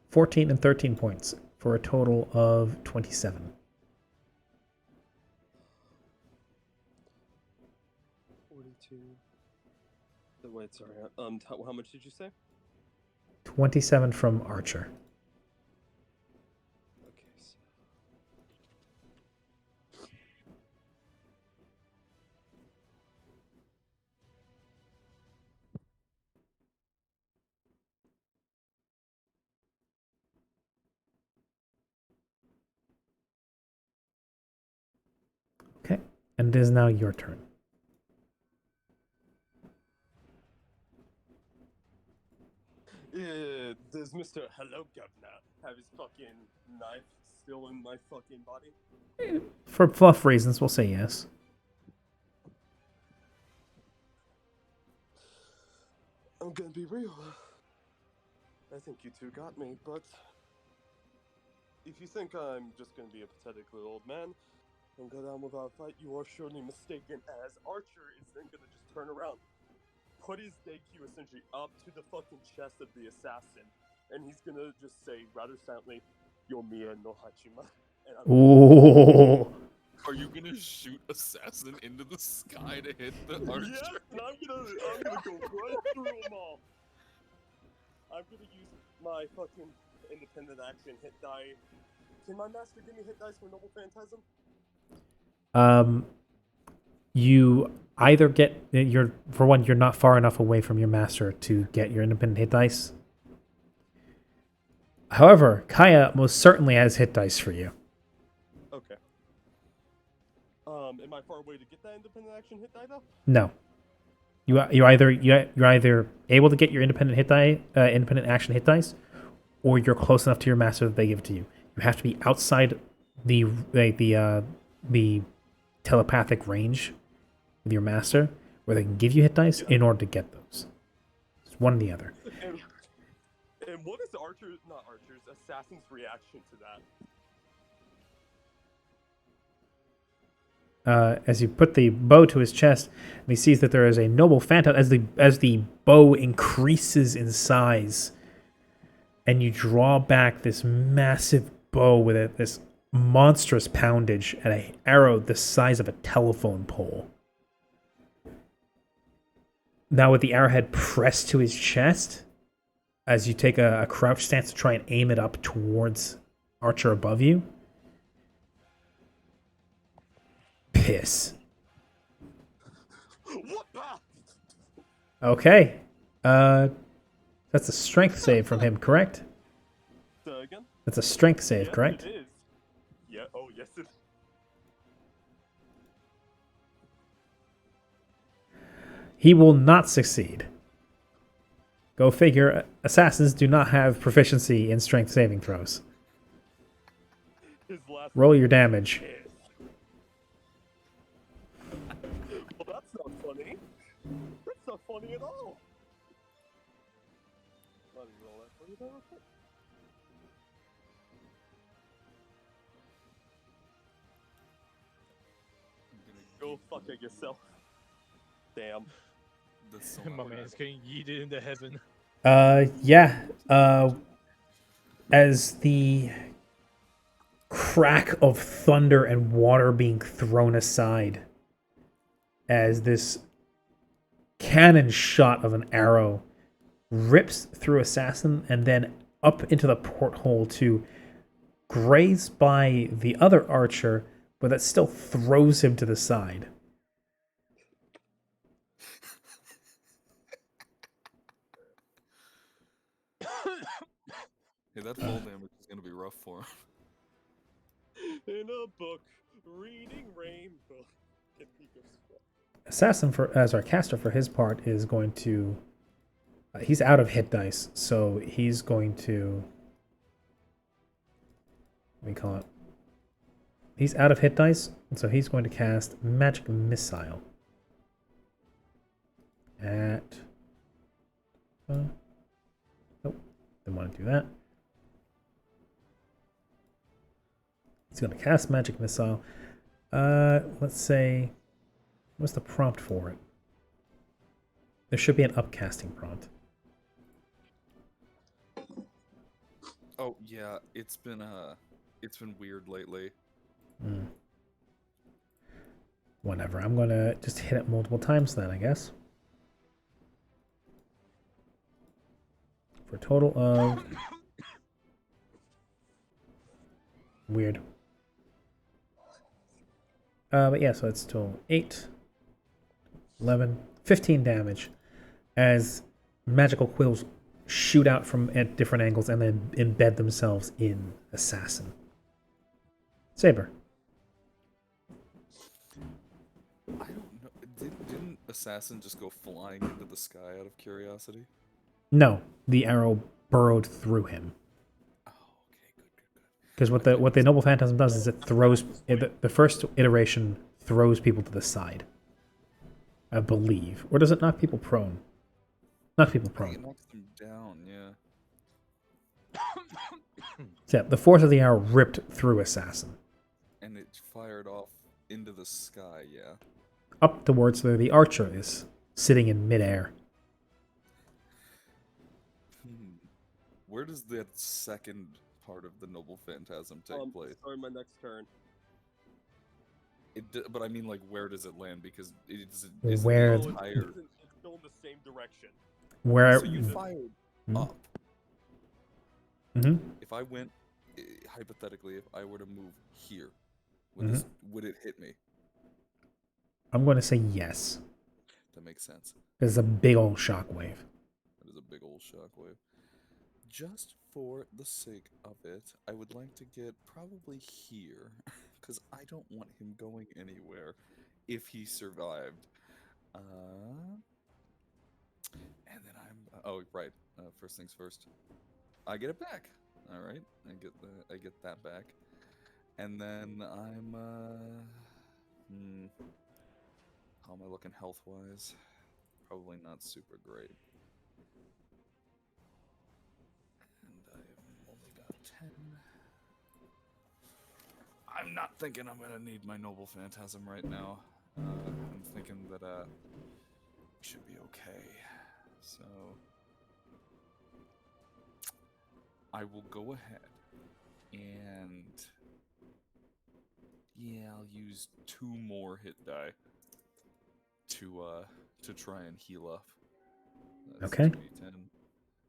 14 and 13 points for a total of 27. 42. Wait, sorry. How much did you say? 27 from Archer. Okay, so... Okay, and it is now your turn. Does Mr. Hello Governor have his fucking knife still in my fucking body? For fluff reasons, we'll say yes. I'm gonna be real. I think you two got me, but if you think I'm just gonna be a pathetic little old man and go down without a fight, you are surely mistaken, as Archer is then gonna just turn around, put his DQ essentially up to the fucking chest of the assassin, and he's gonna just say rather silently, "Yomiya no Hachima." Ooh. Are you gonna shoot assassin into the sky to hit the archer? Yes, and I'm gonna go right through them all. I'm gonna use my fucking independent action hit die. Can my master give me hit dice for Noble Phantasm? You either get you're not far enough away from your master to get your independent hit dice. However, Kaya most certainly has hit dice for you. Okay. Am I far away to get that independent action hit die though? No. You're either able to get your independent independent action hit dice, or you're close enough to your master that they give it to you. You have to be outside the telepathic range with your master, where they can give you hit dice in order to get those. It's one or the other. And what is Assassin's reaction to that? As you put the bow to his chest, and he sees that there is a noble phantom. As the bow increases in size, and you draw back this massive bow with this monstrous poundage and an arrow the size of a telephone pole. Now with the arrowhead pressed to his chest, as you take a crouch stance to try and aim it up towards Archer above you. Piss. Okay. That's a strength save from him, correct? Again? That's a strength save, Yes, correct? It is. Yeah. Oh, yes, it is. He will not succeed. Go figure. Assassins do not have proficiency in strength saving throws. His last Roll your damage. piss. Well, that's not funny. That's not funny at all. Let me roll that for you there real quick. Go fuck it yourself. Damn. That's so My hard. man's getting yeeted into heaven. Yeah. As the crack of thunder and water being thrown aside, as this cannon shot of an arrow rips through Assassin and then up into the porthole to graze by the other archer, but that still throws him to the side. Hey, that fall damage is gonna be rough for him. In a book, reading Rainbow. Assassin, as our caster for his part, is going to... he's out of hit dice, so he's going to... Let me call it. He's out of hit dice, so he's going to cast Magic Missile. At... nope, didn't want to do that. He's going to cast Magic Missile. Let's say... What's the prompt for it? There should be an upcasting prompt. Oh yeah, it's been weird lately. Whatever. I'm going to just hit it multiple times then, I guess. For a total of... Weird. But yeah, so it's total 8, 11, 15 damage as magical quills shoot out from at different angles and then embed themselves in Assassin. Saber. I don't know. Didn't Assassin just go flying into the sky out of curiosity? No, the arrow burrowed through him. Oh, okay, good. Because what the Noble Phantasm does is it throws... the first iteration throws people to the side. I believe. Or does it knock people prone? Knock people I think it prone. knocks them down, yeah. So yeah, the force of the arrow ripped through Assassin. And it fired off into the sky, yeah. Up towards where the archer is, sitting in midair. Where does that second part of the Noble Phantasm take place? Sorry, my next turn. But I mean, like, where does it land? Because it's Where- Oh, entire... it's still in the same direction. Where... So you fired Mhm. up. Mhm. If I went, hypothetically, if I were to move here, would it hit me? I'm going to say yes. That makes sense. It's a big old shockwave. That is a big old shockwave. Just for the sake of it, I would like to get probably here, because I don't want him going anywhere if he survived. And then oh right. First things first. I get it back. All right. I get that back. And then I'm how am I looking health wise? Probably not super great. And I've only got 10. I'm not thinking I'm gonna need my Noble Phantasm right now. I'm thinking that should be okay. So I will go ahead and yeah, I'll use 2 more hit die to try and heal up. That's Okay. 2d10.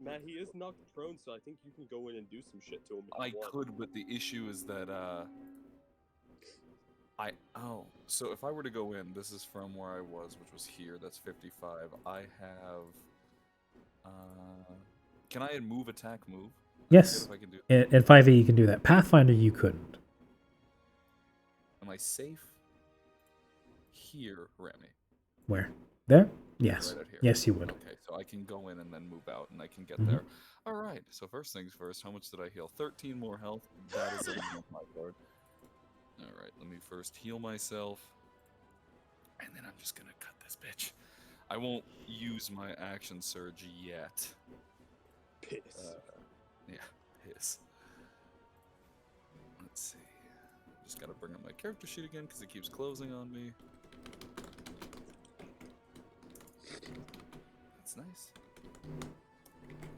Matt, he is knocked prone, so I think you can go in and do some shit to him. If I you want. could, but the issue is that so if I were to go in, this is from where I was, which was here. That's 55. I have. Can I move, attack, move? Yes. If I can do. In 5e, you can do that. Pathfinder, you couldn't. Am I safe? Here, Remy. Where? There? Yes. Right out here. Yes, you would. Okay, so I can go in and then move out, and I can get Mhm. there. All right. So first things first. How much did I heal? 13 more health. That is a win on my card. All right. Let me first heal myself, and then I'm just gonna cut this bitch. I won't use my action surge yet. Piss. Yeah, piss. Let's see. Just gotta bring up my character sheet again because it keeps closing on me. That's nice.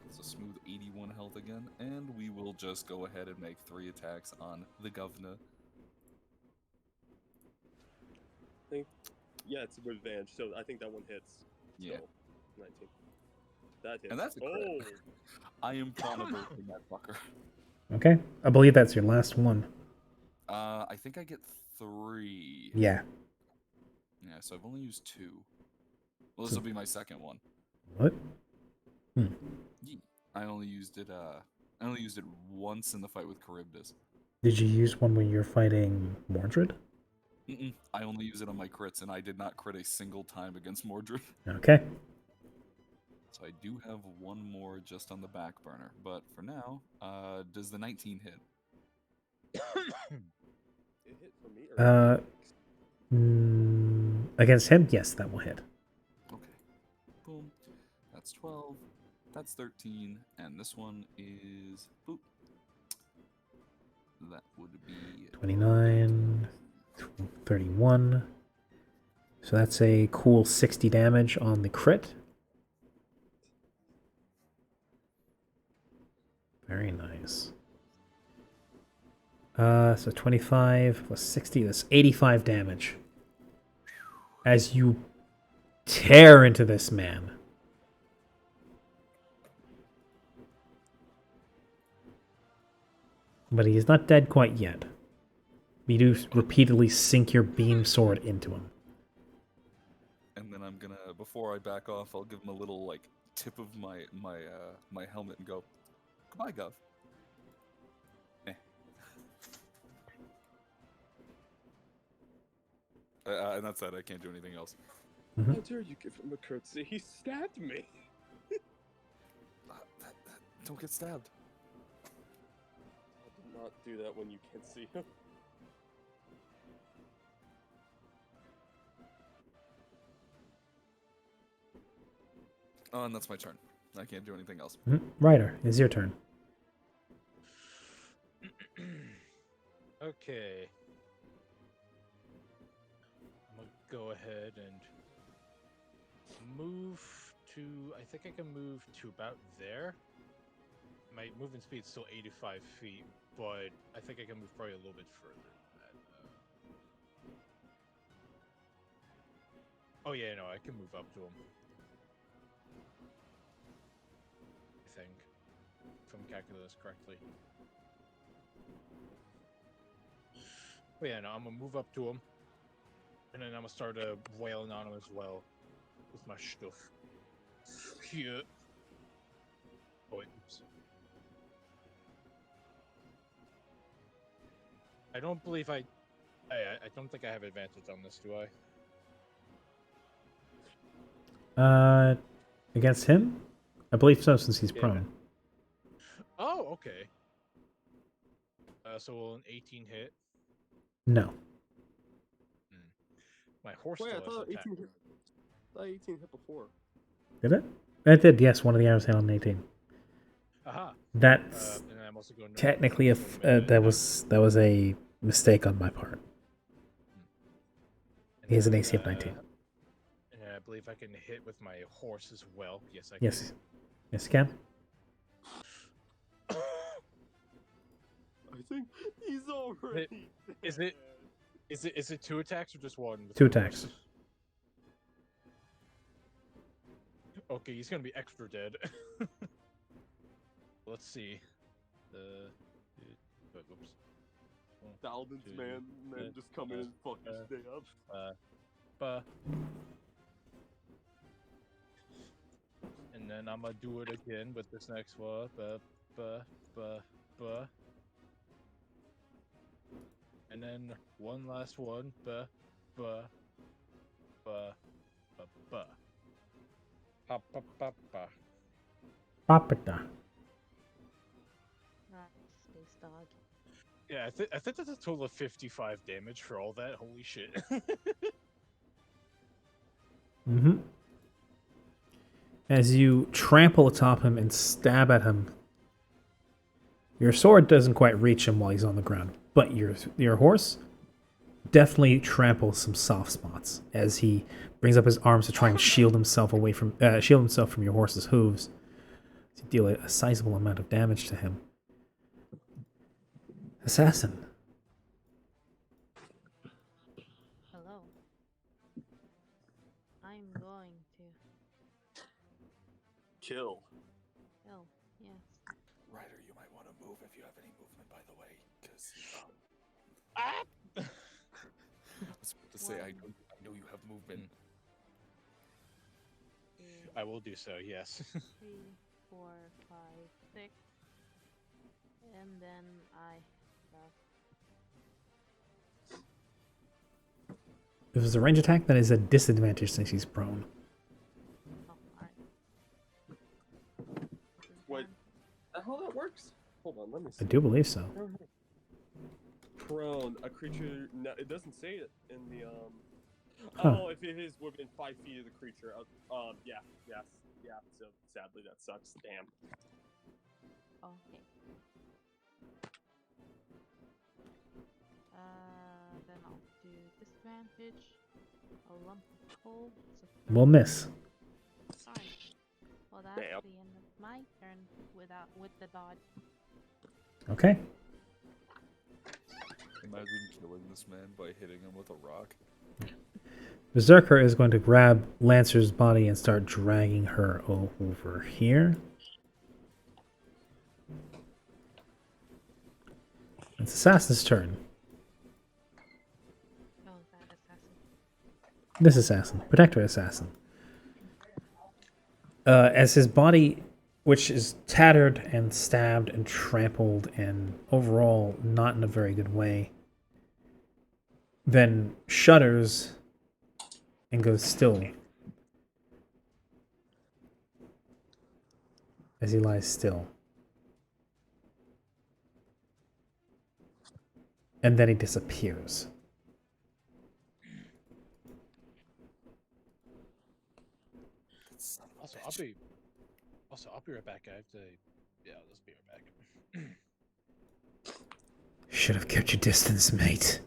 It's a smooth 81 health again, and we will just go ahead and make 3 attacks on the governor. Yeah, it's with advantage, so I think that one hits. Yeah. So, 19. That hits. And that's a crit. Oh! I am proud of that fucker. Okay. I believe that's your last one. I think I get 3. Yeah. Yeah, so I've only used 2. Well, this will be my second one. What? I only used it once in the fight with Charybdis. Did you use one when you're fighting Mordred? I only use it on my crits, and I did not crit a single time against Mordred. Okay. So I do have 1 more just on the back burner. But for now, does the 19 hit? It hit for me? Or Against him? Yes, that will hit. Okay. Boom. That's 12. That's 13. And this one is... Boop. That would be... 29, 31. So that's a cool 60 damage on the crit. Very nice. So 25 plus 60, that's 85 damage. As you tear into this man. But he is not dead quite yet. You do repeatedly sink your beam sword into him. And then I'm gonna, before I back off, I'll give him a little, like, tip of my helmet and go, goodbye, Gov. And that's that. I can't do anything else. how dare you give him a curtsy? He stabbed me! Don't get stabbed. I did not do that when you can't see him. Oh, and that's my turn. I can't do anything else. Ryder, it's your turn. Okay. I'm gonna go ahead and move to... I think I can move to about there. My movement speed is still 85 feet, but I think I can move probably a little bit further than that. Oh yeah, no, I can move up to him. I think. If I'm calculating this correctly. But yeah, no, I'm gonna move up to him. And then I'm gonna start wailing on him as well. With my stuff. Here. Oh wait, oops. I don't believe I don't think I have advantage on this, do I? Against him? I believe so, since he's Yeah. prone. Oh, okay. So will an 18 hit? No. My horse Wait, I still has thought attack. 18 hit. I thought 18 hit before. Did it? It did, yes. One of the arrows hit on 18. Aha. That's And then I'm also going. technically I'm if going that was a mistake on my part. He has an AC of 19. And I believe I can hit with my horse as well. Yes, I can. Yes. Yes, you can. I think he's already. Is it? Is it 2 attacks or just 1? With 2 the horse? attacks. Okay, he's gonna be extra dead. Let's see. Whoops. Thousands, man, just come in and fuck this day up. And then I'm gonna do it again with this next one. And then one last one. Pa, pa, pa, pa. Papata. Space dog. Yeah, I think that's a total of 55 damage for all that. Holy shit. Mm-hmm. As you trample atop him and stab at him, your sword doesn't quite reach him while he's on the ground, but your horse definitely tramples some soft spots as he brings up his arms to try and shield himself from your horse's hooves. To deal a sizable amount of damage to him. Assassin. Hello. I'm going to Kill. kill. Yes. Ryder, you might want to move if you have any movement, by the way, because I was about to say I know you have movement. 2, I will do so, yes. 3, 4, 5, 6, and then I. If it was a range attack, that is a disadvantage since he's prone. Oh, alright. Wait. How that works? Hold on, let me I see. do believe so. Prone, a creature. No, it doesn't say it in the Huh. Oh, if it is within 5 feet of the creature. Yeah. So sadly, that sucks. Damn. Okay. Then I'll do disadvantage. A lump of coal. So We'll miss. Sorry. Well, that's Damn. the end of my turn with the dodge. Okay. Imagine killing this man by hitting him with a rock. Berserker is going to grab Lancer's body and start dragging her over here. It's Assassin's turn. Oh, that assassin. This assassin. Protector assassin. As his body, which is tattered and stabbed and trampled and overall not in a very good way, then shudders and goes still as he lies still. And then he disappears. Son of a Also, bitch. I'll be right back. I have to. Yeah, let's be right back. Should have kept your distance, mate.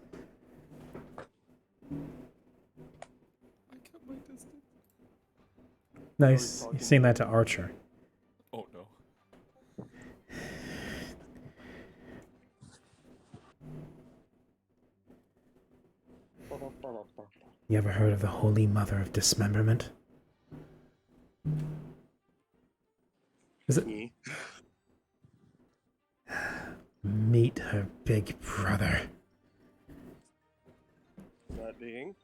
I kept my distance. Nice. You're saying that to Archer. Oh no. You ever heard of the Holy Mother of Dismemberment? Is it? Me. Meet her big brother, That being.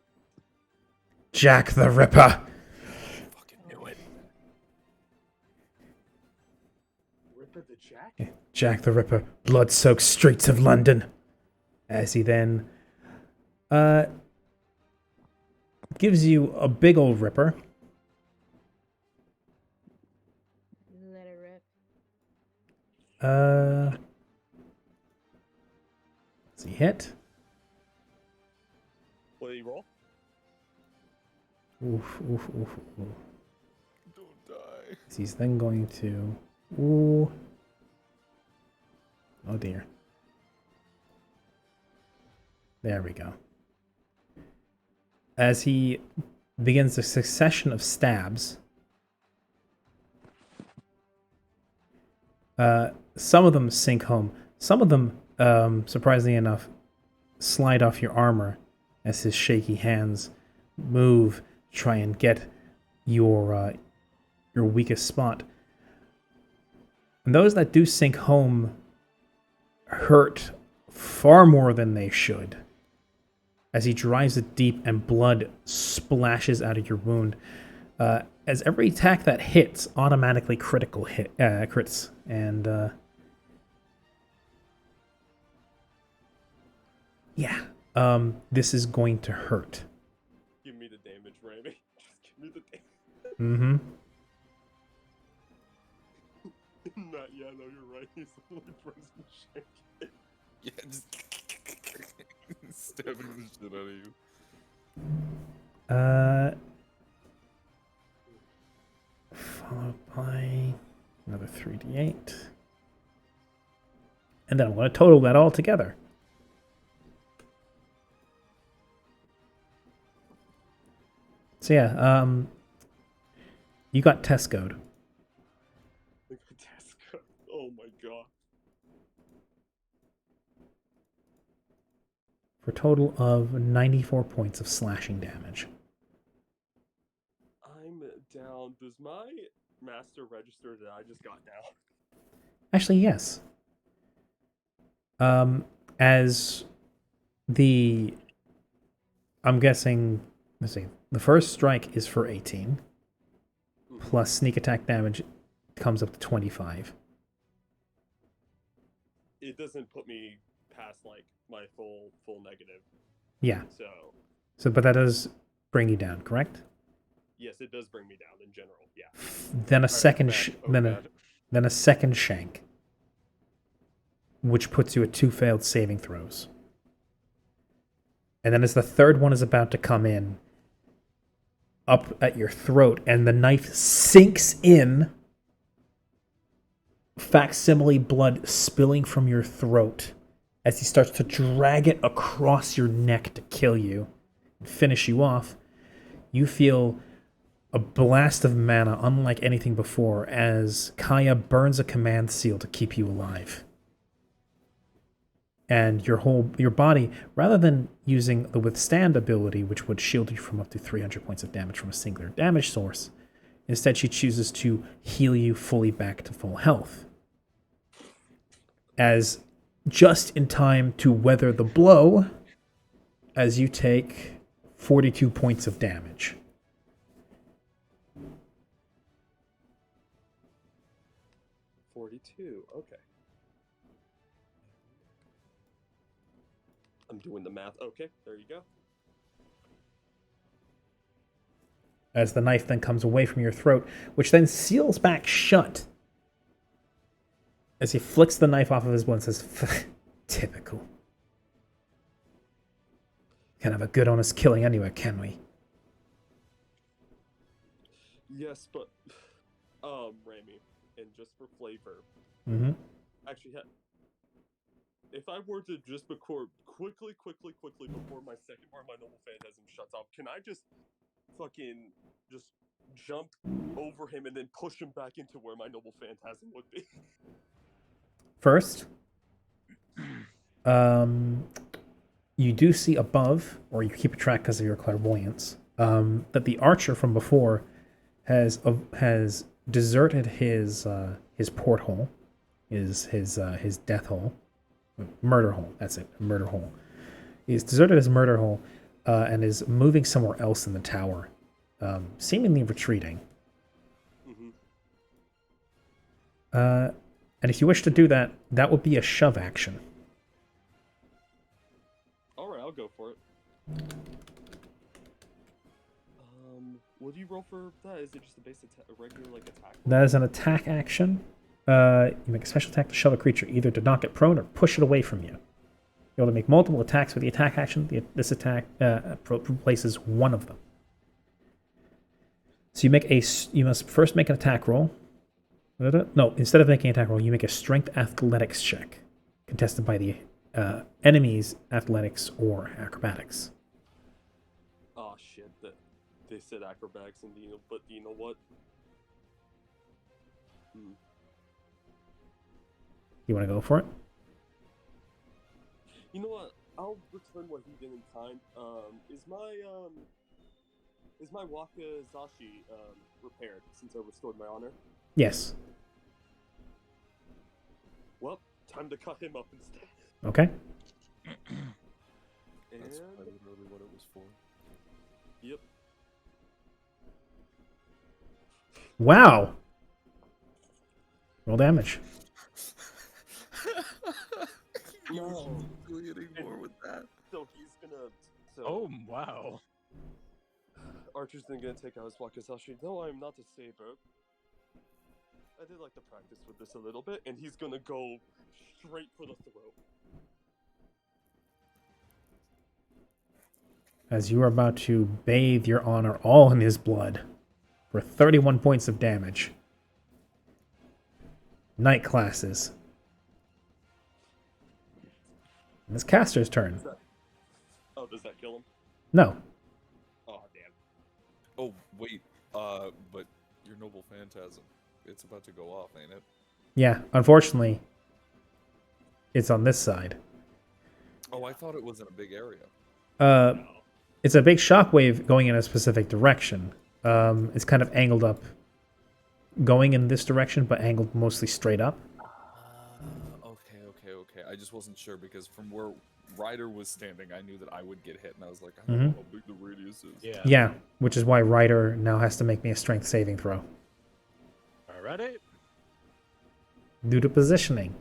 Jack the Ripper. Fucking knew it. Ripper the Jack? Jack the Ripper, blood-soaked streets of London. As he then gives you a big old ripper Does he hit? What did he roll? Oof, oof, oof, oof. Don't die. He's then going to... Ooh. Oh dear. There we go. As he begins a succession of stabs, some of them sink home. Some of them, surprisingly enough, slide off your armor as his shaky hands move to try and get your weakest spot. And those that do sink home hurt far more than they should, as he drives it deep and blood splashes out of your wound. As every attack that hits automatically crits, and yeah, this is going to hurt. Give me the damage, Ramy. Just give me the damage. Mm-hmm. Yeah, no, you're right. He's literally frozen shake. Yeah, just stabbing the shit out of you. Followed by another 3d8. And then I'm going to total that all together. So yeah, you got Tescoed. Oh my god. For a total of 94 points of slashing damage. I'm down. Does my master register that I just got now? Actually, yes. As the... I'm guessing... Let's see. The first strike is for 18. Plus sneak attack damage comes up to 25. It doesn't put me past, like, my full negative. Yeah. So, But that does bring you down, correct? yes, it does bring me down in general, yeah. Then a second... bad. then a second shank, which puts you at 2 failed saving throws. And then as the third one is about to come in, up at your throat, and the knife sinks in, facsimile blood spilling from your throat as he starts to drag it across your neck to kill you and finish you off. You feel a blast of mana unlike anything before as Kaya burns a command seal to keep you alive. And your body, rather than using the withstand ability, which would shield you from up to 300 points of damage from a singular damage source, instead she chooses to heal you fully back to full health. As just in time to weather the blow, as you take 42 points of damage. Okay. I'm doing the math. Okay, there you go. As the knife then comes away from your throat, which then seals back shut. As he flicks the knife off of his blood and says, typical. Can't have a good honest killing anywhere, can we? Yes, but Ramy, and just for flavor, actually, if I were to just record quickly before my second part of my Noble Phantasm shuts off, can I just fucking just jump over him and then push him back into where my Noble Phantasm would be? First, you do see above, or you keep a track because of your clairvoyance, that the archer from before has deserted his porthole, his death hole, murder hole. That's it, murder hole. He's deserted his murder hole and is moving somewhere else in the tower, seemingly retreating. And if you wish to do that, that would be a shove action. Alright, I'll go for it. What do you roll for that? Is it just a base attack, a regular attack? That is an attack action. You make a special attack to shove a creature, either to knock it prone or push it away from you. You're able to make multiple attacks with the attack action. This attack replaces one of them. So you must first make an attack roll. No, instead of making an attack roll, you make a strength athletics check, contested by the enemy's athletics or acrobatics. Oh shit! They said acrobatics, and but you know what? You want to go for it? You know what? I'll return what he did in kind. Is my wakizashi repaired since I restored my honor? Yes. Well, time to cut him up instead. Okay. That's literally what it was for. Yep. Wow. Roll damage. No. Doing anymore with that. So he's gonna. Oh, wow. Archer's then gonna take out his wakizashi. No, I'm not a saber. I did like to practice with this a little bit, and he's gonna go straight for the throat. As you are about to bathe your honor all in his blood for 31 points of damage. Night classes. And it's caster's turn. Does that kill him? No. Oh, damn. Oh, wait. But your noble phantasm. It's about to go off, ain't it? Yeah, unfortunately, it's on this side. Oh, I thought it was in a big area. It's a big shockwave going in a specific direction. It's kind of angled up, going in this direction, but angled mostly straight up. Okay. I just wasn't sure because from where Ryder was standing, I knew that I would get hit, and I was like, I don't know how big the radius is. Yeah, which is why Ryder now has to make me a strength saving throw. Alrighty. Due to positioning.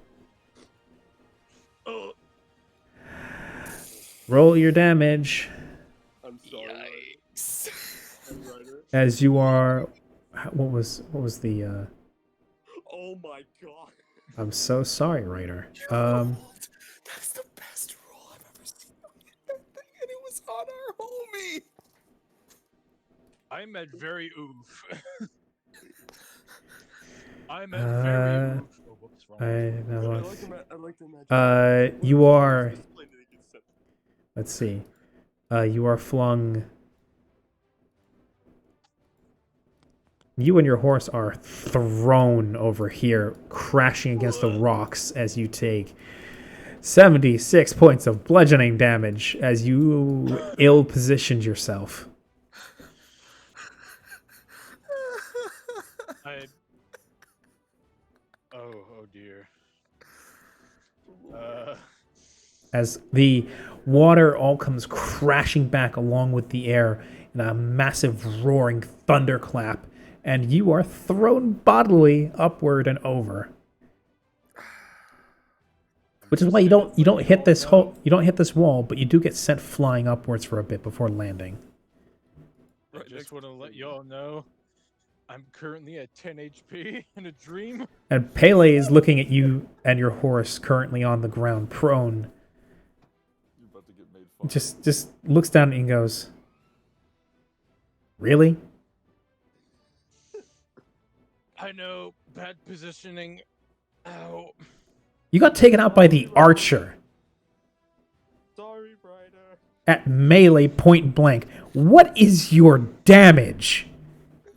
Roll your damage. I'm sorry. Yikes. Ryder. As you are... What was the... Oh my god. I'm so sorry, Ryder. That's the best roll I've ever seen on that thing, and it was on our homie. I'm at very oof. I'm at very oof. Oh, whoops, wrong. I like to imagine. you are... Let's see. You are flung... You and your horse are thrown over here, crashing against the rocks as you take 76 points of bludgeoning damage as you ill-positioned yourself. Oh dear. As the water all comes crashing back along with the air in a massive roaring thunderclap, and you are thrown bodily upward and over. Which is why you don't hit this wall, but you do get sent flying upwards for a bit before landing. I just want to let y'all know I'm currently at 10 HP in a dream. And Pele is looking at you and your horse currently on the ground, prone. You're about to get made fun of. Just looks down and goes, "Really?" I know, bad positioning. Ow. You got taken out by the archer Sorry, Ryder. at melee point blank. What is your damage?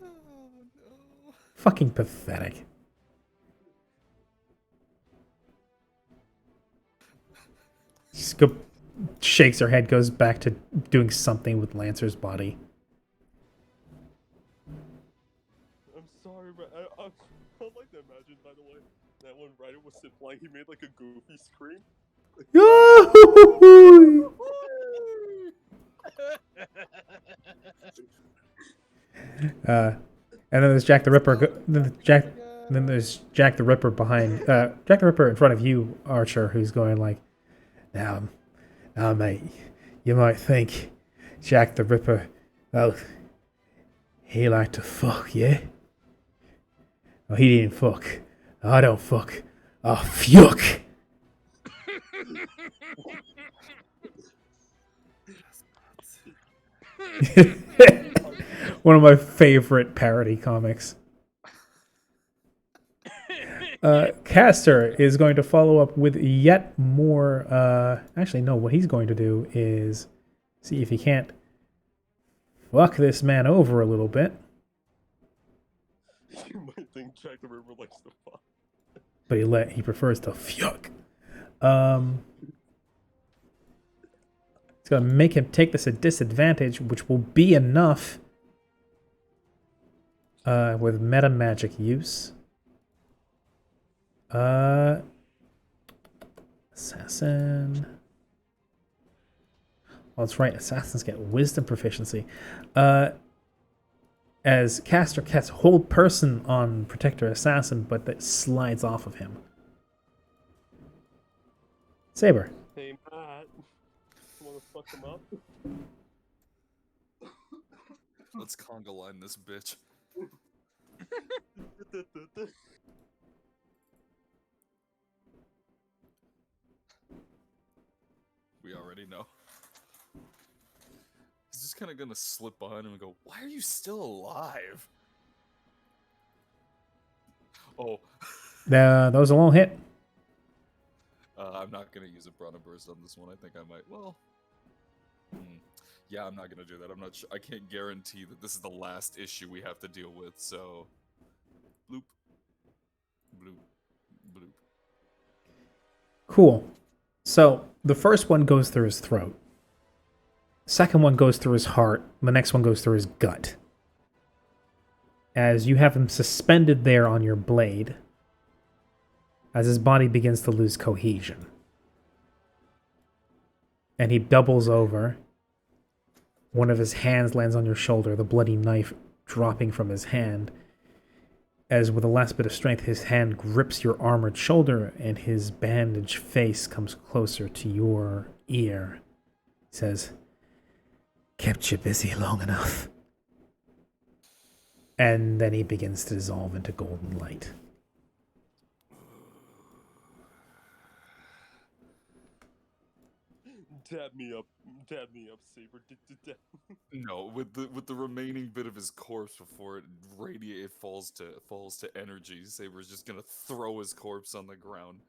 Oh, no. Fucking pathetic. Shakes her head, goes back to doing something with Lancer's body. I'm sorry, but I'd like to imagine, by the way, that when Ryder was flying, he made like a goofy scream. And then there's Jack the Ripper. Then there's Jack the Ripper behind. Jack the Ripper in front of you, Archer, who's going like, "Now, mate, you might think Jack the Ripper, well, he liked to fuck, yeah? Well, he didn't fuck. I don't fuck. Oh, fuck. One of my favorite parody comics. Caster is going to follow up with yet more. Actually, no, what he's going to do is see if he can't fuck this man over a little bit. You might think Jack the Ripper likes to fuck. But he prefers to fuck. It's going to make him take this at disadvantage, which will be enough with meta magic use. Assassin. Well, that's right. Assassins get wisdom proficiency. As Caster casts hold person on Protector Assassin, but that slides off of him. Saber. Hey, Matt. You want to fuck him up? Let's conga line this bitch. We already know. He's just kind of gonna slip behind him and go, "Why are you still alive?" Oh. That was a long hit. I'm not gonna use a Brana Burst on this one. I think I might. Well, yeah, I'm not gonna do that. I'm not sure. I can't guarantee that this is the last issue we have to deal with. So, bloop, bloop, bloop. Cool. So the first one goes through his throat. Second one goes through his heart. The next one goes through his gut. As you have him suspended there on your blade, as his body begins to lose cohesion. And he doubles over. One of his hands lands on your shoulder, the bloody knife dropping from his hand. As with the last bit of strength, his hand grips your armored shoulder and his bandaged face comes closer to your ear. He says, "Kept you busy long enough." And then he begins to dissolve into golden light. Dab me up, Saber. No, with the remaining bit of his corpse before it falls to energy. Saber's just gonna throw his corpse on the ground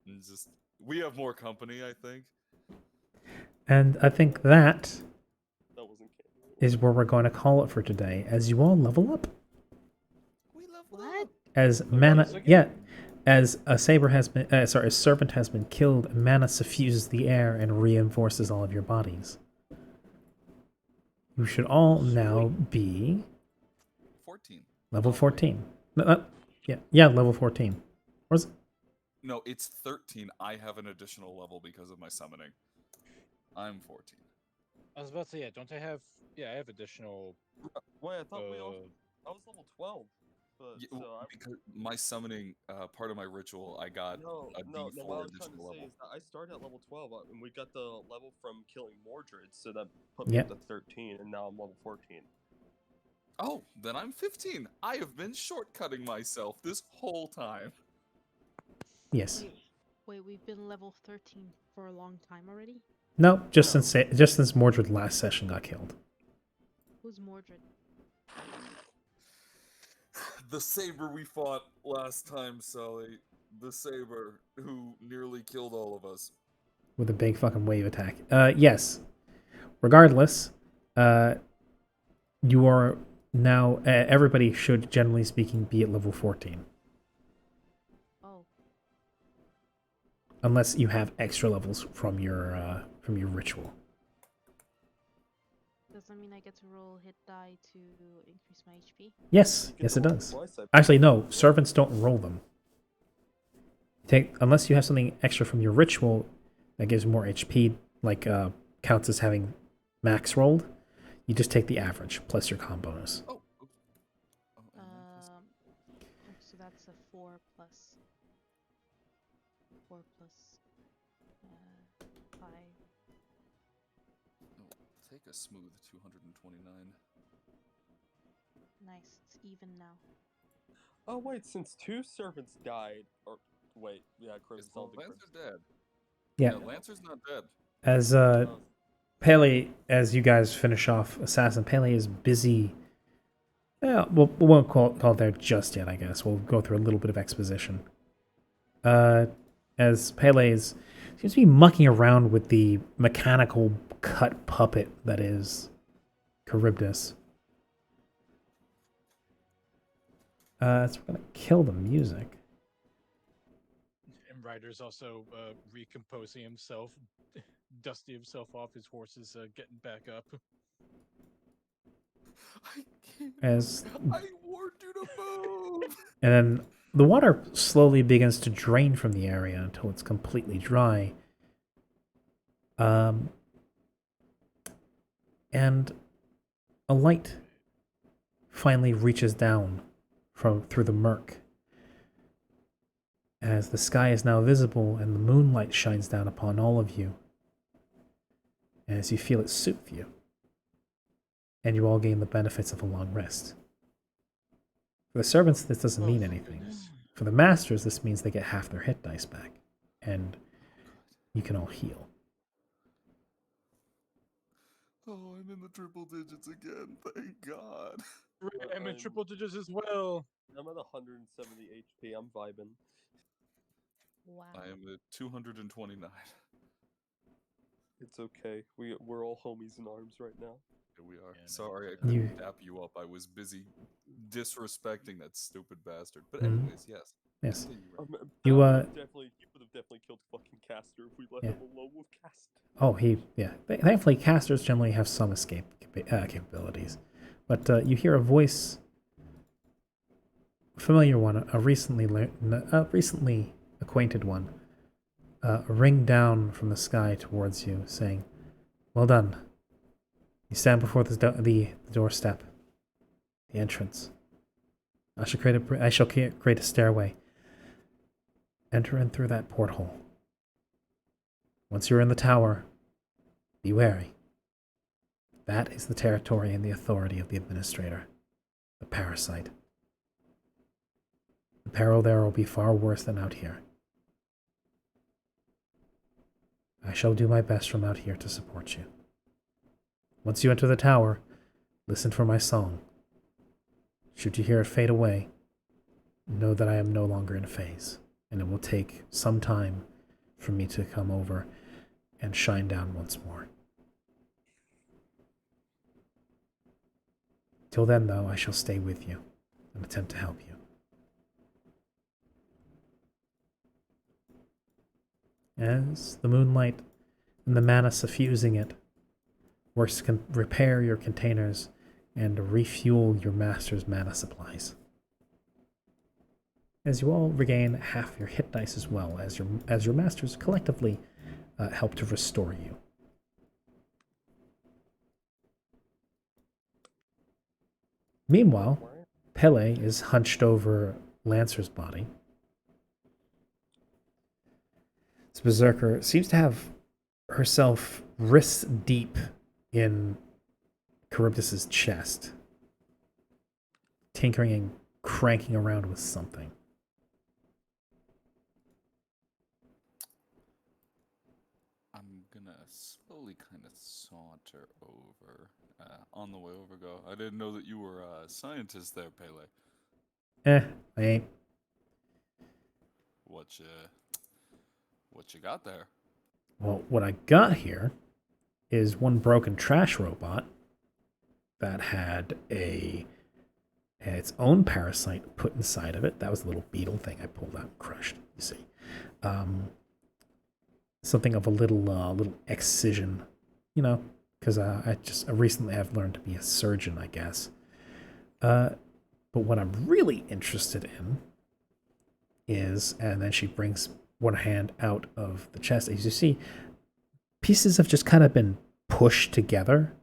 and just. We have more company, I think. And I think that That wasn't canon. is where we're going to call it for today, as you all level up. We love What? As mana, as a servant has been killed, mana suffuses the air and reinforces all of your bodies. You should all now be 14. level 14. No, yeah, level 14. Where's it? No, it's 13. I have an additional level because of my summoning. I'm 14. I was about to say, yeah, don't I have... Yeah, I have additional... Wait, I thought I was level 12. But, Yeah, so because my summoning, part of my ritual, I got no, a what I D4 was trying to additional say level. is that I started at level 12, and we got the level from killing Mordred, so that put me Yep. up to 13, and now I'm level 14. Oh, then I'm 15. I have been shortcutting myself this whole time. Yes. Wait, we've been level 13 for a long time already? No, just since Mordred last session got killed. Who's Mordred? The saber we fought last time, Sully. The saber who nearly killed all of us. With a big fucking wave attack. Yes. Regardless, you are now... everybody should, generally speaking, be at level 14. Oh, Unless you have extra levels from your ritual. does that mean I get to roll hit die to increase my HP? Yes, yes it does. Actually, no, servants don't roll them. Unless you have something extra from your ritual that gives more HP, like counts as having max rolled, you just take the average plus your con bonus. Oh. Oh, So that's a 4 plus 5. take a smooth 229. Nice, it's even now. Oh wait, since 2 servants died, or wait, yeah, Is Crimson Salted Lancer Crimson. dead? Yeah. No, Lancer's not dead. As Oh, Pele, as you guys finish off Assassin, Pele is busy. Yeah, we won't call it there just yet, I guess. We'll go through a little bit of exposition. As Pele seems to be mucking around with the mechanical cut puppet that is Charybdis. So we're gonna kill the music. And Ryder's also recomposing himself, dusting himself off. His horse is getting back up. I can't. As I warned you to move. And then the water slowly begins to drain from the area until it's completely dry. And a light finally reaches down through the murk. As the sky is now visible and the moonlight shines down upon all of you. As you feel it soothe you. And you all gain the benefits of a long rest. For the servants, this doesn't mean anything. For the masters, this means they get half their hit dice back. And you can all heal. Oh, I'm in the triple digits again. Thank God. I'm in triple digits as well. I'm at 170 HP. I'm vibing. Wow. I am at 229. It's okay. We're all homies in arms right now. Here we are. Yeah, no, Sorry, I it's, couldn't dap you up. I was busy disrespecting that stupid bastard. But anyways, yes. Yes. Continue, Ray. You, he would have definitely killed fucking Caster if we let Yeah. him alone with Cast. Oh, Thankfully, casters generally have some escape capabilities. But you hear a voice, a familiar one, a recently acquainted one, ring down from the sky towards you, saying, "Well done. You stand before the doorstep, the entrance. I shall create a stairway. Enter in through that porthole. Once you're in the tower, be wary. That is the territory and the authority of the administrator, the parasite. The peril there will be far worse than out here. I shall do my best from out here to support you. Once you enter the tower, listen for my song. Should you hear it fade away, know that I am no longer in phase, and it will take some time for me to come over and shine down once more. Till then, though, I shall stay with you and attempt to help you." As the moonlight and the mana suffusing it works to repair your containers and refuel your master's mana supplies. As you all regain half your hit dice as well, as your masters collectively help to restore you. Meanwhile, Pele is hunched over Lancer's body. This berserker seems to have herself wrists deep in Charybdis's chest, tinkering and cranking around with something. I'm gonna slowly kind of saunter over. On the way over, go. I didn't know that you were a scientist there, Pele. I ain't. What you got there? Well, what I got here is one broken trash robot that had its own parasite put inside of it. That was the little beetle thing I pulled out and crushed, you see. Something of a little excision, because I recently have learned to be a surgeon, I guess. But what I'm really interested in is, and then she brings one hand out of the chest. As you see, pieces have just kind of been pushed together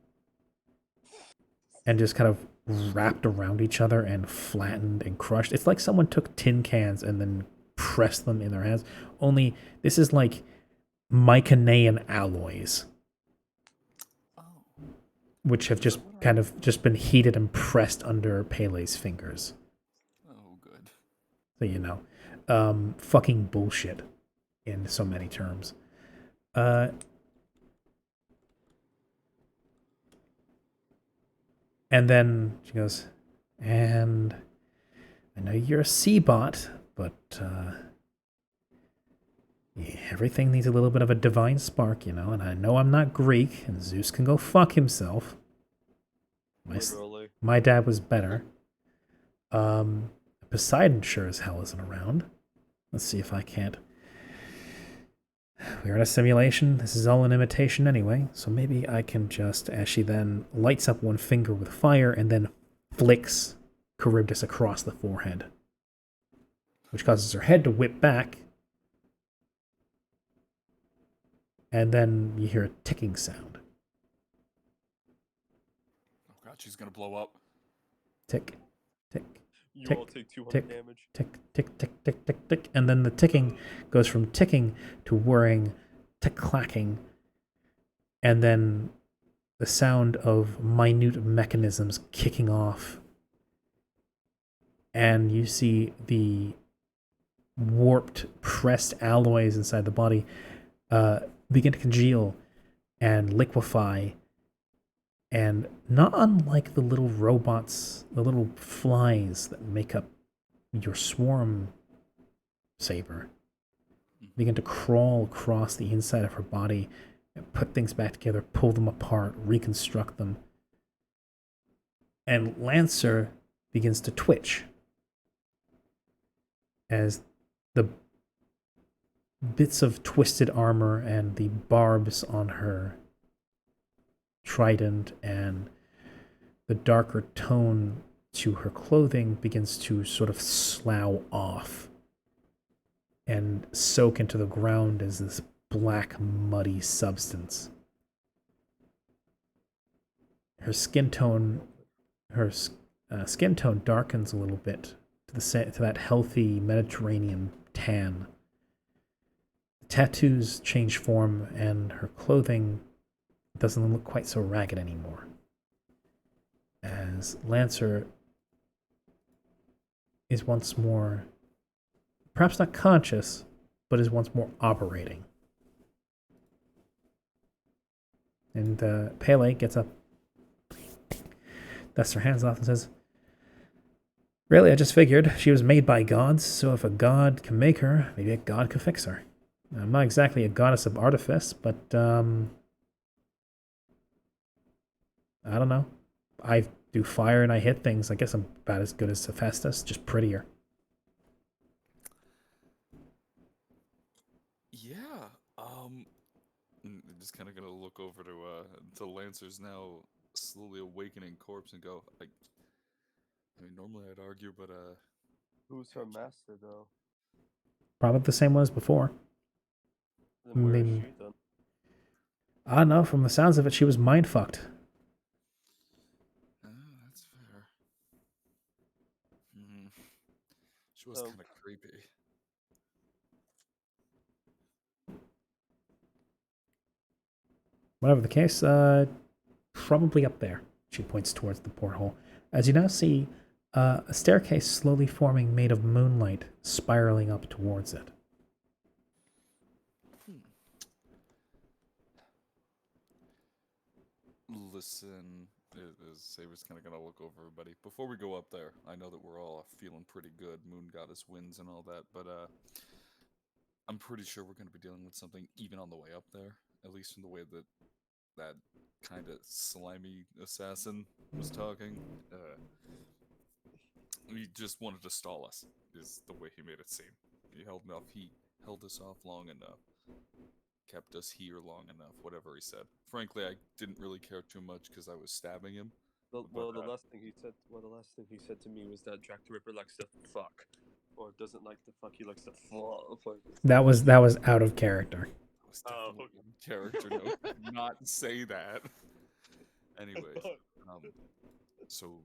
and just kind of wrapped around each other and flattened and crushed. It's like someone took tin cans and then pressed them in their hands. Only this is like Mycenaean alloys, which have just kind of just been heated and pressed under Pele's fingers. Oh, good. So you know, fucking bullshit in so many terms. And then she goes, and I know you're a C-bot, but yeah, everything needs a little bit of a divine spark, you know, and I know I'm not Greek, and Zeus can go fuck himself. Literally. My dad was better. Poseidon sure as hell isn't around. Let's see if I can't. We're in a simulation. This is all an imitation anyway, so maybe I can just, as she then lights up one finger with fire and then flicks Charybdis across the forehead, which causes her head to whip back, and then you hear a ticking sound. Oh god, she's gonna blow up. Tick, tick, You tick, all take 200 tick, damage. tick, tick, tick, tick, tick, tick, and then the ticking goes from ticking to whirring to clacking, and then the sound of minute mechanisms kicking off, and you see the warped, pressed alloys inside the body begin to congeal and liquefy, and not unlike the little robots, the little flies that make up your swarm saber, begin to crawl across the inside of her body and put things back together, pull them apart, reconstruct them. And Lancer begins to twitch as the bits of twisted armor and the barbs on her trident and the darker tone to her clothing begins to sort of slough off and soak into the ground as this black, muddy substance. Her skin tone darkens a little bit to that healthy Mediterranean tan. The tattoos change form, and her clothing doesn't look quite so ragged anymore. As Lancer is once more, perhaps not conscious, but is once more operating. And Pele gets up, dusts her hands off, and says, "Really, I just figured she was made by gods, so if a god can make her, maybe a god could fix her. I'm not exactly a goddess of artifice, but, I don't know. I do fire and I hit things. I guess I'm about as good as Hephaestus, just prettier." Yeah. Just kind of gonna look over to Lancer's now slowly awakening corpse and go, I mean, normally I'd argue, but Who's her master, though? Probably the same one as before. Then where is mean- she, then? I don't know. From the sounds of it, she was mind fucked. that's fair. She was Oh. kind of creepy. Whatever the case, probably up there. She points towards the porthole. As you now see a staircase slowly forming made of moonlight spiraling up towards it. Listen, Saber's kind of gonna look over everybody. Before we go up there, I know that we're all feeling pretty good, Moon Goddess wins and all that, but I'm pretty sure we're gonna be dealing with something even on the way up there. At least from the way that that kind of slimy assassin was talking. He just wanted to stall us, is the way he made it seem. He held us off long enough. Kept us here long enough, whatever he said. Frankly, I didn't really care too much because I was stabbing him. The last thing he said to me was that Jack the Ripper likes to fuck, or doesn't like to fuck. He likes to fall. That was out of character. That was definitely in character. No, did not say that. Anyways, so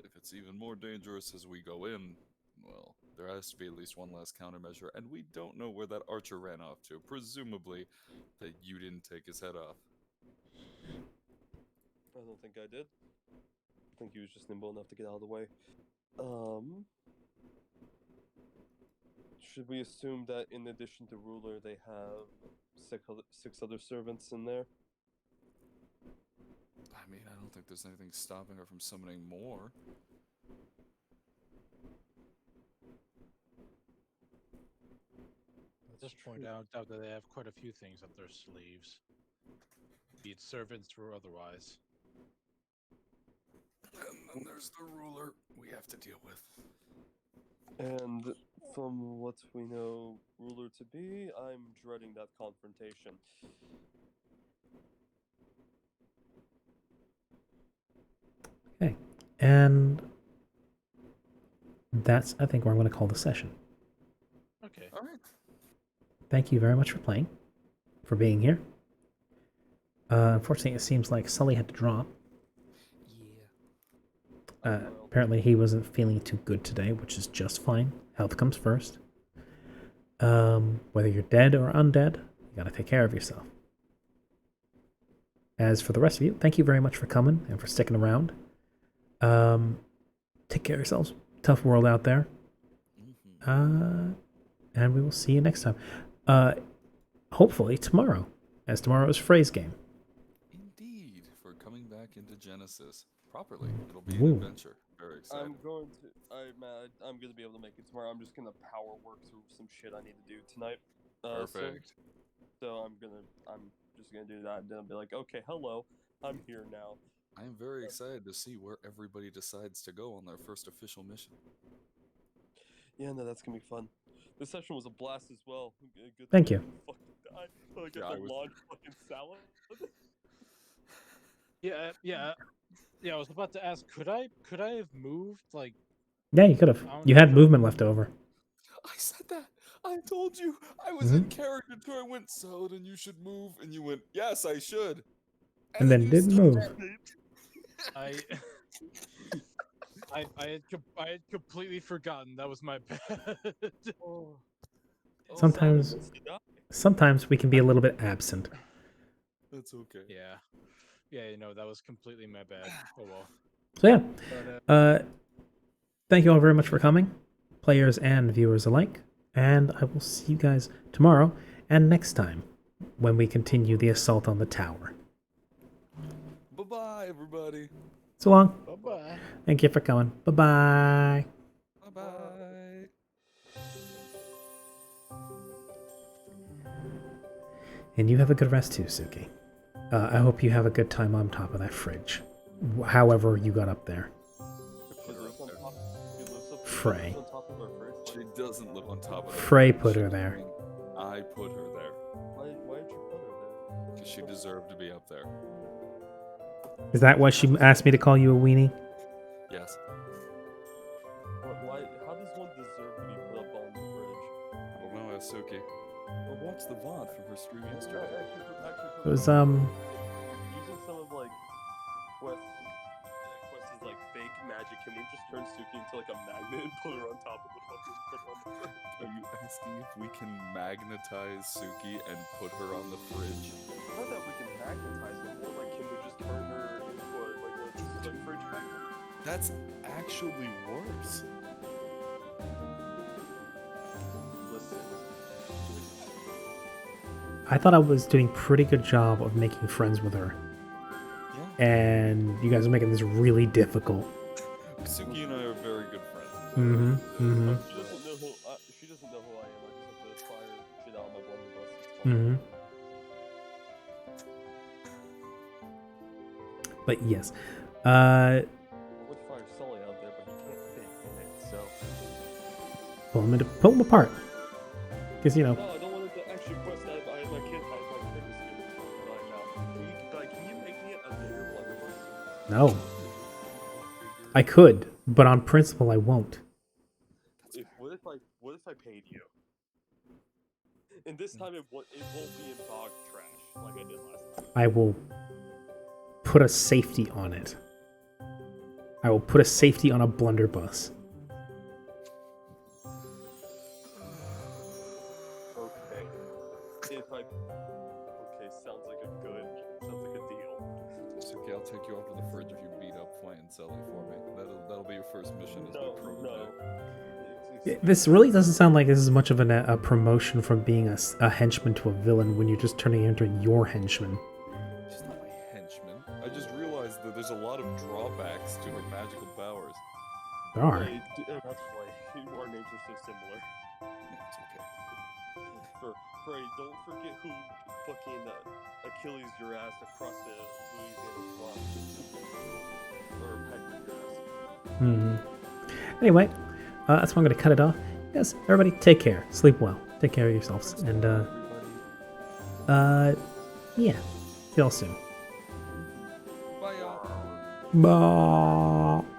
if it's even more dangerous as we go in, well, there has to be at least one last countermeasure, and we don't know where that archer ran off to. Presumably that you didn't take his head off. I don't think I did. I think he was just nimble enough to get out of the way. should we assume that in addition to ruler, they have six other servants in there? I mean, I don't think there's anything stopping her from summoning more. At this point, I don't doubt that they have quite a few things up their sleeves, be it servants or otherwise. And then there's the ruler we have to deal with. And from what we know ruler to be, I'm dreading that confrontation. Okay. And that's, I think, where I'm going to call the session. Okay. All right. Thank you very much for playing, for being here. Unfortunately, it seems like Sully had to drop. Yeah. Apparently, he wasn't feeling too good today, which is just fine. Health comes first. Whether you're dead or undead, you gotta take care of yourself. As for the rest of you, thank you very much for coming and for sticking around. Take care of yourselves. Tough world out there. Mm-hmm. And we will see you next time. Hopefully tomorrow, as tomorrow is Frey's game. Indeed, for coming back into Genesis properly. It'll be Ooh. an adventure. Very excited. I'm going to be able to make it tomorrow. I'm just gonna power work through some shit I need to do tonight. Perfect. So I'm just gonna do that, and then I'll be like, okay, hello, I'm here now. I am very excited to see where everybody decides to go on their first official mission. Yeah, no, that's gonna be fun. This session was a blast as well. Good Thank thing you. I fucking died. So I get Yeah, I the was- launch fucking salad. Yeah. I was about to ask, could I have moved? Like, Yeah, you could have. You had movement left over. I said that. I told you. I was in character too. I went, so then you should move, and you went, yes, I should. And then you didn't still move. didn't. I had completely forgotten. That was my bad. Oh, Sometimes- Salad wants to die. Sometimes we can be a little bit absent. that's okay. Yeah, that was completely my bad. Oh well. So yeah, But, thank you all very much for coming, players and viewers alike. And I will see you guys tomorrow and next time when we continue the assault on the tower. Bye-bye, everybody. So long. bye-bye. Thank you for coming. Bye-bye. Bye-bye. And you have a good rest too, Suki. I hope you have a good time on top of that fridge. However you got up there. She lives on top. Frey. On top of our fridge. She doesn't live on top of it. Frey put her there. I put her there. Why did you put her there? Because she deserved to be up there. Is that why she asked me to call you a weenie? Yes. Why? How does one deserve to be put up on the fridge? I don't know, Asuki. But watch the VOD from her stream yesterday. It was, using some of like Quest's like fake magic. Can we just turn Suki into like a magnet and put her on top of the fucking? Are you asking if we can magnetize Suki and put her on the fridge? Not that we can magnetize her, but like, can we just turn her into a fridge magnet? That's actually worse. Listen. I thought I was doing pretty good job of making friends with her. Yeah. And you guys are making this really difficult. Suki and I are very good friends. Mm-hmm. Mm-hmm. She doesn't know who I am. I just have to fire shit out of my blunderbuss. It's fine. Mm-hmm. But yes. I would fire Sully out there, but he can't fit in it, so. Pull them apart. Because, you know, No, I don't want to actually quest that. I can't hide my fitness skills right now. Can you make me a bigger blunderbuss? no. I could, but on principle I won't. What if I paid you? And this time it won't be in bog trash like I did last time. I will put a safety on it. I will put a safety on a blunderbuss. Okay. Sounds like a deal. Suki, I'll take you out to the fridge if you beat up Flay and Sully for me. That'll be your first mission as my pro No. This really doesn't sound like this is much of a promotion from being a henchman to a villain when you're just turning into your henchman. She's not my henchman. I just realized that there's a lot of drawbacks to her magical powers. There are. That's why our names are so similar. It's okay. Frey, don't forget who fucking Achilles your ass across the Louisiana swamp. Or pecked your ass. Anyway, that's why I'm going to cut it off. Yes, everybody, take care. Sleep well. Take care of yourselves. And, yeah. See y'all soon. Bye, y'all. Bye.